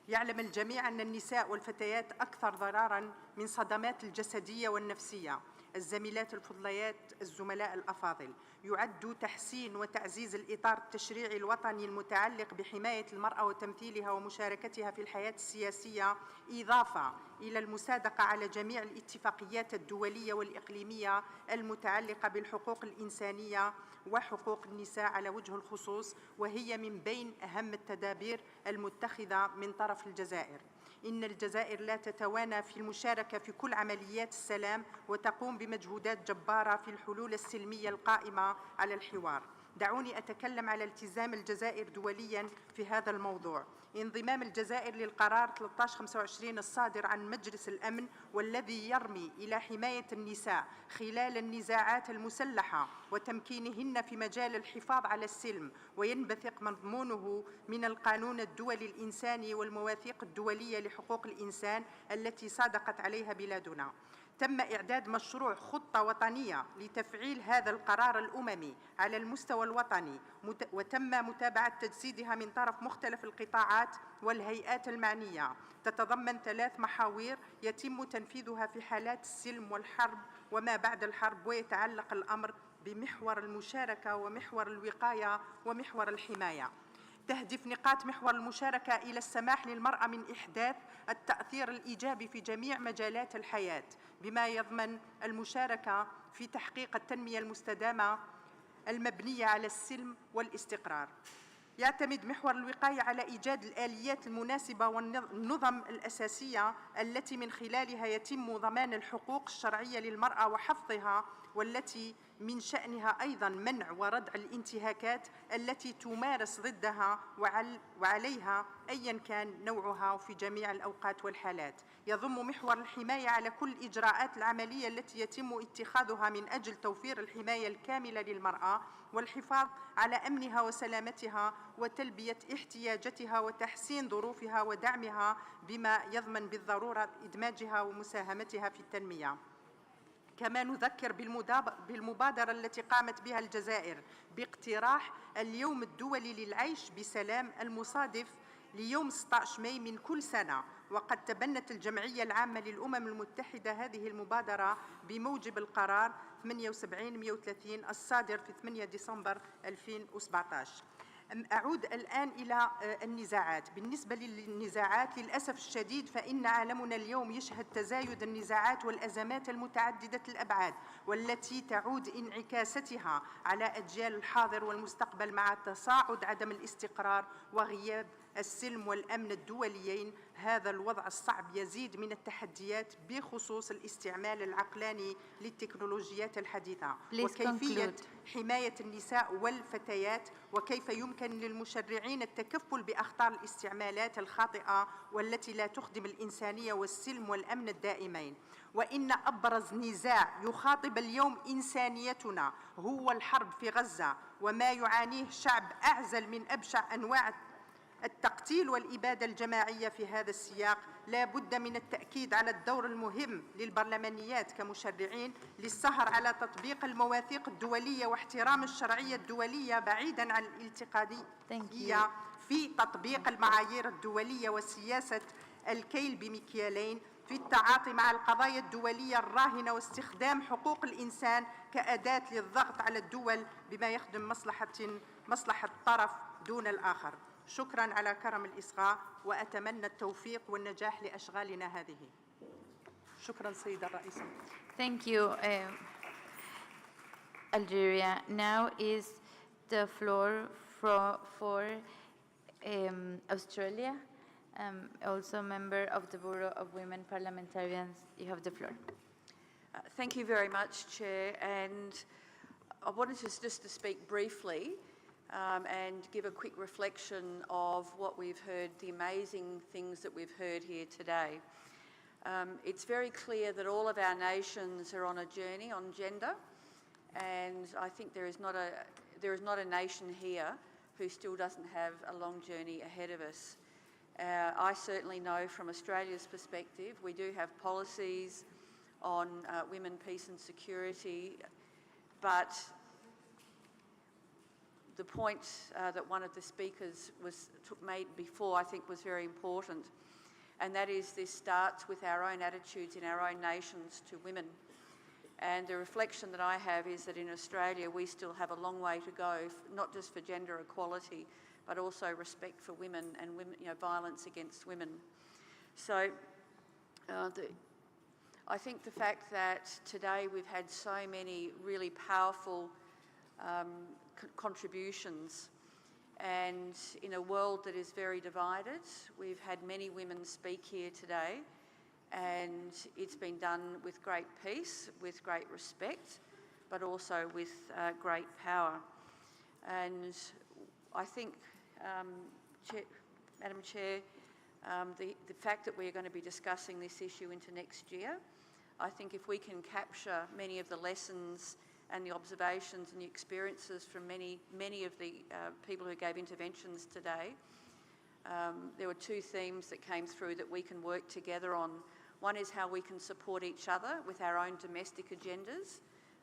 يعلم الجميع أن النساء والفتيات أكثر ضراراً من صدمات الجسدية والنفسية. الزميلات الفضليات، الزملاء الأفاضل، يعد تحسين وتعزيز الإطار التشريعي الوطني المتعلق بحماية المرأة وتمثيلها ومشاركتها في الحياة السياسية إضافة إلى المصادقة على جميع الاتفاقيات الدولية والإقليمية المتعلقة بالحقوق الإنسانية وحقوق النساء على وجه الخصوص، وهي من بين أهم التدابير المتخذة من طرف الجزائر. إن الجزائر لا تتوانى في المشاركة في كل عمليات السلام وتقوم بمجهودات جبارة في الحلول السلمية القائمة على الحوار. دعوني أتكلم على التزام الجزائر دولياً في هذا الموضوع. انضمام الجزائر للقرار 1325 الصادر عن مجلس الأمن، والذي يرمي إلى حماية النساء خلال النزاعات المسلحة وتمكينهن في مجال الحفاظ على السلم، وينبثق مضمونه من القانون الدولي الإنساني والمواثيق الدولية لحقوق الإنسان التي صادقت عليها بلادنا. تم إعداد مشروع خطة وطنية لتفعيل هذا القرار الأممي على المستوى الوطني، وتم متابعة تجسيدها من طرف مختلف القطاعات والهيئات المعنية. تتضمن 3 محاور يتم تنفيذها في حالات السلم والحرب وما بعد الحرب، ويتعلق الأمر بمحور المشاركة ومحور الوقاية ومحور الحماية. تهدف نقاط محور المشاركة إلى السماح للمرأة من إحداث التأثير الإيجابي في جميع مجالات الحياة، بما يضمن المشاركة في تحقيق التنمية المستدامة المبنية على السلم والاستقرار. يعتمد محور الوقاية على إيجاد الآليات المناسبة والنظم الأساسية التي من خلالها يتم ضمان الحقوق الشرعية للمرأة وحفظها، والتي من شأنها أيضاً منع وردع الانتهاكات التي تمارس ضدها وعليها أياً كان نوعها في جميع الأوقات والحالات. يضم محور الحماية على كل الإجراءات العملية التي يتم اتخاذها من أجل توفير الحماية الكاملة للمرأة والحفاظ على أمنها وسلامتها وتلبية احتياجاتها وتحسين ظروفها ودعمها، بما يضمن بالضرورة إدماجها ومساهمتها في التنمية. كما نذكر بالمبادرة التي قامت بها الجزائر باقتراح اليوم الدولي للعيش بسلام المصادف ليوم 16 ماي من كل سنة، وقد تبنت الجمعية العامة للأمم المتحدة هذه المبادرة بموجب القرار 78-130 الصادر في 8 ديسمبر 2017. أعود الآن إلى النزاعات. بالنسبة للنزاعات، للأسف الشديد فإن عالمنا اليوم يشهد تزايد النزاعات والأزمات المتعددة الأبعاد، والتي تعود انعكاستها على أجيال الحاضر والمستقبل مع تصاعد عدم الاستقرار وغياب السلم والأمن الدوليين. هذا الوضع الصعب يزيد من التحديات بخصوص الاستعمال العقلاني للتكنولوجيات الحديثة وكيفية حماية النساء والفتيات، وكيف يمكن للمشرعين التكفل بأخطار الاستعمالات الخاطئة والتي لا تخدم الإنسانية والسلم والأمن الدائمين. وإن أبرز نزاع يخاطب اليوم إنسانيتنا هو الحرب في غزة، وما يعانيه الشعب أعزل من أبشع أنواع التقتيل والإبادة الجماعية. في هذا السياق لا بد من التأكيد على الدور المهم للبرلمانيات كمشرعين للسهر على تطبيق المواثيق الدولية واحترام الشرعية الدولية بعيداً عن الالتقائية في تطبيق المعايير الدولية وسياسة الكيل بمكيالين في التعاطي مع القضايا الدولية الراهنة، واستخدام حقوق الإنسان كأداة للضغط على الدول بما يخدم مصلحة الطرف دون الآخر. شكراً على كرم الإصغاء، وأتمنى التوفيق والنجاح لأشغالنا هذه. شكراً سيدة الرئيسة. Thank you, Algeria. Now is the floor for Australia, also member of the Bureau of Women Parliamentarians. You have the floor. Thank you very much, Chair. And I wanted just to speak briefly and give a quick reflection of what we've heard, the amazing things that we've heard here today. It's very clear that all of our nations are on a journey on gender, And I think there is not a nation here who still doesn't have a long journey ahead of us. I certainly know from Australia's perspective, we do have policies on women, peace and security, but the point that one of the speakers made before I think was very important, and that is this starts with our own attitudes in our own nations to women. And the reflection that I have is that in Australia we still have a long way to go, not just for gender equality, but also respect for women and violence against women. So I think the fact that today we've had so many really powerful contributions, and in a world that is very divided, we've had many women speak here today, and it's been done with great peace, with great respect, but also with great power. And I think, Madam Chair, the fact that we're going to be discussing this issue into next year, I think if we can capture many of the lessons and the observations and the experiences from many of the people who gave interventions today, there were two themes that came through that we can work together on. One is how we can support each other with our own domestic agendas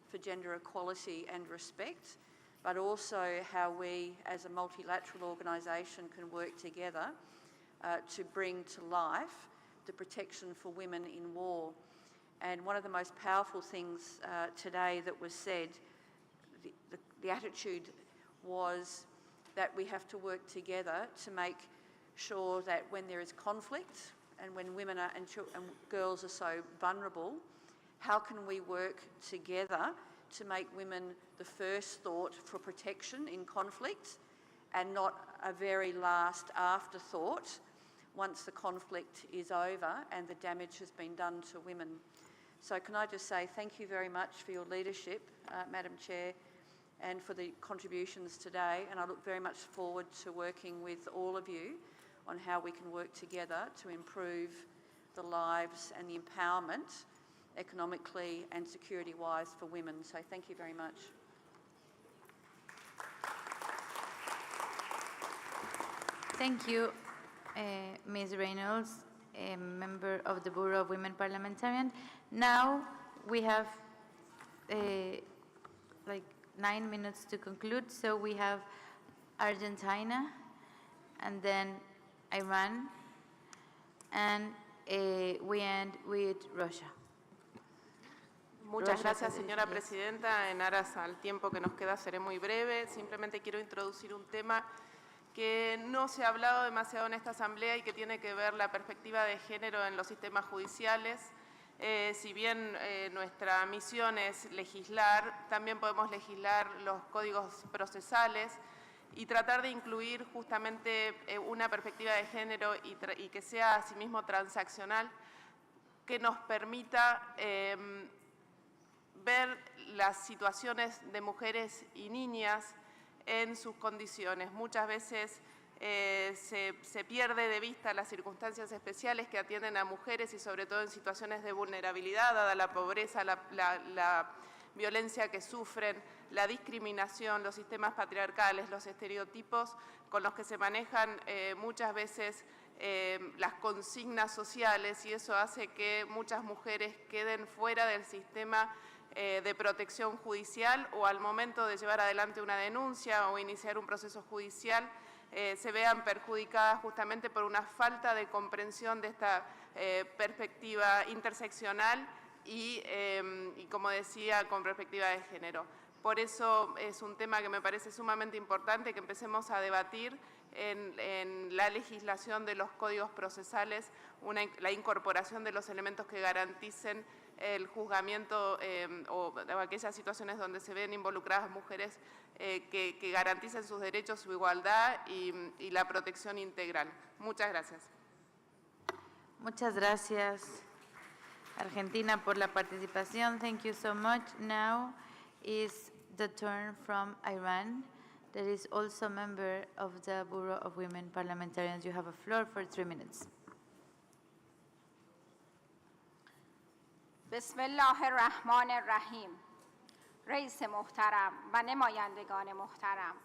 for gender equality and respect, but also how we as a multilateral organisation can work together to bring to life the protection for women in war. And one of the most powerful things today that was said, the attitude was that we have to work together to make sure that when there is conflict and when women and girls are so vulnerable, how can we work together to make women the first thought for protection in conflict and not a very last afterthought once the conflict is over and the damage has been done to women. So can I just say thank you very much for your leadership, Madam Chair, and for the contributions today, and I look very much forward to working with all of you on how we can work together to improve the lives and the empowerment economically and security-wise for women. So thank you very much. Thank you, Ms. Reynolds, a member of the Bureau of Women Parliamentarians. Now we have like 9 minutes to conclude, so we have Argentina, and then Iran, and we end with Russia. Muchas gracias, señora presidenta. En aras al tiempo que nos queda, seré muy breve. Simplemente quiero introducir un tema que no se ha hablado demasiado en esta asamblea y que tiene que ver la perspectiva de género en los sistemas judiciales. Si bien nuestra misión es legislar, también podemos legislar los códigos procesales y tratar de incluir justamente una perspectiva de género y que sea asimismo transaccional, que nos permita ver las situaciones de mujeres y niñas en sus condiciones. Muchas veces se pierde de vista las circunstancias especiales que atienden a mujeres y sobre todo en situaciones de vulnerabilidad, dada la pobreza, la violencia que sufren, la discriminación, los sistemas patriarcales, los estereotipos con los que se manejan muchas veces las consignas sociales, y eso hace que muchas mujeres queden fuera del sistema de protección judicial, o al momento de llevar adelante una denuncia o iniciar un proceso judicial se vean perjudicadas justamente por una falta de comprensión de esta perspectiva interseccional y, como decía, con perspectiva de género. Por eso es un tema que me parece sumamente importante que empecemos a debatir en la legislación de los códigos procesales, la incorporación de los elementos que garanticen el juzgamiento o aquellas situaciones donde se ven involucradas mujeres que garanticen sus derechos, su igualdad y la protección integral. Muchas gracias. Muchas gracias, Argentina, por la participación. Thank you so much. Now is the turn from Iran, that is also a member of the Bureau of Women Parliamentarians. You have a floor for 3 minutes. بسم الله الرحمن الرحیم. رئیس محترم و نمایندگان محترم،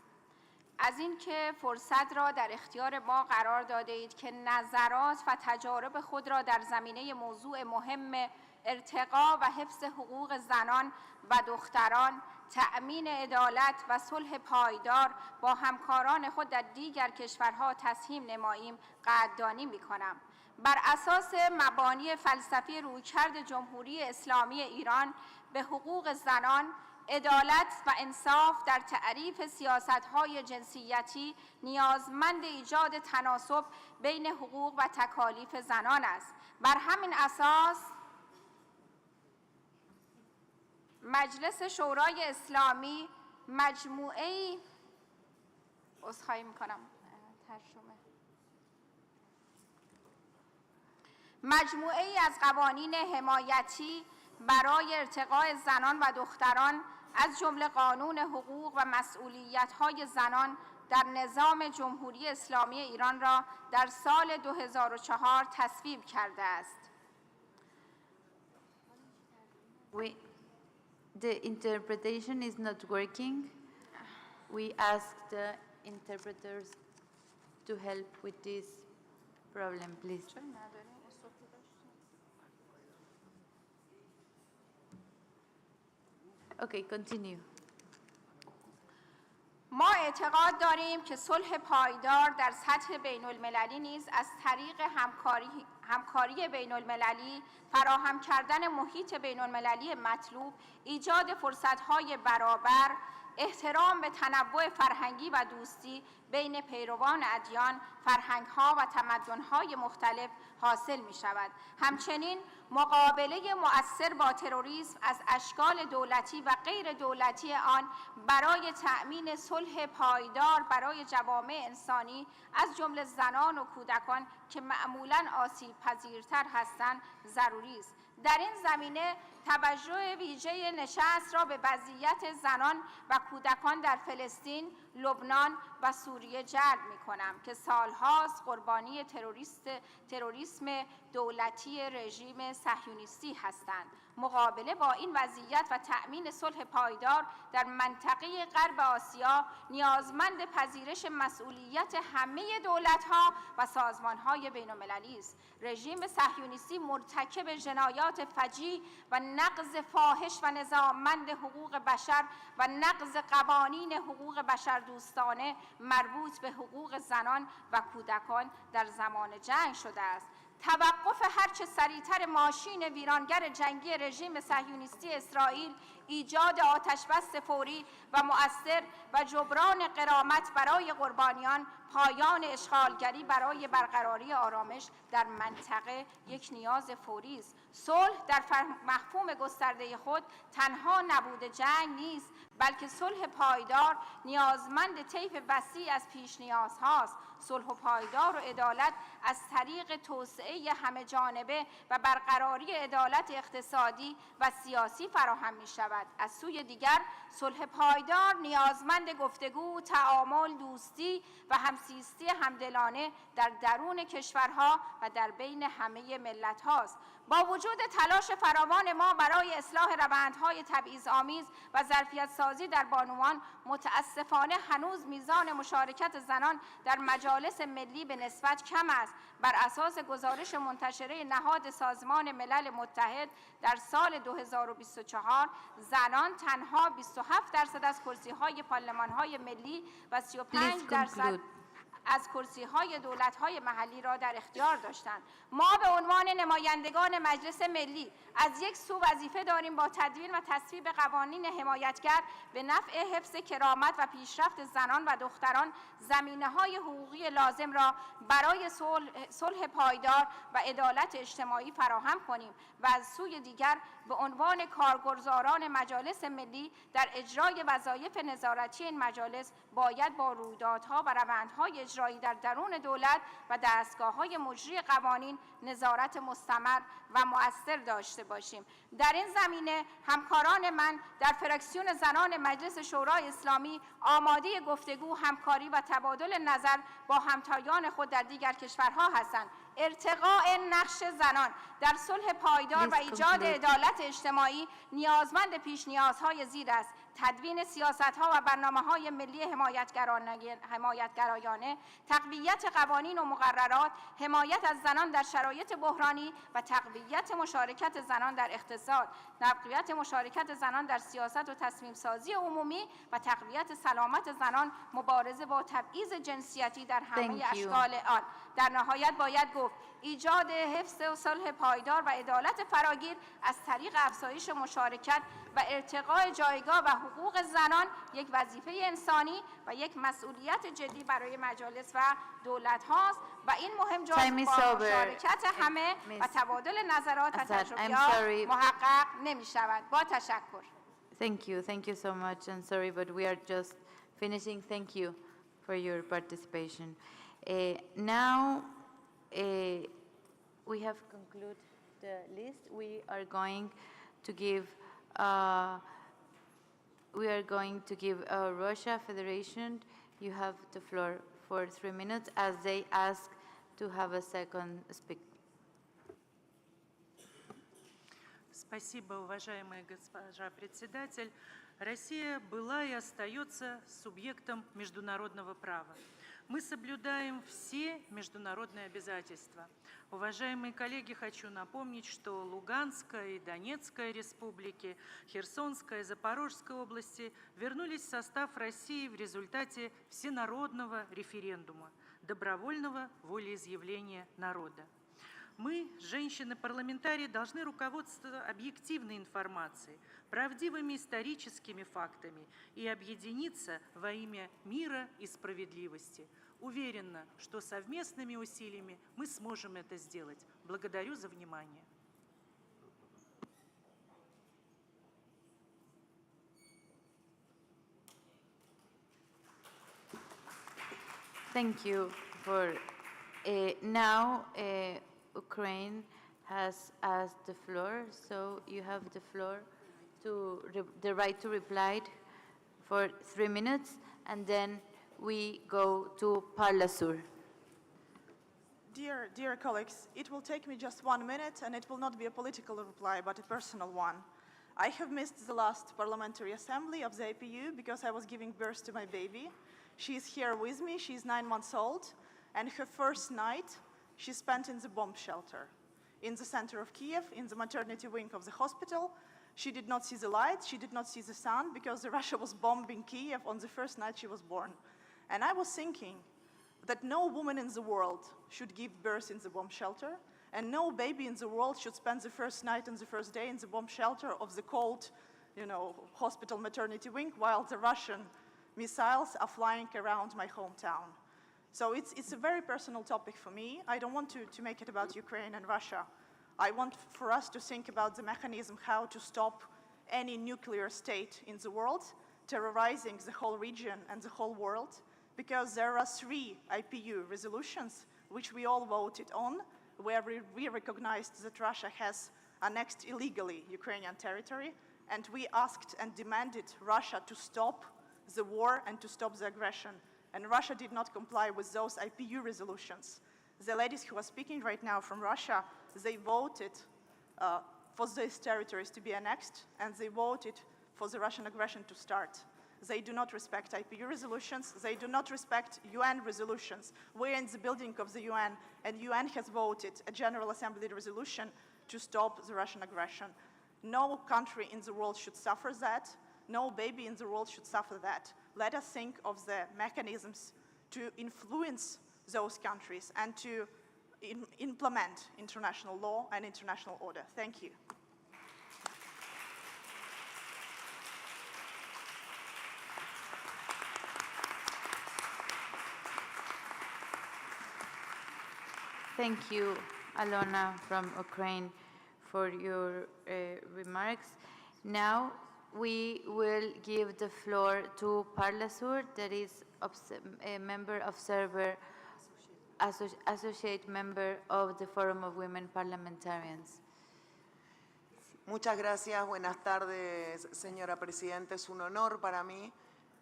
از اینکه فرصت را در اختیار ما قرار داده اید که نظرات و تجارب خود را در زمینه موضوع مهم ارتقا و حفظ حقوق زنان و دختران، تأمین عدالت و صلح پایدار با همکاران خود در دیگر کشورها تسهیم نماییم قدردانی می‌کنم. بر اساس مبانی فلسفی رویکرد جمهوری اسلامی ایران به حقوق زنان، عدالت و انصاف در تعریف سیاست‌های جنسیتی نیازمند ایجاد تناسب بین حقوق و تکالیف زنان است. بر همین اساس مجلس شورای اسلامی مجموعه‌ای از قوانین حمایتی برای ارتقاء زنان و دختران از جمله قانون حقوق و مسئولیت‌های زنان در نظام جمهوری اسلامی ایران را در سال 2004 تصویب کرده است. The interpretation is not working. We ask the interpreters to help with this problem, please. Okay, continue. ما اعتقاد داریم که صلح پایدار در سطح بین المللی نیز از طریق همکاری بین المللی، فراهم کردن محیط بین المللی مطلوب، ایجاد فرصت‌های برابر، احترام به تنوع فرهنگی و دوستی بین پیروان ادیان، فرهنگ‌ها و تمدن‌های مختلف حاصل می‌شود. همچنین مقابله مؤثر با تروریسم از اشکال دولتی و غیر دولتی آن برای تأمین صلح پایدار برای جوامع انسانی از جمله زنان و کودکان که معمولاً آسیب‌پذیرتر هستند ضروری است. در این زمینه توجه ویژه نشست را به وضعیت زنان و کودکان در فلسطین، لبنان و سوریه جلب می‌کنم که سالهاست قربانی تروریسم دولتی رژیم صهیونیستی هستند. مقابله با این وضعیت و تأمین صلح پایدار در منطقه غرب آسیا نیازمند پذیرش مسئولیت همه دولت‌ها و سازمان‌های بین‌المللی است. رژیم صهیونیستی مرتکب جنایات فجیع و نقض فاحش و نظاممند حقوق بشر و نقض قوانین حقوق بشر دوستانه مربوط به حقوق زنان و کودکان در زمان جنگ شده است. توقف هرچه سریعتر ماشین ویرانگر جنگی رژیم صهیونیستی اسرائیل، ایجاد آتشبس فوری و مؤثر و جبران غرامت برای قربانیان، پایان اشغالگری برای برقراری آرامش در منطقه یک نیاز فوری است. صلح در مفهوم گسترده خود تنها نبود جنگ نیست، بلکه صلح پایدار نیازمند طیف وسیع از پیش نیازهاست. صلح و پایدار و عدالت از طریق توسعه همه جانبه و برقراری عدالت اقتصادی و سیاسی فراهم می شود. از سوی دیگر صلح پایدار نیازمند گفتگو، تعامل، دوستی و همزیستی همدلانه در درون کشورها و در بین همه ملت هاست. با وجود تلاش فراوان ما برای اصلاح روندهای تبعیض‌آمیز و ظرفیت سازی در بانوان، متاسفانه هنوز میزان مشارکت زنان در مجالس ملی به نسبت کم است. بر اساس گزارش منتشره نهاد سازمان ملل متحد در سال 2024 زنان تنها 27% از کرسی‌های پارلمان‌های ملی و 35% از کرسی‌های دولت‌های محلی را در اختیار داشتند. ما به عنوان نمایندگان مجلس ملی از یک سو وظیفه داریم با تدوین و تصویب قوانین حمایتگر به نفع حفظ کرامت و پیشرفت زنان و دختران زمینه‌های حقوقی لازم را برای صلح پایدار و عدالت اجتماعی فراهم کنیم و از سوی دیگر به عنوان کارگزاران مجالس ملی در اجرای وظایف نظارتی این مجالس باید با رویدادها و روندهای اجرایی در درون دولت و دستگاه‌های مجری قوانین نظارت مستمر و مؤثر داشته باشیم. در این زمینه همکاران من در فراکسیون زنان مجلس شورای اسلامی آماده گفتگو، همکاری و تبادل نظر با همتایان خود در دیگر کشورها هستند. ارتقاء نقش زنان در صلح پایدار و ایجاد عدالت اجتماعی نیازمند پیش نیازهای زیر است: تدوین سیاست‌ها و برنامه‌های ملی حمایتگرایانه، تقویت قوانین و مقررات، حمایت از زنان در شرایط بحرانی و تقویت مشارکت زنان در اقتصاد، تقویت مشارکت زنان در سیاست و تصمیم‌سازی عمومی و تقویت سلامت زنان، مبارزه با تبعیض جنسیتی در همه اشکال آن. در نهایت باید گفت ایجاد حفظ و صلح پایدار و عدالت فراگیر از طریق افزایش مشارکت و ارتقاء جایگاه و حقوق زنان یک وظیفه انسانی و یک مسئولیت جدی برای مجالس و دولت هاست و این مهم جای با مشارکت همه و تبادل نظرات و تجربیات محقق نمی شود. با تشکر. Thank you so much, and sorry, but we are just finishing. Thank you for your participation. Now we have concluded the list. We are going to give Russia Federation. You have the floor for 3 minutes as they ask to have a second speak. Спасибо, уважаемая госпожа председатель. Россия была и остается субъектом международного права. Мы соблюдаем все международные обязательства. Уважаемые коллеги, хочу напомнить, что Луганская и Донецкая республики, Херсонская и Запорожская области вернулись в состав России в результате всенародного референдума, добровольного волеизъявления народа. Мы, женщины-парламентарии, должны руководствоваться объективной информацией, правдивыми историческими фактами и объединиться во имя мира и справедливости. Уверена, что совместными усилиями мы сможем это сделать. Благодарю за внимание. Thank you for now. Ukraine has asked the floor, so you have the floor to the right to reply for 3 minutes, and then we go to Parlasur. Dear colleagues, it will take me just 1 minute, and it will not be a political reply, but a personal one. I have missed the last parliamentary assembly of the IPU because I was giving birth to my baby. She is here with me. She is 9 months old, and her first night she spent in the bomb shelter in the center of Kiev, in the maternity wing of the hospital. She did not see the light, she did not see the sun, because Russia was bombing Kiev on the first night she was born. And I was thinking that no woman in the world should give birth in the bomb shelter, and no baby in the world should spend the first night and the first day in the bomb shelter of the cold, hospital maternity wing, while the Russian missiles are flying around my hometown. So it's a very personal topic for me. I don't want to make it about Ukraine and Russia. I want for us to think about the mechanism how to stop any nuclear state in the world terrorizing the whole region and the whole world, because there are 3 IPU resolutions which we all voted on, where we recognized that Russia has annexed illegally Ukrainian territory, and we asked and demanded Russia to stop the war and to stop the aggression. And Russia did not comply with those IPU resolutions. The ladies who are speaking right now from Russia, they voted for these territories to be annexed, and they voted for the Russian aggression to start. They do not respect IPU resolutions. They do not respect UN resolutions. We're in the building of the UN, and UN has voted a General Assembly resolution to stop the Russian aggression. No country in the world should suffer that. No baby in the world should suffer that. Let us think of the mechanisms to influence those countries and to implement international law and international order. Thank you. Thank you, Alona from Ukraine, for your remarks. Now we will give the floor to Parlasur, that is a member observer, associate member of the Forum of Women Parliamentarians. Muchas gracias. Buenas tardes, señora Presidenta. Es un honor para mí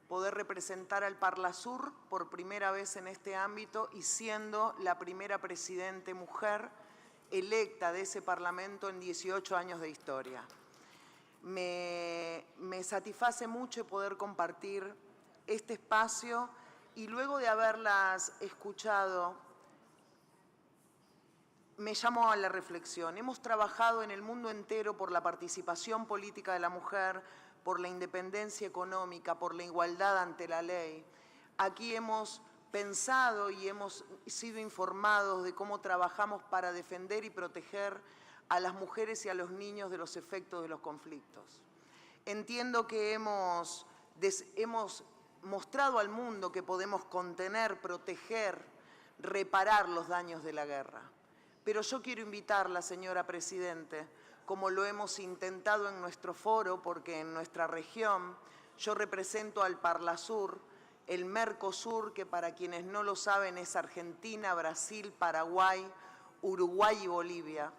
poder representar al Parlasur por primera vez en este ámbito y siendo la primera presidente mujer electa de ese Parlamento en 18 años de historia. Me satisface mucho poder compartir este espacio y luego de haberlas escuchado, me llamo a la reflexión. Hemos trabajado en el mundo entero por la participación política de la mujer, por la independencia económica, por la igualdad ante la ley. Aquí hemos pensado y hemos sido informados de cómo trabajamos para defender y proteger a las mujeres y a los niños de los efectos de los conflictos. Entiendo que hemos mostrado al mundo que podemos contener, proteger, reparar los daños de la guerra. Pero yo quiero invitarla, señora Presidente, como lo hemos intentado en nuestro foro, porque en nuestra región yo represento al Parlasur, el Mercosur, que para quienes no lo saben es Argentina, Brasil, Paraguay, Uruguay y Bolivia.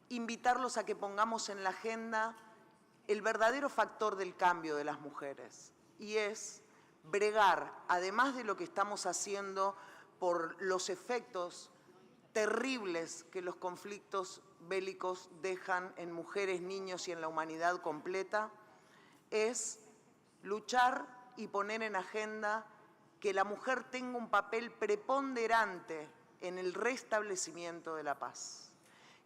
Invitarlos a que pongamos en la agenda el verdadero factor del cambio de las mujeres, y es bregar, además de lo que estamos haciendo por los efectos terribles que los conflictos bélicos dejan en mujeres, niños y en la humanidad completa, es luchar y poner en agenda que la mujer tenga un papel preponderante en el restablecimiento de la paz,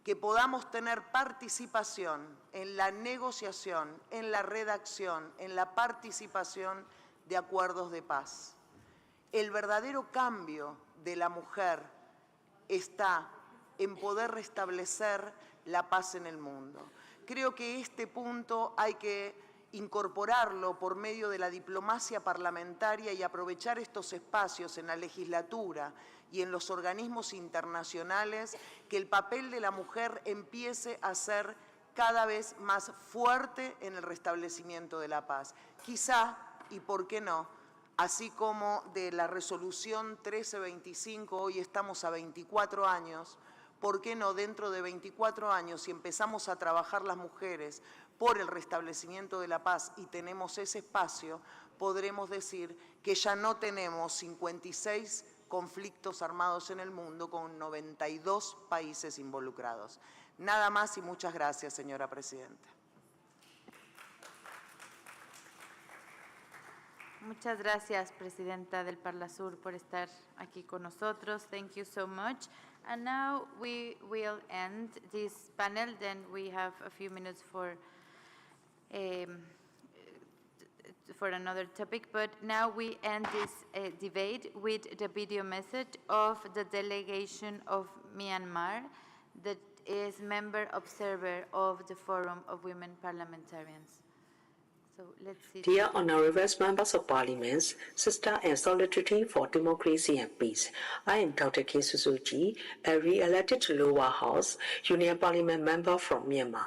que podamos tener participación en la negociación, en la redacción, en la participación de acuerdos de paz. El verdadero cambio de la mujer está en poder restablecer la paz en el mundo. Creo que este punto hay que incorporarlo por medio de la diplomacia parlamentaria y aprovechar estos espacios en la legislatura y en los organismos internacionales, que el papel de la mujer empiece a ser cada vez más fuerte en el restablecimiento de la paz. Quizá, y por qué no, así como de la resolución 1325, hoy estamos a 24 años, ¿por qué no dentro de 24 años, si empezamos a trabajar las mujeres por el restablecimiento de la paz y tenemos ese espacio, podremos decir que ya no tenemos 56 conflictos armados en el mundo con 92 países involucrados? Nada más y muchas gracias, señora Presidenta. Muchas gracias, Presidenta del Parlasur, por estar aquí con nosotros. Thank you so much. And now we will end this panel. Then we have a few minutes for another topic. But now we end this debate with the video message of the delegation of Myanmar, that is member observer of the Forum of Women Parliamentarians. So let's see. Dear honorable members of Parliament, sister and solidarity for democracy and peace, I am Dr. K. Suzuki, a re-elected lower house Union Parliament member from Myanmar.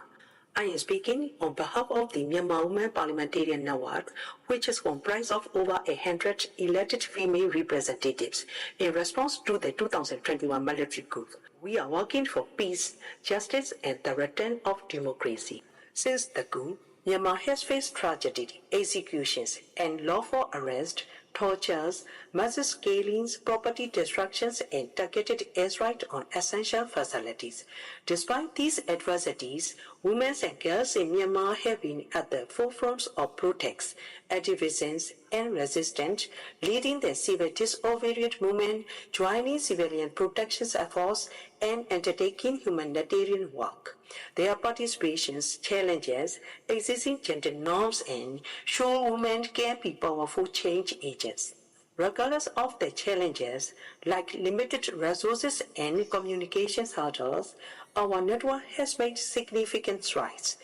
I am speaking on behalf of the Myanmar Women Parliamentarian Network, which is comprised of over 100 elected female representatives in response to the 2021 military coup. We are working for peace, justice, and the return of democracy. Since the coup, Myanmar has faced tragedy, executions, and lawful arrest, tortures, mass killings, property destructions, and targeted airstrikes on essential facilities. Despite these adversities, women and girls in Myanmar have been at the forefront of protests, activism, and resistance, leading the civil disobedient movement, joining civilian protection efforts, and undertaking humanitarian work. Their participations challenges existing gender norms and show women can be powerful change agents. Regardless of the challenges, like limited resources and communication hurdles, our network has made significant strides.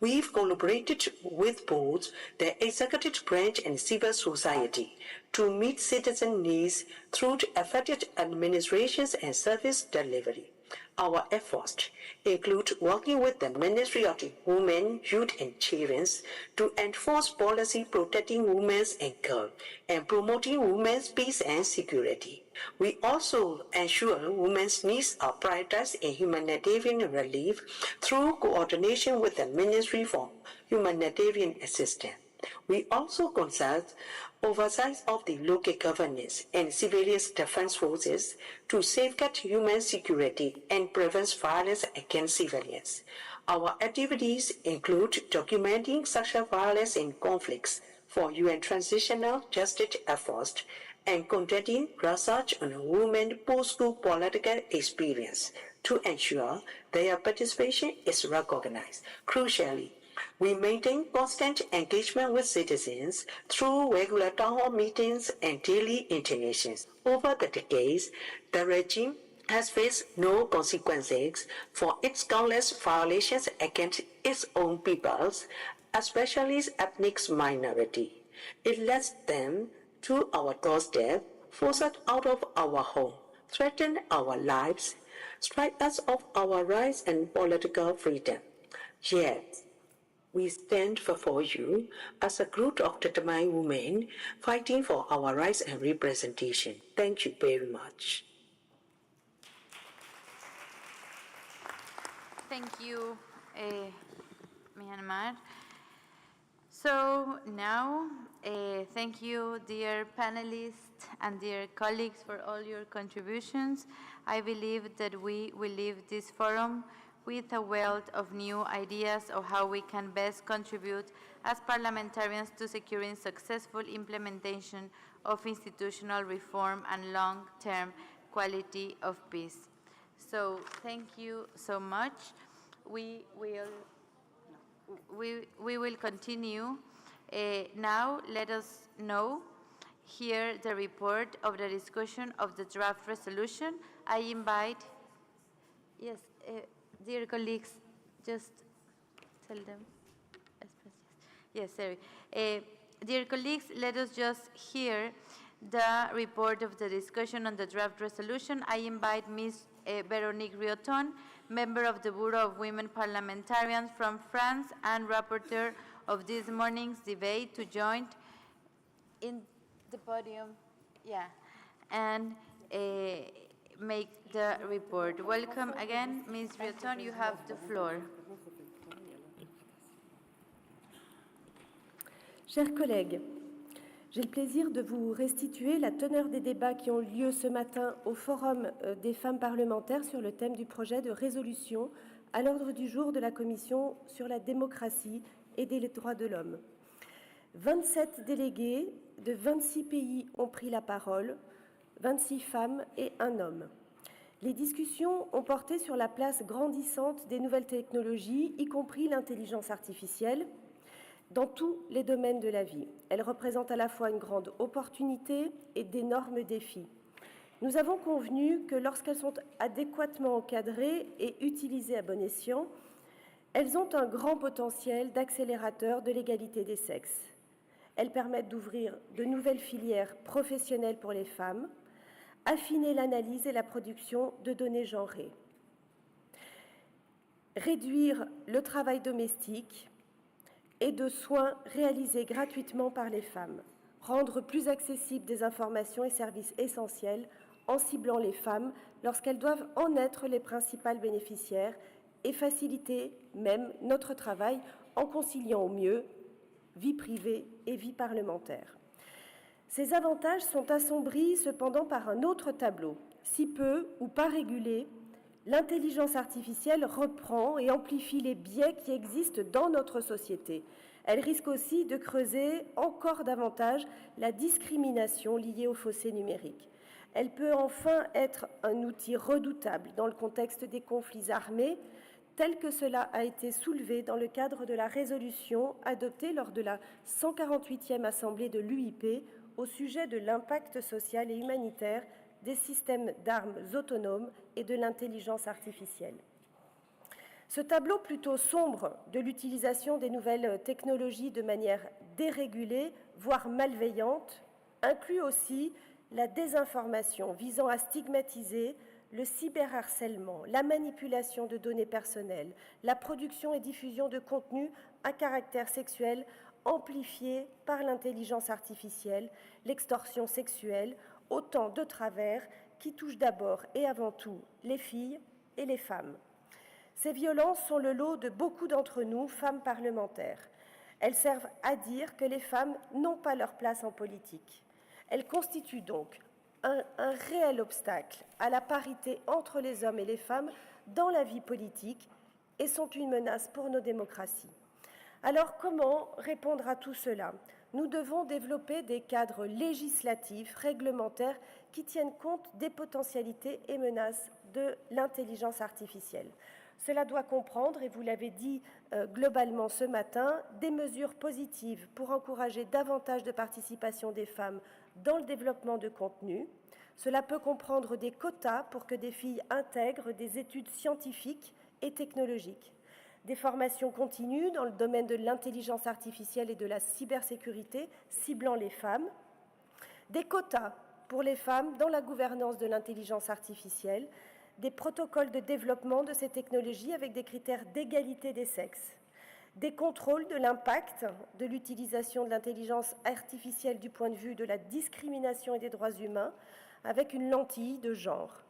We've collaborated with both the executive branch and civil society to meet citizen needs through effective administrations and service delivery. Our efforts include working with the Ministry of Women, Youth and Children to enforce policy protecting women and girls and promoting women's peace and security. We also ensure women's needs are prioritized in humanitarian relief through coordination with the Ministry for Humanitarian Assistance. We also consult oversight of the local governance and civilian defense forces to safeguard human security and prevent violence against civilians. Our activities include documenting sexual violence in conflicts for UN transitional justice efforts and conducting research on women post-school political experience to ensure their participation is recognized. Crucially, we maintain constant engagement with citizens through regular town hall meetings and daily interactions. Over the decades, the regime has faced no consequences for its countless violations against its own peoples, especially ethnic minority. It lets them to our doorstep, force us out of our home, threaten our lives, strip us of our rights and political freedom. Yet, we stand before you as a group of determined women fighting for our rights and representation. Thank you very much. Thank you, Myanmar. So now, thank you, dear panelists and dear colleagues, for all your contributions. I believe that we will leave this forum with a wealth of new ideas of how we can best contribute as parliamentarians to securing successful implementation of institutional reform and long-term quality of peace. So thank you so much. We will continue. Now let us hear the report of the discussion of the draft resolution. I invite, yes, dear colleagues, just tell them. Yes, sorry. Dear colleagues, let us just hear the report of the discussion on the draft resolution. I invite Ms. Véronique Rioton, member of the Bureau of Women Parliamentarians from France and rapporteur of this morning's debate, to join in the podium, and make the report. Welcome again, Ms. Rioton, you have the floor. Chers collègues, j'ai le plaisir de vous restituer la teneur des débats qui ont eu lieu ce matin au Forum des femmes parlementaires sur le thème du projet de résolution à l'ordre du jour de la Commission sur la démocratie et des droits de l'homme. 27 délégués de 26 pays ont pris la parole, 26 femmes et un homme. Les discussions ont porté sur la place grandissante des nouvelles technologies, y compris l'intelligence artificielle, dans tous les domaines de la vie. Elles représentent à la fois une grande opportunité et d'énormes défis. Nous avons convenu que lorsqu'elles sont adéquatement encadrées et utilisées à bon escient, elles ont un grand potentiel d'accélérateur de l'égalité des sexes. Elles permettent d'ouvrir de nouvelles filières professionnelles pour les femmes, affiner l'analyse et la production de données genrées, réduire le travail domestique et de soins réalisés gratuitement par les femmes, rendre plus accessibles des informations et services essentiels en ciblant les femmes lorsqu'elles doivent en être les principales bénéficiaires et faciliter même notre travail en conciliant au mieux vie privée et vie parlementaire. Ces avantages sont assombris cependant par un autre tableau. Si peu ou pas régulé, l'intelligence artificielle reprend et amplifie les biais qui existent dans notre société. Elle risque aussi de creuser encore davantage la discrimination liée au fossé numérique. Elle peut enfin être un outil redoutable dans le contexte des conflits armés, tel que cela a été soulevé dans le cadre de la résolution adoptée lors de la 148e Assemblée de l'UIP au sujet de l'impact social et humanitaire des systèmes d'armes autonomes et de l'intelligence artificielle. Ce tableau plutôt sombre de l'utilisation des nouvelles technologies de manière dérégulée, voire malveillante, inclut aussi la désinformation visant à stigmatiser le cyberharcèlement, la manipulation de données personnelles, la production et diffusion de contenus à caractère sexuel amplifiés par l'intelligence artificielle, l'extorsion sexuelle, autant de travers qui touchent d'abord et avant tout les filles et les femmes. Ces violences sont le lot de beaucoup d'entre nous, femmes parlementaires. Elles servent à dire que les femmes n'ont pas leur place en politique. Elles constituent donc un réel obstacle à la parité entre les hommes et les femmes dans la vie politique et sont une menace pour nos démocraties. Alors, comment répondre à tout cela? Nous devons développer des cadres législatifs, réglementaires, qui tiennent compte des potentialités et menaces de l'intelligence artificielle. Cela doit comprendre, et vous l'avez dit globalement ce matin, des mesures positives pour encourager davantage de participation des femmes dans le développement de contenu. Cela peut comprendre des quotas pour que des filles intègrent des études scientifiques et technologiques, des formations continues dans le domaine de l'intelligence artificielle et de la cybersécurité ciblant les femmes, des quotas pour les femmes dans la gouvernance de l'intelligence artificielle, des protocoles de développement de ces technologies avec des critères d'égalité des sexes, des contrôles de l'impact de l'utilisation de l'intelligence artificielle du point de vue de la discrimination et des droits humains avec une lentille de genre.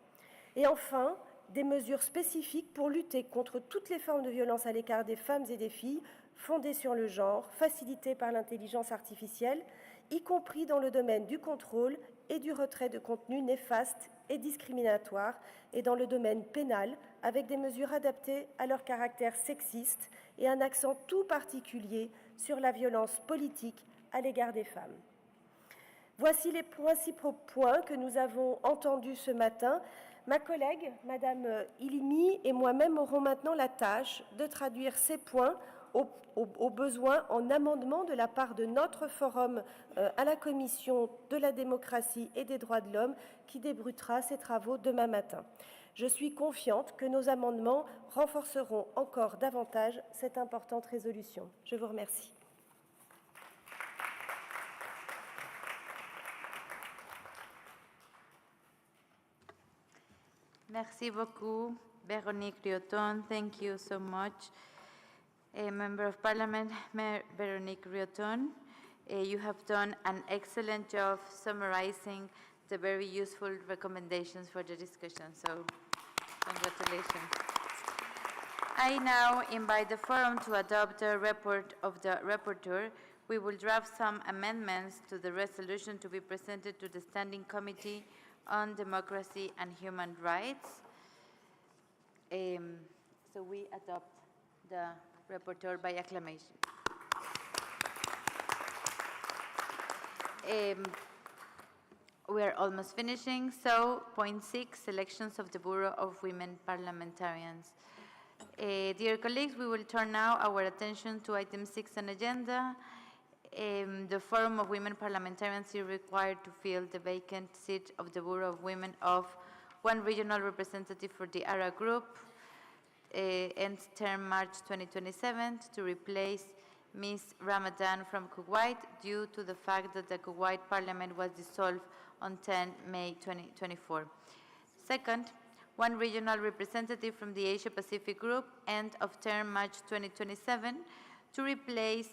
Et enfin, des mesures spécifiques pour lutter contre toutes les formes de violence à l'égard des femmes et des filles fondées sur le genre, facilitées par l'intelligence artificielle, y compris dans le domaine du contrôle et du retrait de contenus néfastes et discriminatoires, et dans le domaine pénal, avec des mesures adaptées à leur caractère sexiste et un accent tout particulier sur la violence politique à l'égard des femmes. Voici les principaux points que nous avons entendus ce matin. Ma collègue, Madame Ilimi, et moi-même aurons maintenant la tâche de traduire ces points aux besoins en amendement de la part de notre forum à la Commission de la démocratie et des droits de l'homme qui débutera ses travaux demain matin. Je suis confiante que nos amendements renforceront encore davantage cette importante résolution. Je vous remercie. Merci beaucoup, Véronique Rioton. Thank you so much. Member of Parliament, Mayor Véronique Rioton, you have done an excellent job summarizing the very useful recommendations for the discussion, so congratulations. I now invite the Forum to adopt the report of the rapporteur. We will draft some amendments to the resolution to be presented to the Standing Committee on Democracy and Human Rights. So we adopt the rapporteur by acclamation. We are almost finishing, so point 6, elections of the Bureau of Women Parliamentarians. Dear colleagues, we will turn now our attention to item 6 on agenda. The Forum of Women Parliamentarians is required to fill the vacant seat of the Bureau of Women of one regional representative for the ARA group, ends term March 2027, to replace Ms. Ramadan from Kuwait due to the fact that the Kuwait Parliament was dissolved on 10 May 2024. Second, one regional representative from the Asia Pacific group, end of term March 2027, to replace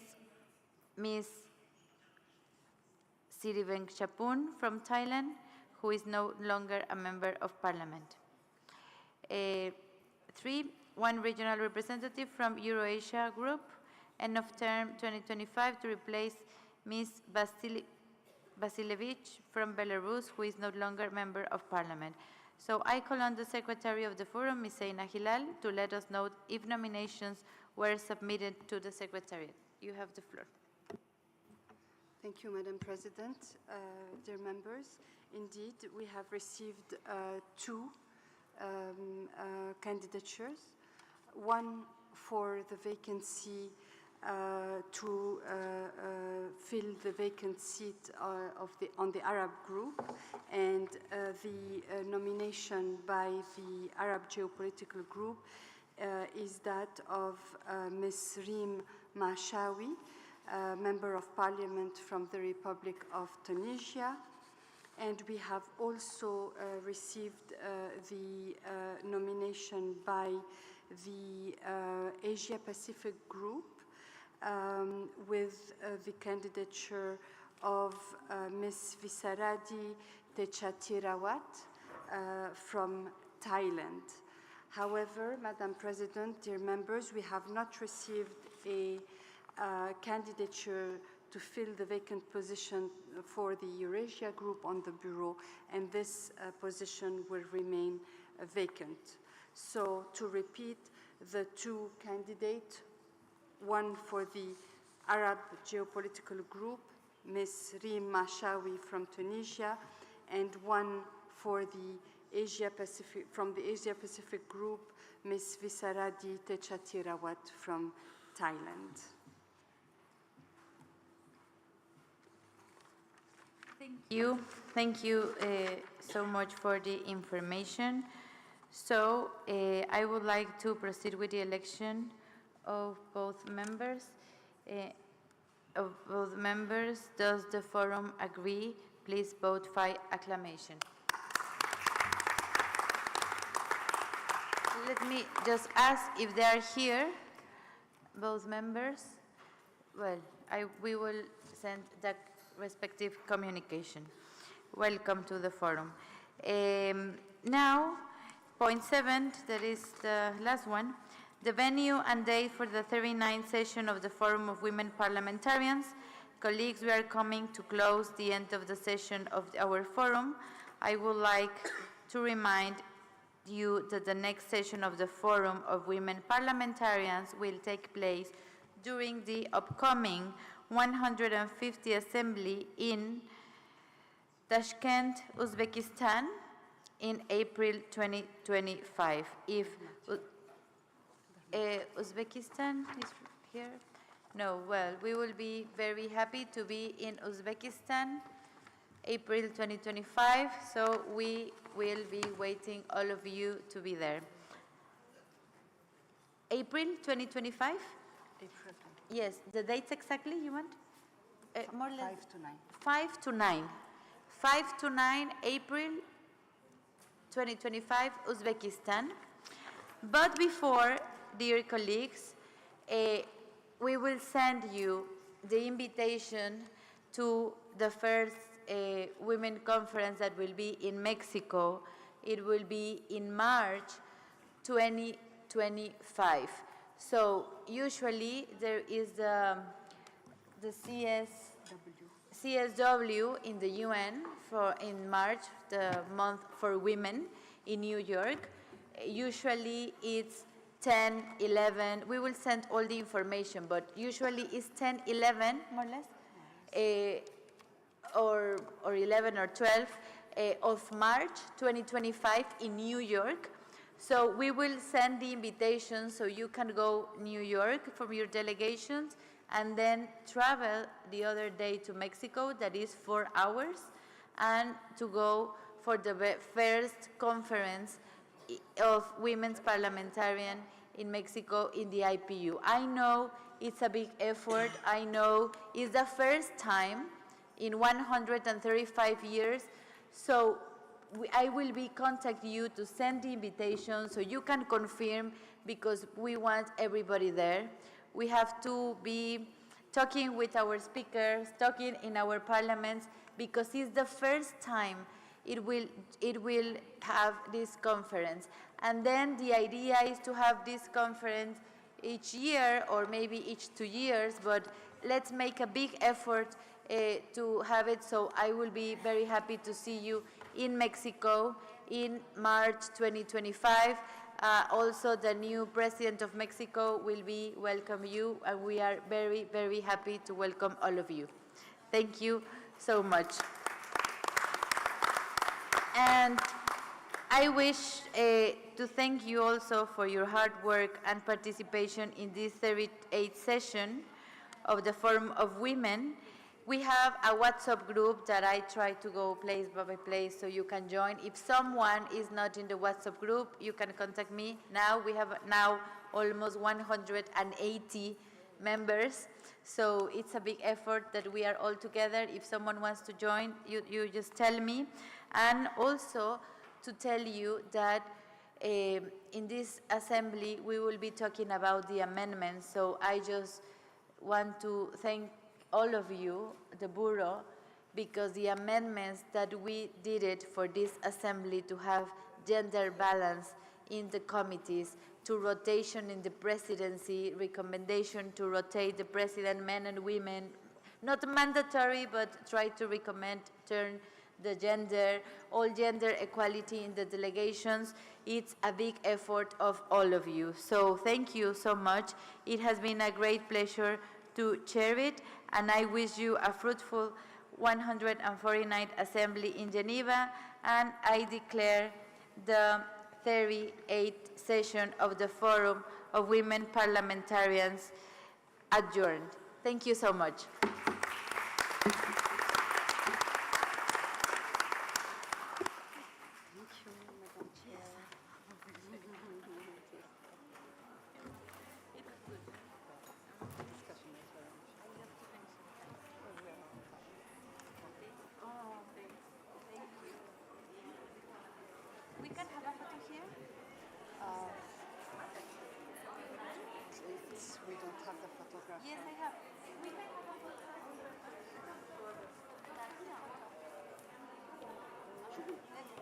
Ms. Siriveng Chapun from Thailand, who is no longer a member of Parliament. 3, one regional representative from Eurasia Group, end of term 2025, to replace Ms. Vasilevich from Belarus, who is no longer member of Parliament. So I call on the Secretary of the Forum, Ms. Zeina Hilal, to let us know if nominations were submitted to the Secretariat. You have the floor. Thank you, Madam President. Dear members, indeed, we have received 2 candidatures, one for the vacancy to fill the vacant seat on the Arab group, and the nomination by the Arab Geopolitical Group is that of Ms. Reem Mashawi, Member of Parliament from the Republic of Tunisia. And we have also received the nomination by the Asia Pacific Group with the candidature of Ms. Visaradi Techatirawat from Thailand. However, Madam President, dear members, we have not received a candidature to fill the vacant position for the Eurasia group on the Bureau, and this position will remain vacant. So to repeat, the two candidates, one for the Arab Geopolitical Group, Ms. Reem Mashawi from Tunisia, and one for the from the Asia Pacific Group, Ms. Visaradi Techatirawat from Thailand. Thank you so much for the information. So I would like to proceed with the election of both members. Does the forum agree? Please vote by acclamation. Let me just ask if they are here, both members. Well, we will send the respective communication. Welcome to the forum. Now, point 7, that is the last one. The venue and date for the 39th session of the Forum of Women Parliamentarians. Colleagues, we are coming to close the end of the session of our forum. I would like to remind you that the next session of the Forum of Women Parliamentarians will take place during the upcoming 150th Assembly in Tashkent, Uzbekistan in April 2025. If Uzbekistan is here? No, well, we will be very happy to be in Uzbekistan, April 2025, so we will be waiting all of you to be there. April 2025? April. Yes, the dates exactly you want? More or less? 5 to 9. 5 to 9. 5 to 9 April 2025, Uzbekistan. But before, dear colleagues, we will send you the invitation to the first women conference that will be in Mexico. It will be in March 2025. So usually there is the CSW in the UN in March, the month for women in New York. Usually it's 10, 11, we will send all the information, but usually it's 10, 11, more or less, or 11 or 12 of March 2025 in New York. So we will send the invitation so you can go New York from your delegations and then travel the other day to Mexico, that is 4 hours, and to go for the first conference of women's parliamentarian in Mexico in the IPU. I know it's a big effort. I know it's the first time in 135 years. So I will be contacting you to send the invitation so you can confirm, because we want everybody there. We have to be talking with our speakers, talking in our parliaments, because it's the first time it will have this conference. And then the idea is to have this conference each year or maybe each 2 years, but let's make a big effort to have it. So I will be very happy to see you in Mexico in March 2025. Also, the new president of Mexico will be welcome you, and we are very, very happy to welcome all of you. Thank you so much. And I wish to thank you also for your hard work and participation in this 38th session of the Forum of Women. We have a WhatsApp group that I try to go place by place so you can join. If someone is not in the WhatsApp group, you can contact me. Now we have almost 180 members. So it's a big effort that we are all together. If someone wants to join, you just tell me. And also to tell you that in this assembly, we will be talking about the amendments. So I just want to thank all of you, the Bureau, because the amendments that we did it for this assembly to have gender balance in the committees, to rotation in the presidency, recommendation to rotate the president, men and women, not mandatory, but try to recommend turn the gender, all gender equality in the delegations. It's a big effort of all of you. So thank you so much. It has been a great pleasure to chair it, and I wish you a fruitful 149th Assembly in Geneva, and I declare the 38th session of the Forum of Women Parliamentarians adjourned. Thank you so much. We can have a photo here. We don't have the photograph. Yes, I have. We can have a photo.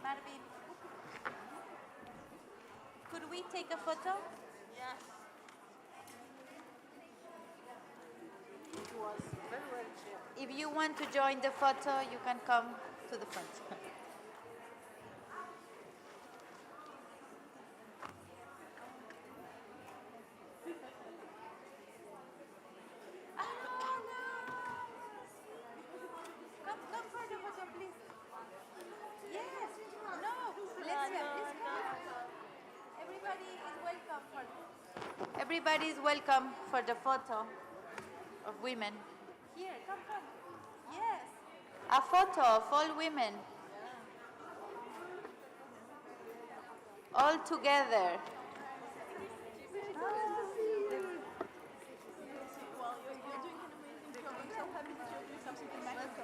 Marvin, could we take a photo? Yes. It was very well chaired. If you want to join the photo, you can come to the front. Come for the photo, please. Yes. No. Let's come. Everybody is welcome for. Everybody is welcome for the photo of women. Here, come. Yes. A photo of all women. All together. Well, you're doing an amazing job. I'm so happy that you're doing something magnificent.